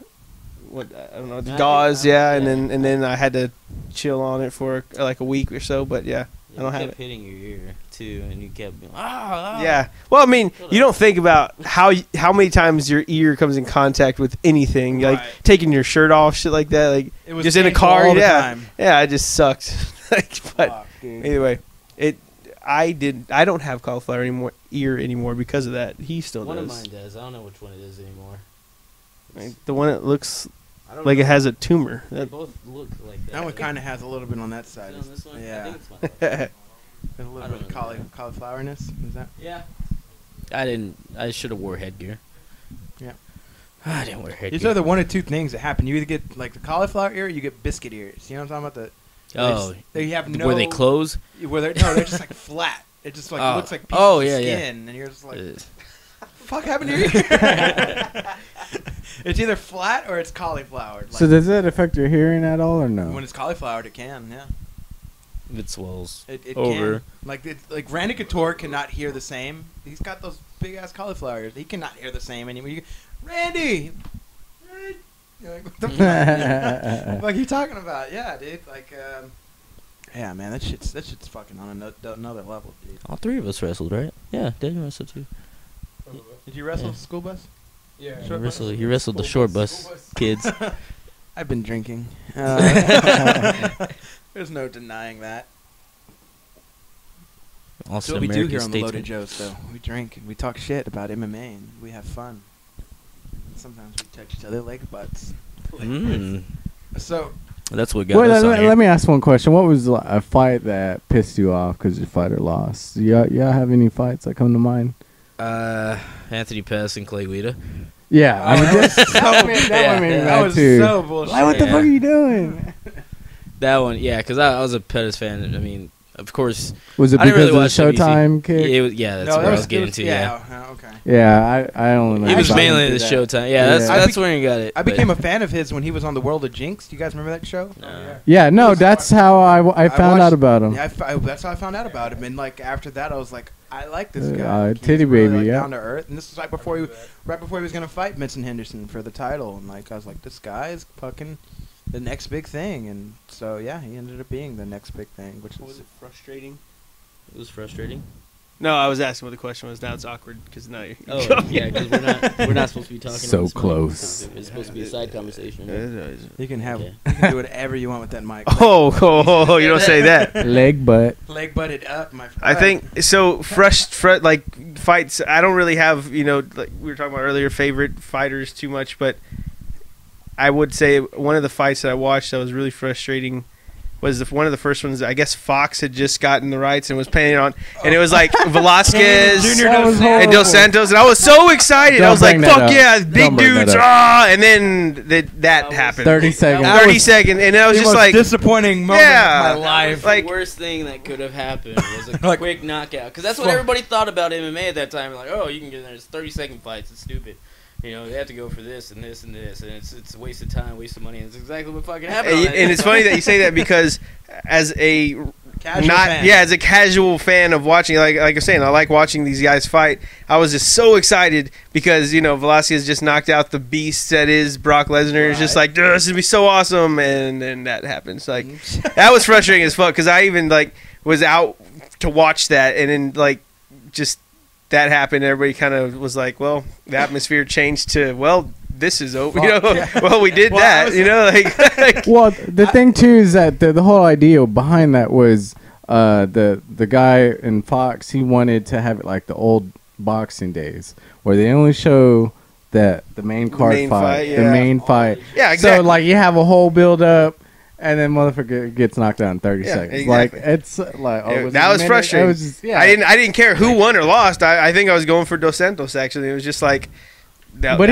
I don't know, gauze, and then I had to chill on it for like a week or so. But yeah, I don't have it. You kept hitting your ear too, and you kept being ah. Yeah. Well, I mean, you don't think about how many times your ear comes in contact with anything, like taking your shirt off, shit like that. Like it was just in a car, all the time. Yeah, it just sucked. But anyway, I don't have cauliflower ear anymore because of that. He still does. One of mine does. I don't know which one it is anymore. The one that looks like it has a tumor. They both look like that. That one kind of has a little bit on that side. On this one? Yeah. I think it's my left. A little bit of cauliflowerness. Is that? Yeah. I should have wore headgear. Yeah. I didn't wear headgear. These are the one of two things that happen. You either get like the cauliflower ear, or you get biscuit ears. You know what I'm talking about? They have no. Where they close? They're just like flat. It just like looks like pieces of skin, and you're just like, fuck happened to your ear? It's either flat or it's cauliflowered. So does that affect your hearing at all, or no? When it's cauliflowered, it can, yeah. If it swells it over. Can. Like Randy Couture cannot hear the same. He's got those big ass cauliflowers. He cannot hear the same anymore. Randy! You're like, what the fuck? What are you talking about? Yeah, dude. Like, yeah, man, that shit's fucking on another level, dude. All three of us wrestled, right? Yeah, Daniel wrestled too. Did you wrestle school bus? Yeah. He wrestled the short bus kids. I've been drinking. There's no denying that. Also, That's what we do American here on the statesman. Loaded Joes, though. We drink and we talk shit about MMA and we have fun. Sometimes we touch each other like butts. So That's what got us on here. let me ask one question. What was a fight that pissed you off because your fighter lost? Y'all have any fights that come to mind? Anthony Pettis and Clay Guida. Yeah, I mean, that one made me mad too. So bullshit. Like, what the fuck are you doing? That one, yeah, because I was a Pettis fan. I mean, of course. Was it I didn't because really of the watch Showtime WC. kick? Yeah, that's what I was getting to. Yeah. Okay. Yeah, I only know. It was about mainly him the through that. Showtime. Yeah, that's where you got it. I became a fan of his when he was on the World of Jinx. Do you guys remember that show? No. Yeah, no, that's how I found out about him. Yeah, that's how I found out about him. And like after that, I was like, I like this guy. Like, Titty he's really, baby, like, yeah. down to earth. And this was right before he was gonna fight Vincent Henderson for the title. And like I was like, this guy is fucking the next big thing. And so yeah, he ended up being the next big thing, which Was it frustrating? It was frustrating. No, I was asking what the question was. Now it's awkward because now you're. Oh, yeah, because we're not supposed to be talking. So on this mic. close. It's supposed to be a side conversation. you can have Okay. you can do whatever you want with that mic. Oh, you don't say that. Leg butt. Leg butted up, my friend. I think so. Like fights. I don't really have like we were talking about earlier favorite fighters too much, but I would say one of the fights that I watched that was really frustrating was one of the first ones. I guess Fox had just gotten the rights and was paying it on, and it was like Velasquez and Dos Santos, and I was so excited. I was like, "Fuck yeah, big dudes!" And then that happened. 30 seconds. 30 seconds, and I was just like disappointing moment of my life. Like The worst thing that could have happened was a quick knockout, because that's what everybody thought about MMA at that time. Like, oh, you can get in there. It's 30-second fights. It's stupid. You know, they have to go for this and this and this, and it's a waste of time, waste of money. And it's exactly what fucking happened. And it's funny that you say that because as a as a casual fan of watching, like I'm saying, I like watching these guys fight. I was just so excited because Velasquez just knocked out the beast that is Brock Lesnar. It's just like, this is gonna be so awesome, and then that happens. Like that was frustrating as fuck because I even was out to watch that, and then just. That happened. Everybody kind of was like, "Well, the atmosphere changed to this is over." Well, we did that. Well, the thing too is that the whole idea behind that was the guy in Fox. He wanted to have it like the old boxing days, where they only show the main card fight, the main fight. Yeah, exactly. So you have a whole build up. And then motherfucker gets knocked out in 30 seconds. Exactly. It's like that was frustrating. I didn't care who won or lost. I think I was going for Dos Santos actually. It was just like but that's what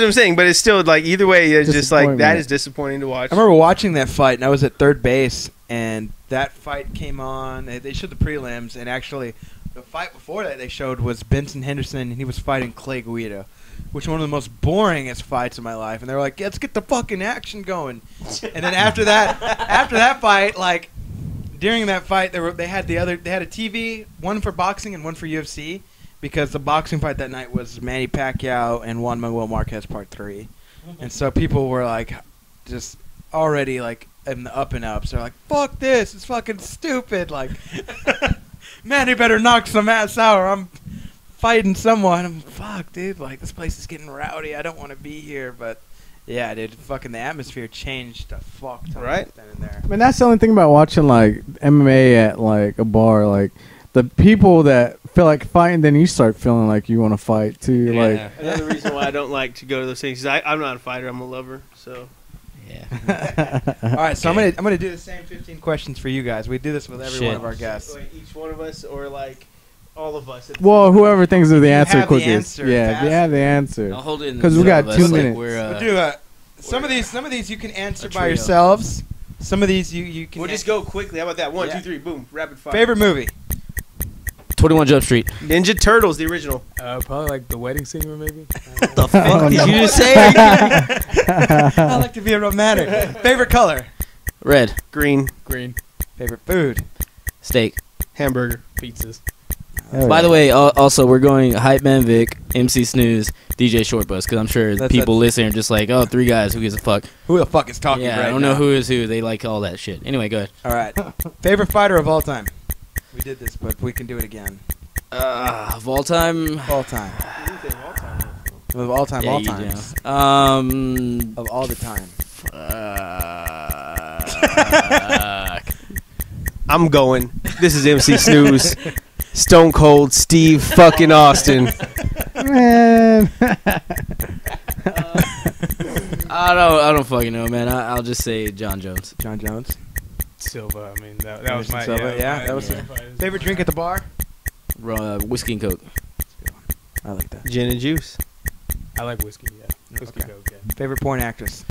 I'm saying. But it's still like either way, it's just like that is disappointing to watch. I remember watching that fight, and I was at third base, and that fight came on. They showed the prelims, and actually, the fight before that they showed was Benson Henderson, and he was fighting Clay Guida, which is one of the most boringest fights of my life. And they were like, let's get the fucking action going. And then after that fight, during that fight, they had a TV, one for boxing and one for UFC, because the boxing fight that night was Manny Pacquiao and Juan Manuel Marquez Part 3. And so people were just already in the up and ups. They're like, fuck this, it's fucking stupid. Manny better knock some ass out, or I'm fighting someone. I'm fuck, dude. This place is getting rowdy. I don't want to be here, but yeah, dude. Fucking the atmosphere changed a fuck ton right then and there. I mean, that's the only thing about watching MMA at a bar. The people that feel like fighting, then you start feeling like you want to fight too. Yeah. Another reason why I don't like to go to those things is I'm not a fighter. I'm a lover. So. Yeah. All right, so I'm gonna do the same 15 questions for you guys. We do this with every one of our guests. Each one of us, or all of us. Well, whoever thinks of the answer quickest. The answer they have the answer. I'll hold it in because we got 2 minutes. We'll do some of these you can answer by yourselves. Some of these you can. We'll just go quickly. How about that? 1, 2, 3, boom, rapid fire. Favorite movie? 21 Jump Street. Ninja Turtles, the original. Probably the wedding scene, maybe. What the fuck did you just say? I like to be a romantic. Favorite color? Red. Green. Favorite food? Steak. Hamburger. Pizzas. By the way, also we're going Hype Man Vic, MC Snooze, DJ Shortbus, because I'm sure people listening are just like, oh, 3 guys, who gives a fuck? Who the fuck is talking right now? I don't know who is who. They like all that shit. Anyway, go ahead. All right. Favorite fighter of all time? We did this, but we can do it again. Of all time. All time. Of all time, Yeah, all you times. do. Of all the time. I'm going. This is MC Snooze. Stone Cold Steve fucking Austin. Man. I don't fucking know, man. I'll just say John Jones. John Jones. Silva. I mean, that was my Silva, that was favorite drink at the bar. Whiskey and Coke. I like that. Gin and juice. I like whiskey. Yeah, whiskey Coke. Yeah. Favorite porn actress.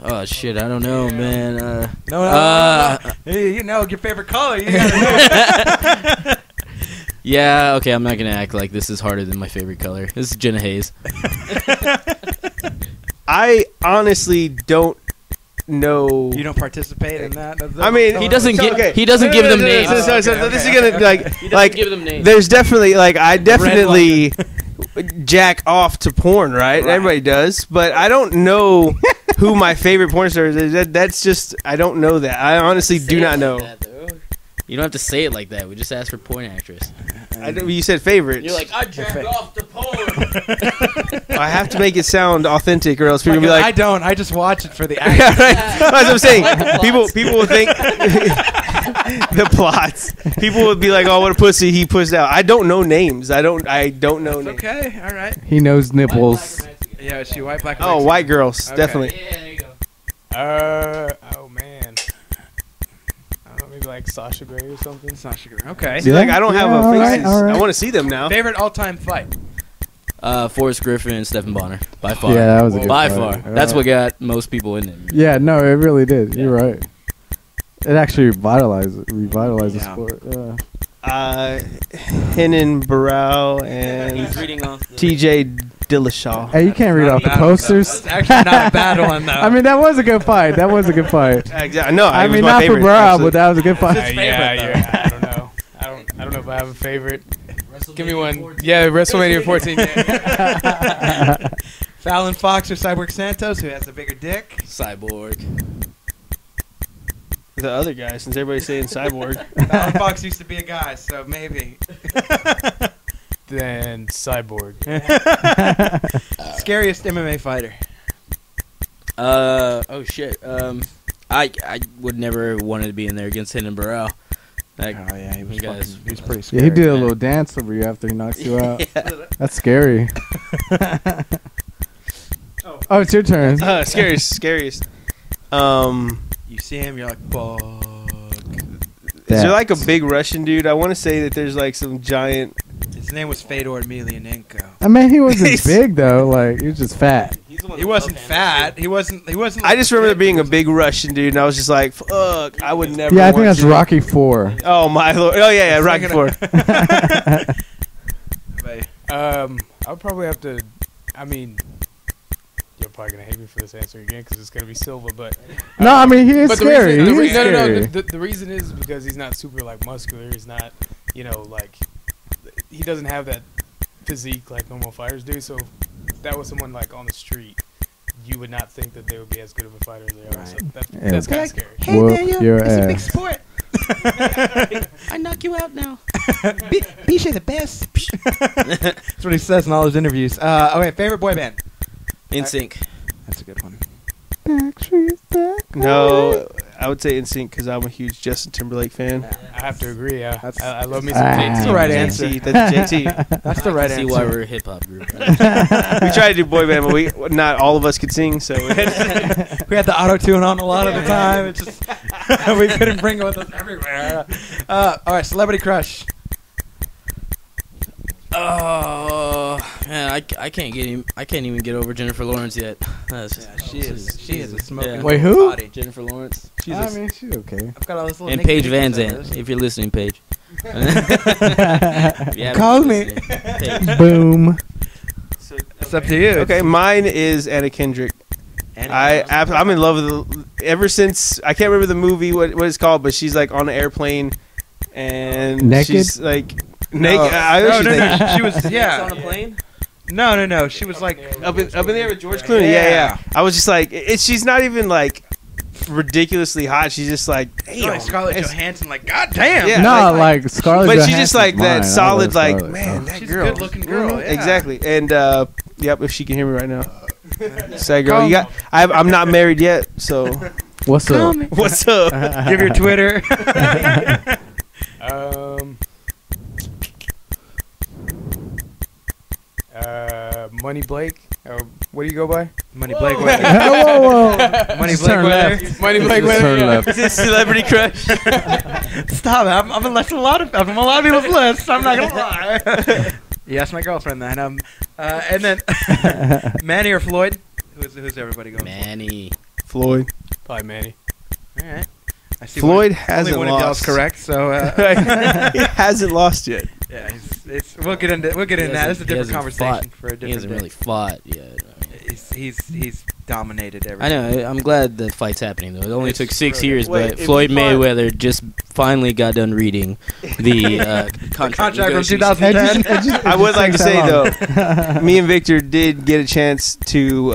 Oh shit, I don't know, man. No. Hey, you know your favorite color. You gotta know. Yeah, okay, I'm not gonna act like this is harder than my favorite color. This is Jenna Hayes. I honestly don't know. You don't participate in that. I mean, He doesn't give okay. them names. So this is gonna be like give them names. There's definitely I definitely jack off to porn, right? Everybody does, but I don't know who my favorite porn star is. That's just I don't know that. I honestly do not know. You don't have to say it like that. We just asked for porn actress. You said favorites. You're like, I jack off to porn. I have to make it sound authentic, or else people will be like, I don't. I just watch it for the action. That's what I'm saying. People will think the plots. People would be like, "Oh, what a pussy he pushed out." I don't know names. I don't know names. Okay, all right. He knows nipples. Yeah, is she white, black? Oh, white girls, Okay. definitely. Yeah, there you go. Oh man. Maybe like Sasha Grey or something. Sasha Grey. Okay. See, I don't have a faces. all right. I want to see them now. Favorite all-time fight. Forrest Griffin and Stephen Bonner. By far. Yeah, that was a good By fight. far. That's what got most people in there. Yeah, no, it really did. You're right. It actually revitalized the sport. Yeah. Henan Burrell and He's reading off the TJ Dillashaw. Hey, you can't read off the posters. It's actually not a bad one though. I mean, that was a good fight. That was a good fight. Exactly. No, I it was mean, my not favorite, for Burrell, absolutely. but that was a good fight. Yeah. I don't know. I don't know if I have a favorite. Give me one. 14. Yeah, WrestleMania 14. Yeah. Fallon Fox or Cyborg Santos, who has a bigger dick? Cyborg. The other guy, since everybody's saying Cyborg. Fallon Fox used to be a guy, so maybe. Then Cyborg. Scariest MMA fighter. Oh shit. I would never wanted to be in there against Henan Burrell. Like, Oh yeah, he was he was pretty Yeah, scary. he did a little dance over you after he knocks you out. That's scary. Oh, it's your turn. Scariest. You see him, you're like, fuck. Is there like a big Russian dude? I want to say that there's like some giant. His name was Fedor Emelianenko. I mean, he wasn't big though. Like he was just fat. He wasn't fat. He wasn't. I just remember there being a big Russian dude, and I was just like, "Fuck, I would never." Yeah, I think want that's to. Rocky IV. Oh my lord! Oh yeah, Rocky IV. I would probably have to. I mean, you're probably gonna hate me for this answer again because it's gonna be Silva, but No, I mean he is but scary. The He reason, is no, scary. the reason is because he's not super like muscular. He's not, like he doesn't have that physique like normal fighters do. So if that was someone like on the street, you would not think that they would be as good of a fighter as they are. So that's kind of scary. Hey Whoop man, your it's a big ass. sport. I knock you out now. Bisha the best. That's what he says in all his interviews. Okay, favorite boy band. NSYNC. That's a good one. Backstreet's back. No, I would say NSYNC because I'm a huge Justin Timberlake fan. I have to agree. Yeah, That's- I love me some That's JT. the right JT, answer. that's JT. That's the right See answer. why we're a hip hop group. We tried to do boy band, but not all of us could sing, so we had We had the auto tune on a lot of the time. It's just we couldn't bring it with us everywhere. All right, celebrity crush. Oh man, I can't get him. I can't even get over Jennifer Lawrence yet. She is a smoking. Yeah. Wait, who? Body. Jennifer Lawrence She's I mean, she's okay. I've got all this little and Nick Paige Van Nichols over Zandt. this. If you're listening, Paige. Call me. Boom. It's up to you. Okay, mine is Anna Kendrick. I'm in love with ever since I can't remember the movie what it's called, but she's like on an airplane and Naked? she's like naked. No. She was On a yeah. plane. No. She was like up in the air with George Clooney. Yeah. I was just like, she's not even like ridiculously hot. She's just like, It's like Scarlett Johansson, like, God damn. Yeah, No, like Scarlett but Johansson's she's just like that mine. I solid, love like, Scarlett. man, that She's girl. a good-looking girl. Yeah. Exactly. And yep, if she can hear me right now, say, girl, you got. I'm not married yet, so What's up? what's up? Give your Twitter. Money Blake. What do you go by? Money Blake. Whoa, whoa. Money Just Blake. turn Weather. left. Money Blake. Just turn Yeah. left. Is this Celebrity Crush? Stop it. I'm on a lot of people's lists. I'm not gonna lie. Yeah, that's my girlfriend then. And then Manny or Floyd? Who's everybody going? Manny. Floyd. Probably Manny. For? All right. I see Floyd only hasn't one of y'all's lost. correct. So He hasn't lost yet. yeah, we'll get into that. This is a different conversation for a different He hasn't day. really fought yet. He's dominated I everything. know. I'm glad the fight's happening though. It only It's took 6 really- years, Wait, but if Floyd he fought- Mayweather just finally got done reading the contract from negotiations. 2010. I would like to say though, me and Victor did get a chance to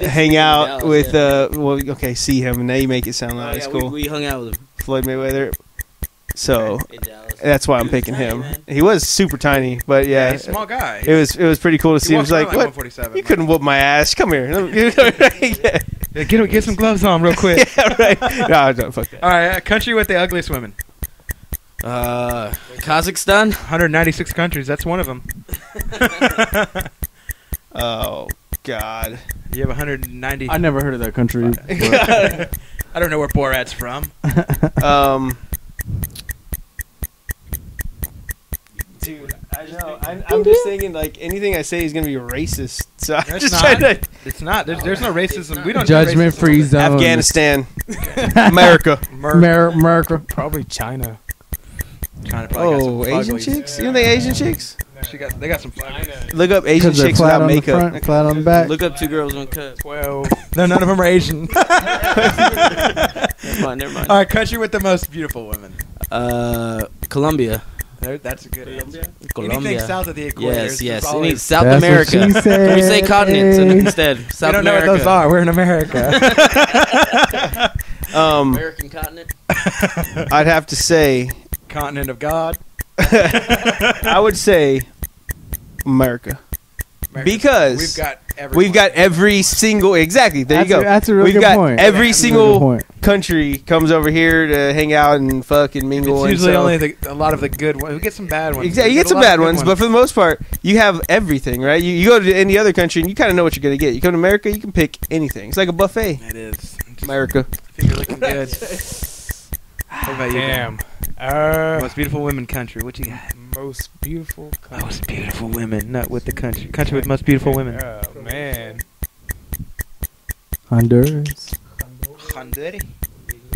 hang out with. See him, and now you make it sound like it's cool. We hung out with him Floyd Mayweather. So in Dallas. that's why I'm picking tiny, him. man. He was super tiny, but yeah, He's a small guy. it was pretty cool to see. It was like, what? 147. You couldn't whoop my ass. Come here. Yeah, get some gloves on real quick. Yeah, right. No, don't fuck that. All right, country with the ugliest women. Kazakhstan. 196 countries. That's one of them. Oh God. You have 190. I never heard of that country. I don't know where Borat's from. Dude, I know. I'm just thinking like anything I say is gonna be racist. So I'm It's just not. trying to. It's not. There's no racism. We don't. Judgment free zone. Afghanistan, America. America. Probably China. China probably got Oh, some Asian fuglies. chicks? You know they Asian chicks? They got some fuglies. Look up Asian 'Cause they're chicks flat without on the makeup. front, flat on the back. Look up 2 girls, 1 cup. 12. No, none of them are Asian. Never mind. All right, country with the most beautiful women. Colombia. That's a good answer. Colombia. Anything south of the equator. Yes. is Any always- South That's what America. she Can we say said. continents instead? South We don't know America. what those are. We're in America. American continent. I'd have to say, Continent of God. I would say America. Because we've got every single exactly. There you go. That's a really We've good got point. every That's a really single good point. country comes over here to hang out and fuck and mingle. It's and usually so- only a lot of the good ones. We get some bad ones. Exactly, you We get some a lot of bad good ones, but for the most part, you have everything, right? You go to any other country and you kind of know what you're gonna get. You come to America, you can pick anything. It's like a buffet. It is. America. I think you're looking good. What about you? Damn. Most beautiful women country. What you got? Most beautiful country. Most beautiful women. Not with the country. Country with most beautiful women. Oh, man. Honduras. Honduras.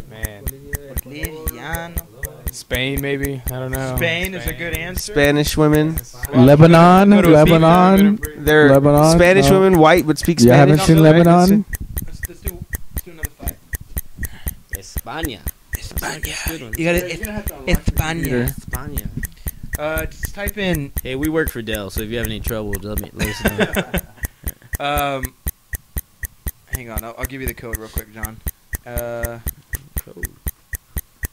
Man. Boliviano. Spain, maybe. I don't know. Spain is a good answer. Spanish women. Lebanon. Go to a Lebanon. They're Lebanon. Spanish No. women, white, but speak You Spanish. haven't seen Lebanon? Let's do another fight. España. España. You got it. España. España. Just type in. Hey, we work for Dell, so if you have any trouble, let us know. Hang on. I'll give you the code real quick, John. Code.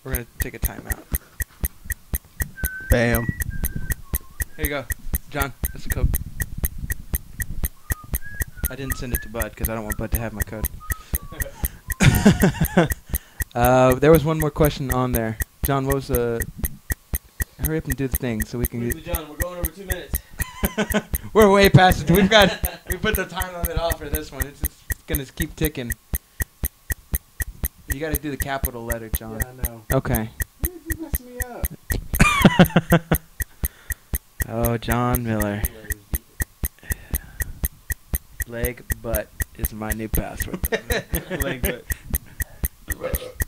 We're gonna take a timeout. Bam. Here you go, John. That's the code. I didn't send it to Bud because I don't want Bud to have my code. There was one more question on there. John, what was the... Hurry up and do the thing so we can... John, we're going over 2 minutes. We're way past it. We put the time limit off for this one. It's just gonna keep ticking. You gotta do the capital letter, John. Yeah, I know. Okay. You messed me up. Oh, John Miller. Leg butt is my new password. Leg butt.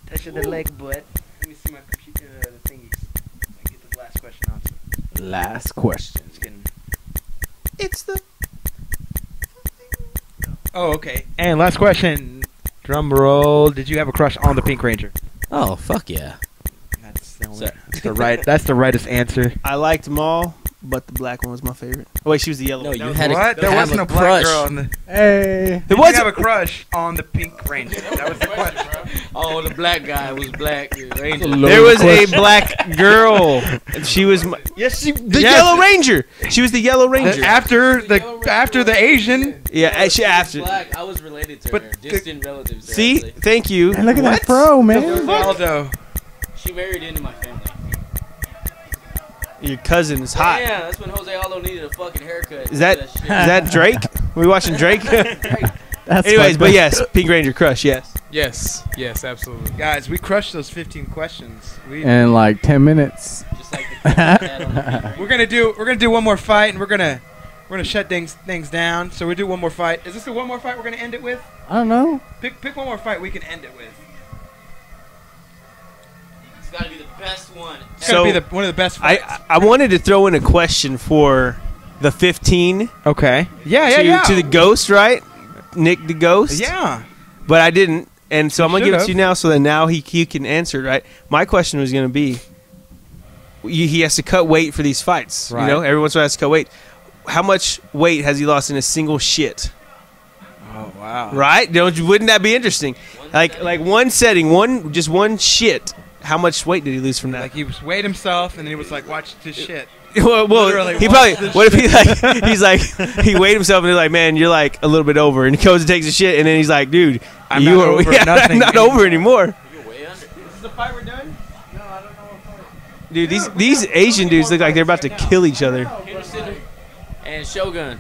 Touch the leg butt. Let me see my computer thingies. I get the last question answered. Last question. It's the. Oh, okay. And last question. Drum roll. Did you have a crush on the Pink Ranger? Oh, fuck yeah. That's the only. That's the rightest answer. I liked them all, but the black one was my favorite. Oh wait, she was the yellow. No, one. you had What? There wasn't a black crush. girl on the. Hey. Did you have a crush on the Pink Ranger? That was the question, bro. Oh, the black guy was black. Ranger. There was a black girl. She was the Yellow Ranger. She was the Yellow Ranger. After the Asian. Yeah, she after. Black. I was related to her. Distant relatives. See, thank you. And look at that fro, man. Aldo. She married into my family. Your cousin is hot. Yeah, that's when Jose Aldo needed a fucking haircut. Is that Drake? We watching Drake? That's Anyways, but yes, Pink Ranger crush, yes. Yes, absolutely. Guys, we crushed those 15 questions. In like 10 minutes. Just like the We're gonna do one more fight, and we're gonna shut things down. So we do one more fight. Is this the one more fight we're gonna end it with? I don't know. Pick one more fight we can end it with. It's gotta be the best one. It's gotta be one of the best fights. I wanted to throw in a question for the 15. Okay. Yeah. To the ghost, right? Nick the ghost. Yeah. But I didn't, and so I'm gonna give it to should've. you now, so that now he can answer it, right? My question was gonna be, he has to cut weight for these fights. Right. You know, every once in a while has to cut weight. How much weight has he lost in a single shit? Oh wow. Right? Wouldn't that be interesting? Like one setting, one shit. How much weight did he lose from that? Like he was weighed himself, and then he was like, "Watch this shit." well, Literally, he watch probably. this What if shit. he's like he weighed himself and he's like, man, you're like a little bit over, and he goes and takes a shit, and then he's like, dude, I'm you not are over yeah, nothing I'm not anymore. over anymore. You're way under. Is this the fight we're doing? No, I don't know what fight. Dude, these Asian dudes look like they're about to kill each other. Henderson and Shogun.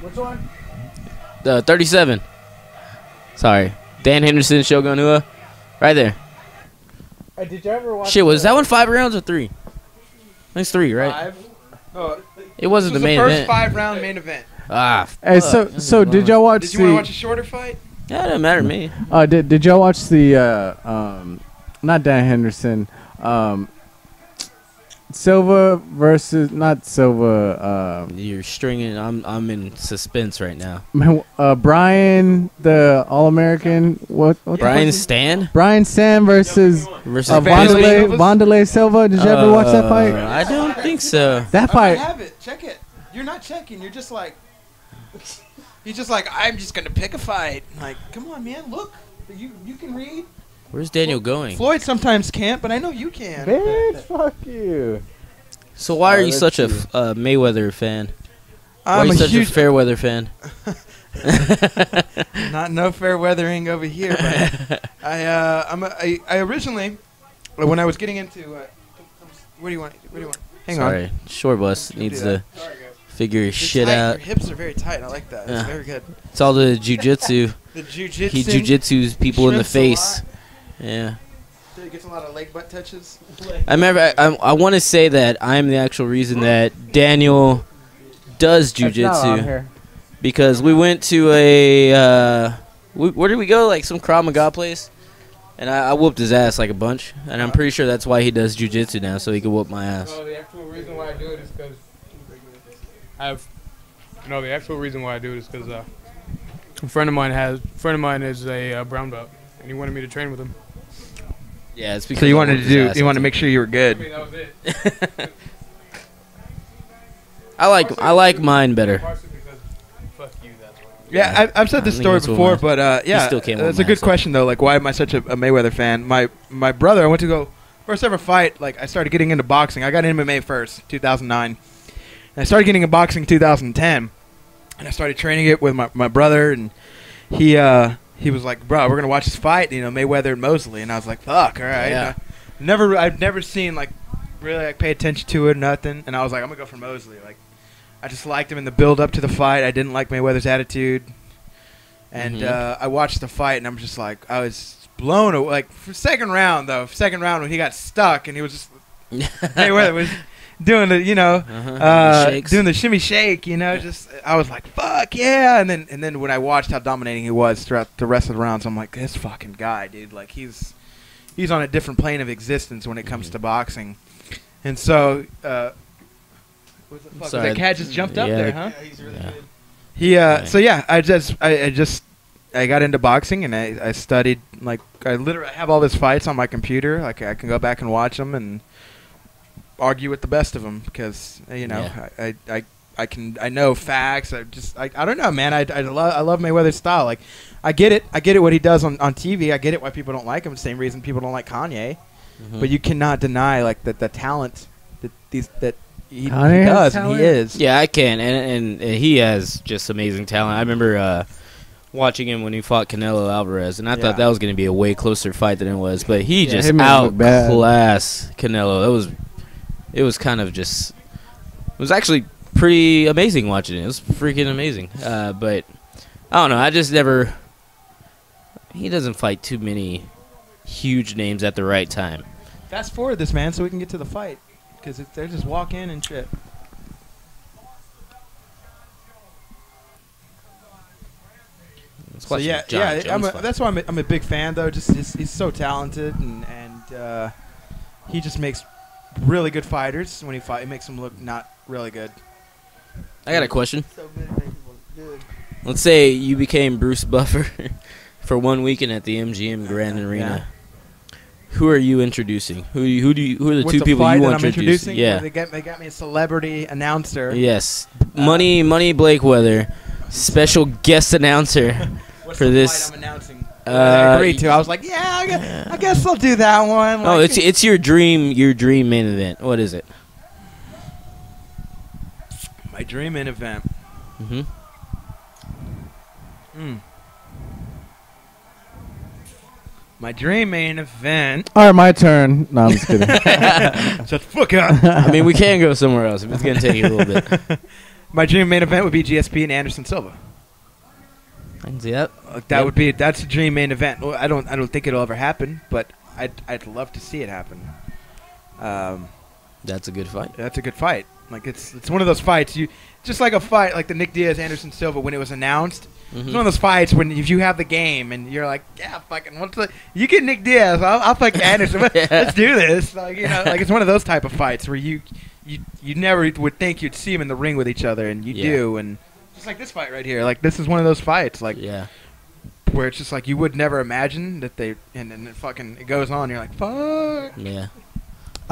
Which one? 37. Sorry. Dan Henderson, Shogun Ua. Right there. Hey, did you ever watch? Shit, was that one 5 rounds or 3? I think it's 3, right? 5. Oh, It wasn't this the was main the first event. 5-round main event. Ah. Hey, fuck. so did y'all watch Did you want to the? watch a shorter fight? Yeah, it doesn't matter to me. Did y'all watch the? Not Dan Henderson. Silva versus not Silva. You're stringing. I'm in suspense right now. Brian, the All-American. What Brian Stan? Brian Stan versus Wanderlei Silva. Did you ever watch that fight? I don't think so. That I fight. have it. Check it. You're not checking. You're just like. You're just like, I'm just gonna pick a fight. Like, come on, man. Look, you can read. Where's Daniel going? Floyd sometimes can't, but I know you can. Bitch, fuck you. So why are you that's such a true. Mayweather fan? Why are I'm you a such huge a Fairweather fan? Not no fair weathering over here. But I originally, when I was getting into, what do you want? Hang on. Sorry, short bus needs to figure his shit tight. out. Your hips are very tight. I like that. It's very good. It's all the jujitsu. The jujitsu. He jujitsus people in the Shrimps a face. lot. Yeah. So he gets a lot of leg butt touches. I remember. I want to say that I'm the actual reason that Daniel does That's not on jujitsu here. because we went to a where did we go? Like some Krav Maga place, and I whooped his ass like a bunch, and I'm pretty sure that's why he does jujitsu now, so he can whoop my ass. The actual reason why I do it is because the actual reason why I do it is because a friend of mine is a brown belt, and he wanted me to train with him. Yeah, it's because So you wanted to make sure you were good. I mean, that was it. I like mine better. Fuck you, that's why. Yeah, I've said this I think story that's what before, mine- but You yeah, still can't whoop it's a my good ass. question though. Like, why am I such a Mayweather fan? My brother, I went to go first ever fight. Like, I started getting into boxing. I got into MMA first, 2009, and I started getting into boxing 2010, and I started training it with my brother, and he was like, bro, we're gonna watch this fight, Mayweather and Mosley, and I was like, fuck, all right. Yeah. I've never seen like really like pay attention to it or nothing, and I was like, I'm gonna go for Mosley. Like, I just liked him in the build up to the fight. I didn't like Mayweather's attitude, and I watched the fight, and I'm just like, I was blown away. Like, for second round when he got stuck, and he was just Mayweather was doing the doing the shimmy shake, just I was like, fuck yeah, and then when I watched how dominating he was throughout the rest of the rounds, I'm like, this fucking guy, dude, like he's on a different plane of existence when it comes to boxing. And so what the fuck? Sorry. That cat just jumped up there, huh? Yeah, he's really good. So yeah, I got into boxing, and I studied, like, I literally have all his fights on my computer. Like, I can go back and watch them, and argue with the best of them because you know I know facts. I don't know, man. I love Mayweather's style. Like I get it what he does on TV. I get it why people don't like him. The same reason people don't like Kanye. But you cannot deny like the talent that he does and he is. Yeah, I can, and he has just amazing talent. I remember watching him when he fought Canelo Alvarez, and I thought that was going to be a way closer fight than it was. But he just outclassed Canelo. It was kind of just. It was actually pretty amazing watching it. It was freaking amazing. But I don't know. I just never. He doesn't fight too many huge names at the right time. Fast forward this, man, so we can get to the fight. Because they're just walk in and shit. So that's why I'm a big fan though. Just he's so talented and he just makes really good fighters when he fight. He makes them look not really good. I got a question. Let's say you became Bruce Buffer for 1 weekend at the MGM Grand Arena. Yeah. Who are you introducing? Who are the two people you want to introduce? Yeah, they got me a celebrity announcer. Yes, Money Blakeweather, special guest announcer for this. Fight I'm announcing? I agreed to. I was like, I guess I'll do that one. Oh, it's your dream main event. What is it? My dream main event. My dream main event. All right, my turn. No, I'm just kidding. Shut the fuck up. I mean, we can go somewhere else if it's going to take you a little bit. My dream main event would be GSP and Anderson Silva. I can see that. That's a dream main event. Well, I don't think it'll ever happen, but I'd love to see it happen. That's a good fight. That's a good fight. Like it's one of those fights just like a fight like the Nick Diaz Anderson Silva when it was announced. It's one of those fights when if you have the game and you're like, you get Nick Diaz, I'll fuck Anderson. Let's do this. Like it's one of those type of fights where you never would think you'd see them in the ring with each other, and you do. And just like this fight right here, like this is one of those fights, like where it's just like you would never imagine that they and then it goes on. You're like, fuck. Yeah.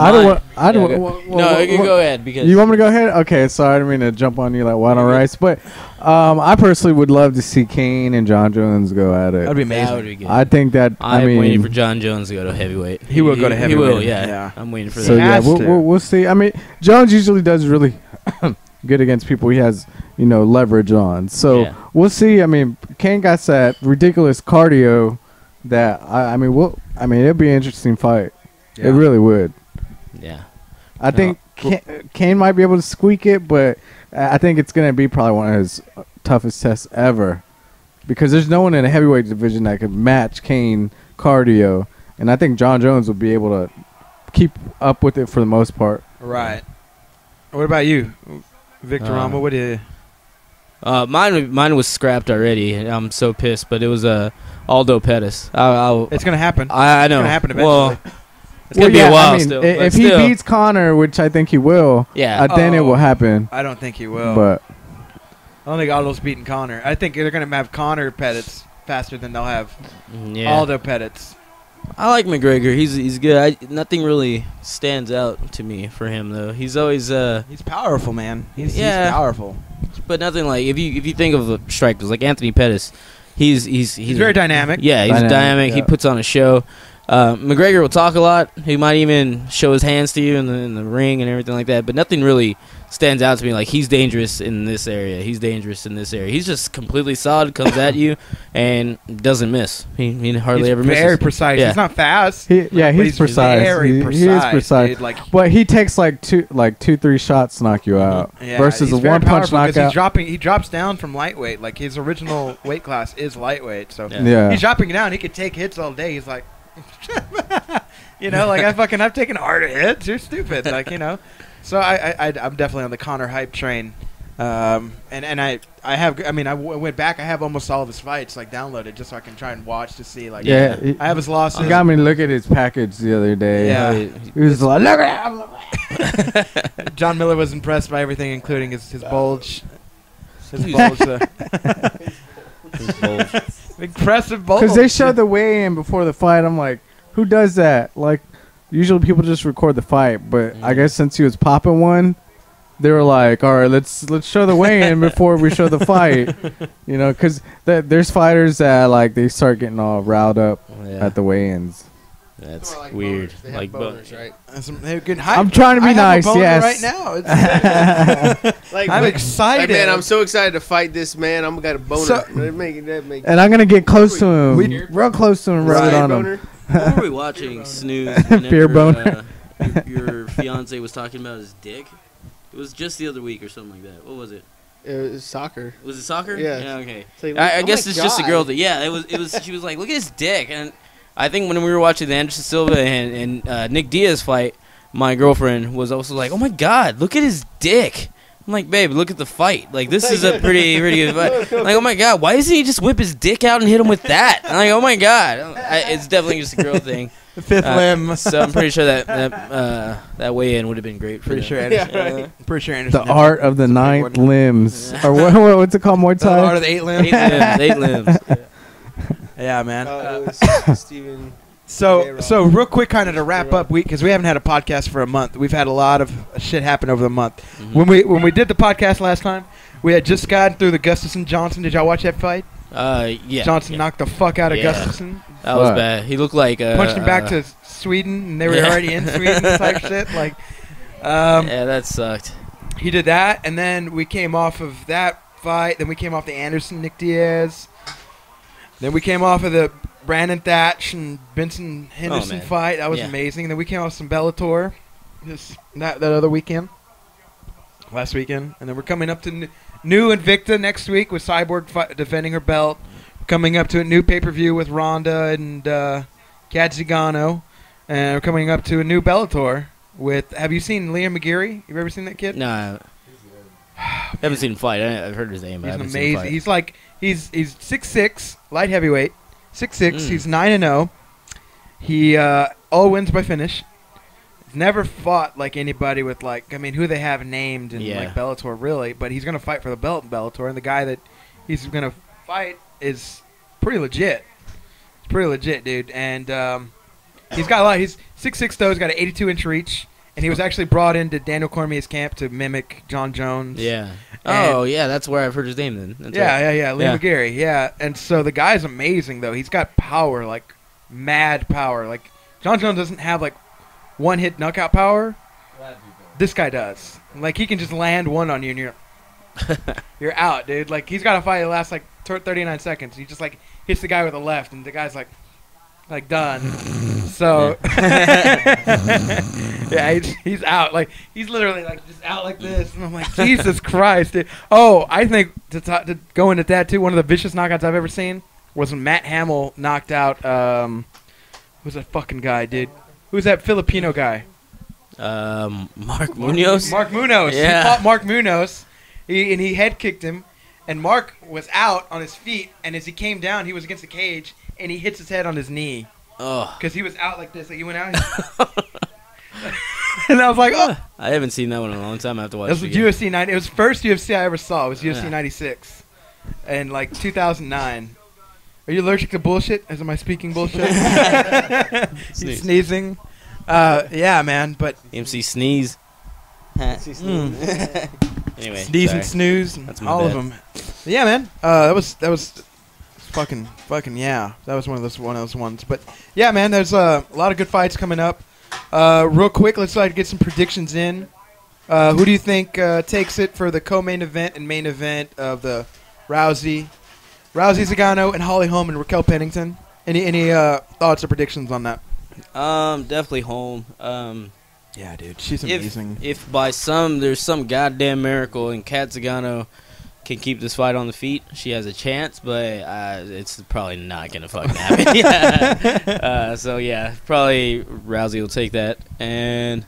No, go ahead because you want me to go ahead. Okay, sorry, I didn't mean to jump on you like white on rice, but I personally would love to see Kane and John Jones go at it. That'd be amazing. That would be good. I think that I'm waiting for John Jones to go to heavyweight. He will go to heavyweight. He will, yeah. I'm waiting for that. So yeah, we'll see. I mean, Jones usually does really good against people he has leverage on. So we'll see. I mean, Kane got that ridiculous cardio that I mean it'd be an interesting fight. Yeah. It really would. Yeah, I think Kane might be able to squeak it, but I think it's going to be probably one of his toughest tests ever because there's no one in the heavyweight division that could match Kane cardio, and I think John Jones will be able to keep up with it for the most part. Right. What about you, Victor Rama? What do you? Mine was scrapped already. I'm so pissed, but it was Aldo Pettis. It's going to happen. I know. It's going to happen eventually. Well, it's going to be a while still. If he beats Conor, which I think he will, then it will happen. I don't think he will. But I don't think Aldo's beating Conor. I think they're going to have Conor Pettis faster than they'll have Aldo Pettis. I like McGregor. He's good. Nothing really stands out to me for him though. He's always he's powerful, man. He's powerful. But nothing like if you think of the strikers like Anthony Pettis, he's very dynamic. Yeah, he's dynamic. Yeah. He puts on a show. McGregor will talk a lot. He might even show his hands to you in the ring and everything like that. But nothing really stands out to me like he's dangerous in this area. He's dangerous in this area. He's just completely solid, comes at you, and doesn't miss. He hardly ever misses. Very precise. Yeah. He's not fast. He's precise. Very precise. He is precise. Dude, but he takes like 2-3 shots to knock you out versus a one-punch knockout. He drops down from lightweight. Like his original weight class is lightweight. So he's dropping down. He could take hits all day. He's like. I've taken harder hits. You're stupid, So I'm definitely on the Conor hype train, and I went back. I have almost all of his fights downloaded just so I can try and watch to see I have his losses. You got me to look at his package the other day. Yeah, he was like, look at him. John Miller was impressed by everything, including his bulge. His bulge. Impressive bulge. Because they showed the weigh-in before the fight. I'm like, who does that? Like, usually people just record the fight, but I guess since he was popping one, they were like, all right, let's show the weigh-in before we show the fight. You know, because there's fighters that like they start getting all riled up at the weigh-ins. That's weird. Like boners, right? I'm trying to be nice. Yes. Right now, like, I'm excited. Like, man, I'm so excited to fight this man. I'm got a boner. And I'm gonna get close to him, real close to him, rub it on him. What were we watching? Snooze. Fear boner. Your fiance was talking about his dick. It was just the other week or something like that. What was it? It was soccer. Was it soccer? Yeah. Okay. Like, I guess it's just a girl thing. Yeah. It was. She was like, "Look at his dick," and I think when we were watching the Anderson Silva and Nick Diaz fight, my girlfriend was also like, "Oh my God, look at his dick." I'm like, "Babe, look at the fight. Like, this is a pretty good fight." I'm like, "Oh my God, why doesn't he just whip his dick out and hit him with that?" I'm like, "Oh my God, it's definitely just a girl thing." The fifth limb. So I'm pretty sure that weigh-in would have been great. Pretty sure Anderson. Pretty sure Anderson. The art of the 9 limbs, or what's it called? Muay Thai. The art of the 8 limbs. 8 limbs. Yeah, man. Steven. So real quick, kind of to wrap up, because we haven't had a podcast for a month. We've had a lot of shit happen over the month. Mm-hmm. When we did the podcast last time, we had just gotten through the Gustafsson Johnson. Did y'all watch that fight? Yeah. Johnson knocked the fuck out of Gustafsson. That was bad. He looked like punched him back to Sweden, and they were already in Sweden type shit. Like, yeah, that sucked. He did that, and then we came off of that fight. Then we came off the Anderson Nick Diaz. Then we came off of the Brandon Thatch and Benson Henderson fight. That was amazing. And then we came off some Bellator that other weekend. Last weekend. And then we're coming up to new Invicta next week with Cyborg defending her belt. Coming up to a new pay-per-view with Ronda and Kat Zingano. And we're coming up to a new Bellator with... Have you seen Liam McGeary? You ever seen that kid? No. I haven't seen him fight. I've heard his name. But He's I haven't amazing. Seen him fight. He's like... He's 6'6", light heavyweight. 6'6". He's 9-0. He all wins by finish. He's never fought like anybody with like who they have named in like Bellator really, but he's gonna fight for the belt in Bellator, and the guy that he's gonna fight is pretty legit. It's pretty legit, dude. And he's got a lot. He's 6'6" though. He's got an 82-inch reach, and he was actually brought into Daniel Cormier's camp to mimic John Jones. Yeah. Oh, yeah, that's where I've heard his name then. That's Yeah. Lee McGarry, yeah. And so the guy's amazing, though. He's got power, like mad power. Like, John Jones doesn't have, like, one-hit knockout power. This guy does. Like, he can just land one on you, and you're out, dude. Like, he's got a fight that lasts, like, 39 seconds. He just, like, hits the guy with a left, and the guy's, like done. So, yeah, he's out. Like, he's literally, like, just out like this. And I'm like, Jesus Christ, dude. Oh, I think, to go into that, too, one of the vicious knockouts I've ever seen was when Matt Hamill knocked out, who's that fucking guy, dude? Who's that Filipino guy? Mark Munoz? Mark Munoz. Yeah. He fought Mark Munoz, and he head kicked him, and Mark was out on his feet, and as he came down, he was against the cage, and he hits his head on his knee. Oh. Because he was out like this. Like, he went out. And I was like, oh. I haven't seen that one in a long time. I have to watch It was it UFC 90. It was the first UFC I ever saw. It was UFC 96. And, like, 2009. Are you allergic to bullshit? Am I speaking bullshit? He's sneezing. Yeah, man. But MC Sneeze. Anyway, sneeze and snooze. That's all of them. Yeah, man. That was fucking yeah. That was one of those ones. But yeah, man. There's a lot of good fights coming up. Real quick, let's get some predictions in. Who do you think takes it for the co-main event and main event of the Rousey Zagano, and Holly Holm and Raquel Pennington? Any thoughts or predictions on that? Definitely Holm. Yeah, dude, she's amazing. If by there's some goddamn miracle and Kat Zagano can keep this fight on the feet, she has a chance, but it's probably not gonna fucking happen. So yeah, probably Rousey will take that, and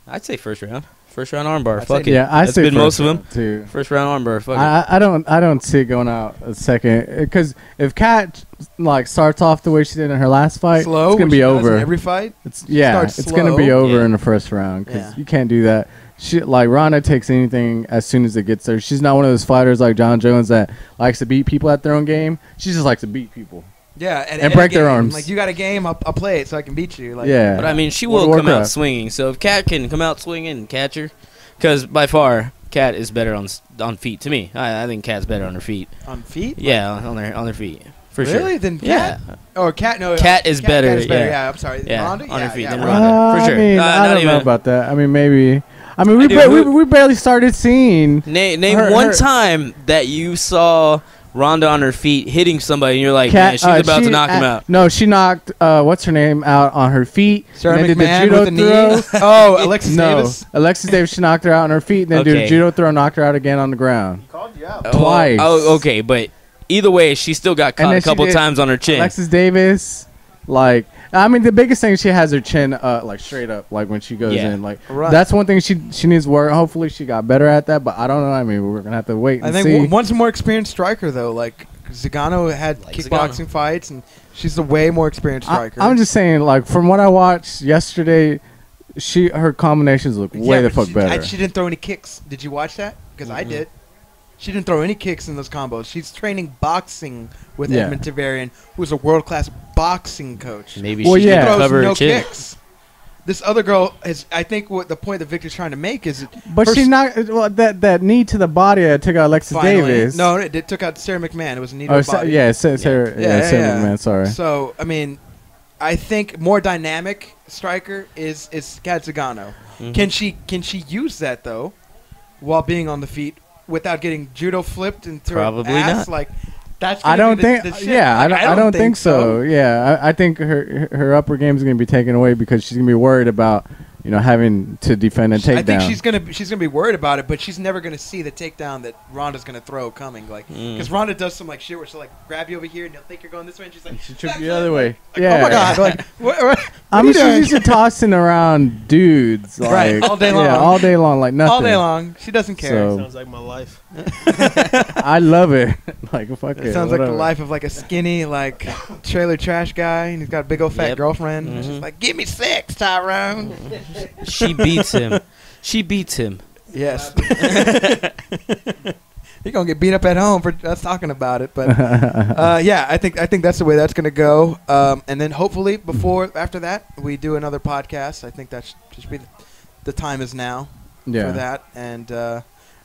I'd say first round armbar. Fuck it. Yeah, That's say been most of them. Too. First round armbar. Fuck it. I don't see it going out a second, because if Kat starts off the way she did in her last fight, slow, it's gonna be over. Every fight, it's gonna be over in the first round, because you can't do that. She Ronda takes anything as soon as it gets there. She's not one of those fighters like John Jones that likes to beat people at their own game. She just likes to beat people. Yeah, and break their arms. Like, you got a game, I'll play it so I can beat you. Like, yeah. But I mean, she World will of come out Warcraft. swinging. So if Kat can come out swinging and catch her, because by far Kat is better on feet to me. I think Kat's better on her feet. On feet? Yeah, on their feet for sure. Really? Then Kat? Yeah. Or Kat? No, Kat is better. Kat is better. Yeah. Yeah, I'm sorry. Yeah, Ronda? on her Yeah, feet yeah, than Ronda. Ronda, for sure. I mean, I don't know even- about that. I mean, maybe. I mean, do. we barely started seeing. Name her- one her- time that you saw Ronda on her feet hitting somebody, and you're like, man, she's about to knock him out. No, she knocked what's her name out on her feet. Sarah and then McMahon did the with judo the throw. knee? Oh, Alexis no, Davis? Alexis Davis. She knocked her out on her feet, and then did Okay. a judo throw, knocked her out again on the ground. Called you out. Twice. Oh, okay, but either way, she still got caught then a she couple did times on her chin. Alexis Davis, like, I mean, the biggest thing, she has her chin like straight up, like when she goes Yeah. in. Like Right. that's one thing she needs to work. Hopefully, she got better at that. But I don't know. I mean, we're gonna have to wait I and think see. one's a more experienced striker, though. Like, Zagano had Like kickboxing fights, and she's a way more experienced striker. I'm just saying, like, from what I watched yesterday, her combinations look way the but fuck better. she didn't throw any kicks. Did you watch that? Because I did. She didn't throw any kicks in those combos. She's training boxing with Yeah. Edmund Tavarian, who's a world-class boxing coach. Maybe Well, she yeah. should Throws cover no her chin. kicks. This other girl is. I think what the point that Victor's trying to make is. But her she not that knee to the body that took out Alexis finally- Davis. No, it took out Sarah McMahon. It was a knee to Oh, the body. Sarah Yeah, McMahon. Sorry. So I mean, I think more dynamic striker is Kat Zagano. Mhm. Can she use that though, while being on the feet without getting judo flipped into her Probably ass? not. Like that's. I gonna don't be think. the shit. Yeah, Like, I don't think so. Yeah, I think her upper game is gonna be taken away because she's gonna be worried about having to defend a takedown. I think she's gonna be worried about it, but she's never gonna see the takedown that Ronda's gonna throw coming. Like, because Ronda does some like shit where she'll like grab you over here and you'll think you're going this way, and she's like, She tripped you the other way. Like, oh my god! Like, what I are mean, you doing? she's used to tossing around dudes, like, Right, all day long. Yeah, all day long, like nothing. all day long. She doesn't care. So- Sounds like my life. I love it. Like fuck it. It sounds like the whatever. life of like a skinny, like trailer trash guy, and he's got a big old fat Yep. girlfriend. And she's like, "Give me sex, Tyrone." She beats him. She beats him. Yes. You're gonna get beat up at home for us talking about it, but yeah, I think that's the way that's gonna go. And then hopefully after that we do another podcast. I think that should be the time is now for that. And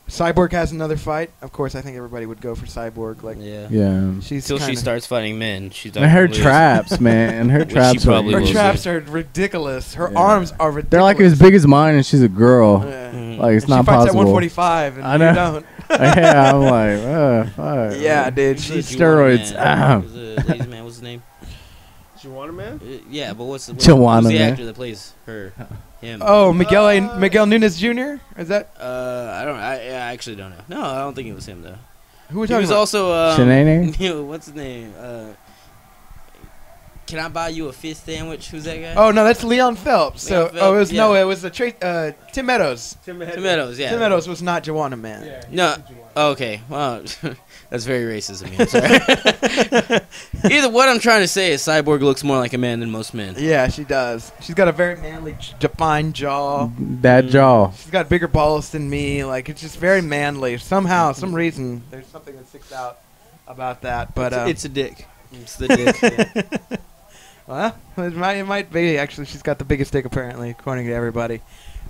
Cyborg has another fight. Of course, I think everybody would go for Cyborg. Like, Yeah. she's Until she kinda- starts fighting men. She's And her not gonna lose. traps, man. Her Which she traps. probably Are, will. Her traps are ridiculous. Her arms are ridiculous. they're like as big as mine, and she's a girl. Yeah. Like it's And not she fights possible. at 145, and I know. you don't. Yeah, I'm like, fuck. Yeah, dude. She's She's steroids. Lazy man, what's his name? Juana Man? Yeah, but who's Juana the Man. actor that plays her? Him. Oh, Miguel Nunes Jr. Is that I actually don't know. No, I don't think it was him though. who we He talking was about? also Shanae? what's his name? Can I buy you a fish sandwich? Who's that guy? Oh no, that's Leon Phelps. Leon So it was Phelps, it was the Tim Meadows. Tim Meadows, yeah. Tim Meadows was not Joanna Man. No. Oh, okay. Well, that's very racist of me. I'm sorry. Either what I'm trying to say is Cyborg looks more like a man than most men. Yeah, she does. She's got a very manly, defined jaw. That jaw. She's got bigger balls than me. Like, it's just very manly. Somehow, some reason, there's something that sticks out about that. But It's a dick. It's the dick. Yeah. Well, it might be. Actually, she's got the biggest dick, apparently, according to everybody.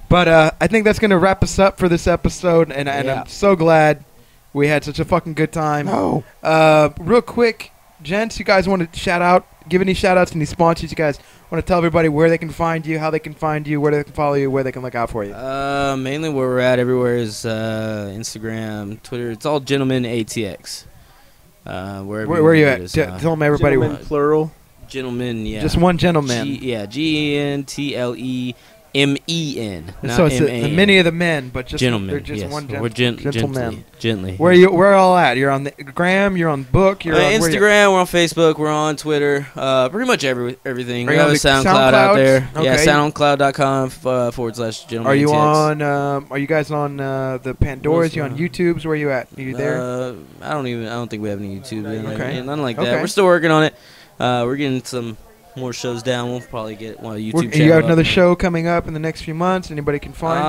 But I think that's going to wrap us up for this episode, and I'm so glad we had such a fucking good time. Oh. Real quick, gents, you guys want to give any shout-outs, any sponsors? You guys want to tell everybody where they can find you, how they can find you, where they can follow you, where they can look out for you? Mainly where we're at everywhere is Instagram, Twitter. It's all Gentlemen ATX. Where are you at? Tell them everybody. Gentlemen, plural. Gentlemen, yeah. Just one gentleman. GentleMen. So it's the many of the men, but just gentlemen. they're just Yes. one We're gentleman. Gently. Where all at? You're on the gram. You're on book. You're on where you- Instagram. We're on Facebook. We're on Twitter. Pretty much everything. Are We you have on a the SoundCloud out there. Okay. Yeah, soundcloud.com /gentlemen. Are you ATX. on? Are you guys on the Pandoras? You on YouTube's? Where are you at? Are you there? I don't think we have any YouTube. Okay. Nothing like that. Okay. We're still working on it. We're getting some more shows down. We'll probably get one YouTube channel. You have another up. show coming up in the next few months. Anybody can find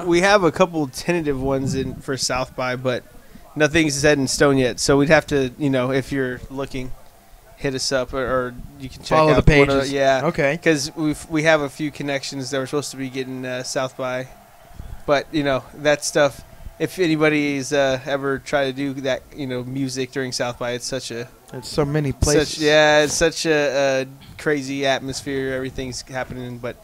So we have a couple tentative ones in for South by, but nothing's set in stone yet. So we'd have to, if you're looking, hit us up, or you can check Follow out the one of pages. yeah, Okay. Because we have a few connections that we're supposed to be getting South by, but that stuff. If anybody's ever tried to do that, music during South by, it's so many places. It's such a crazy atmosphere. Everything's happening, but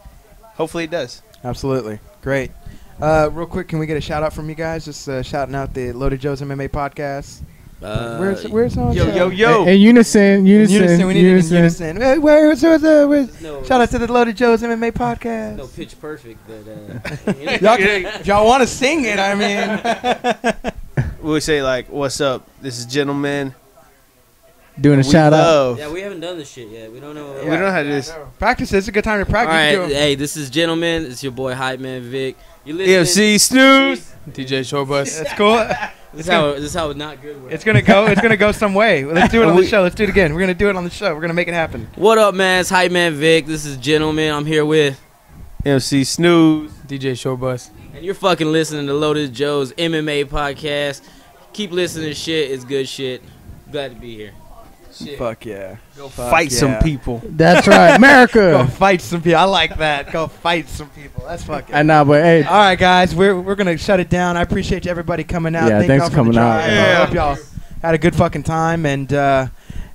hopefully it does. Absolutely. Great. Real quick, can we get a shout out from you guys? Just shouting out the Loaded Joe's MMA podcast. Where's on? Yo. In unison. We need it in unison. Where's shout out to the Loaded Joe's MMA podcast. No pitch perfect, but if y'all want to sing it, I mean. We say like, "What's up? This is Gentleman." Doing a shout out. Yeah, we haven't done this shit yet. We don't know. We don't know how to do this. Practice. It's a good time to practice. All right, hey, this is Gentleman. It's your boy Hype Man Vic. You EFC Snooze. DJ Showbus. That's cool. This is how it's not good. It's gonna go. It's gonna go some way. Let's do it on the show. Let's do it again. We're gonna do it on the show. We're gonna make it happen. What up, man? It's Hype Man Vic. This is Gentleman. I'm here with EFC Snooze. DJ Showbus. And you're fucking listening to Loaded Joe's MMA podcast. Keep listening to shit. It's good shit. Glad to be here. Shit. Fuck yeah. Go fight some people. That's right, America. Go fight some people. I like that. Go fight some people. That's fucking. I know, but hey. All right, guys, we're gonna shut it down. I appreciate everybody coming out. Yeah, thanks for coming out. I hope y'all had a good fucking time, and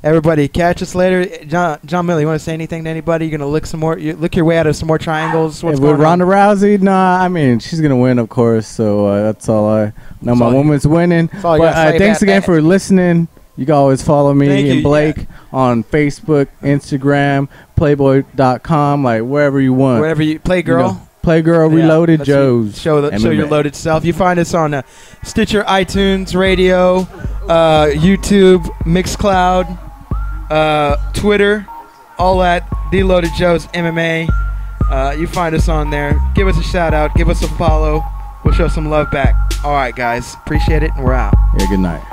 everybody catch us later. John Miller, you want to say anything to anybody? You're gonna look some more. Look your way out of some more triangles. What's with going Ronda on? Rousey? Nah, I mean she's gonna win, of course. So that's all I know. My woman's winning. But thanks again for listening. You can always follow me and Blake on Facebook, Instagram, Playboy.com, like wherever you want. Wherever you Playgirl. Playgirl Reloaded Joe's. Show your loaded self. You find us on Stitcher, iTunes, Radio, YouTube, Mixcloud, Twitter, all at The Loaded Joe's MMA. You find us on there. Give us a shout out. Give us a follow. We'll show some love back. All right, guys. Appreciate it, and we're out. Yeah, good night.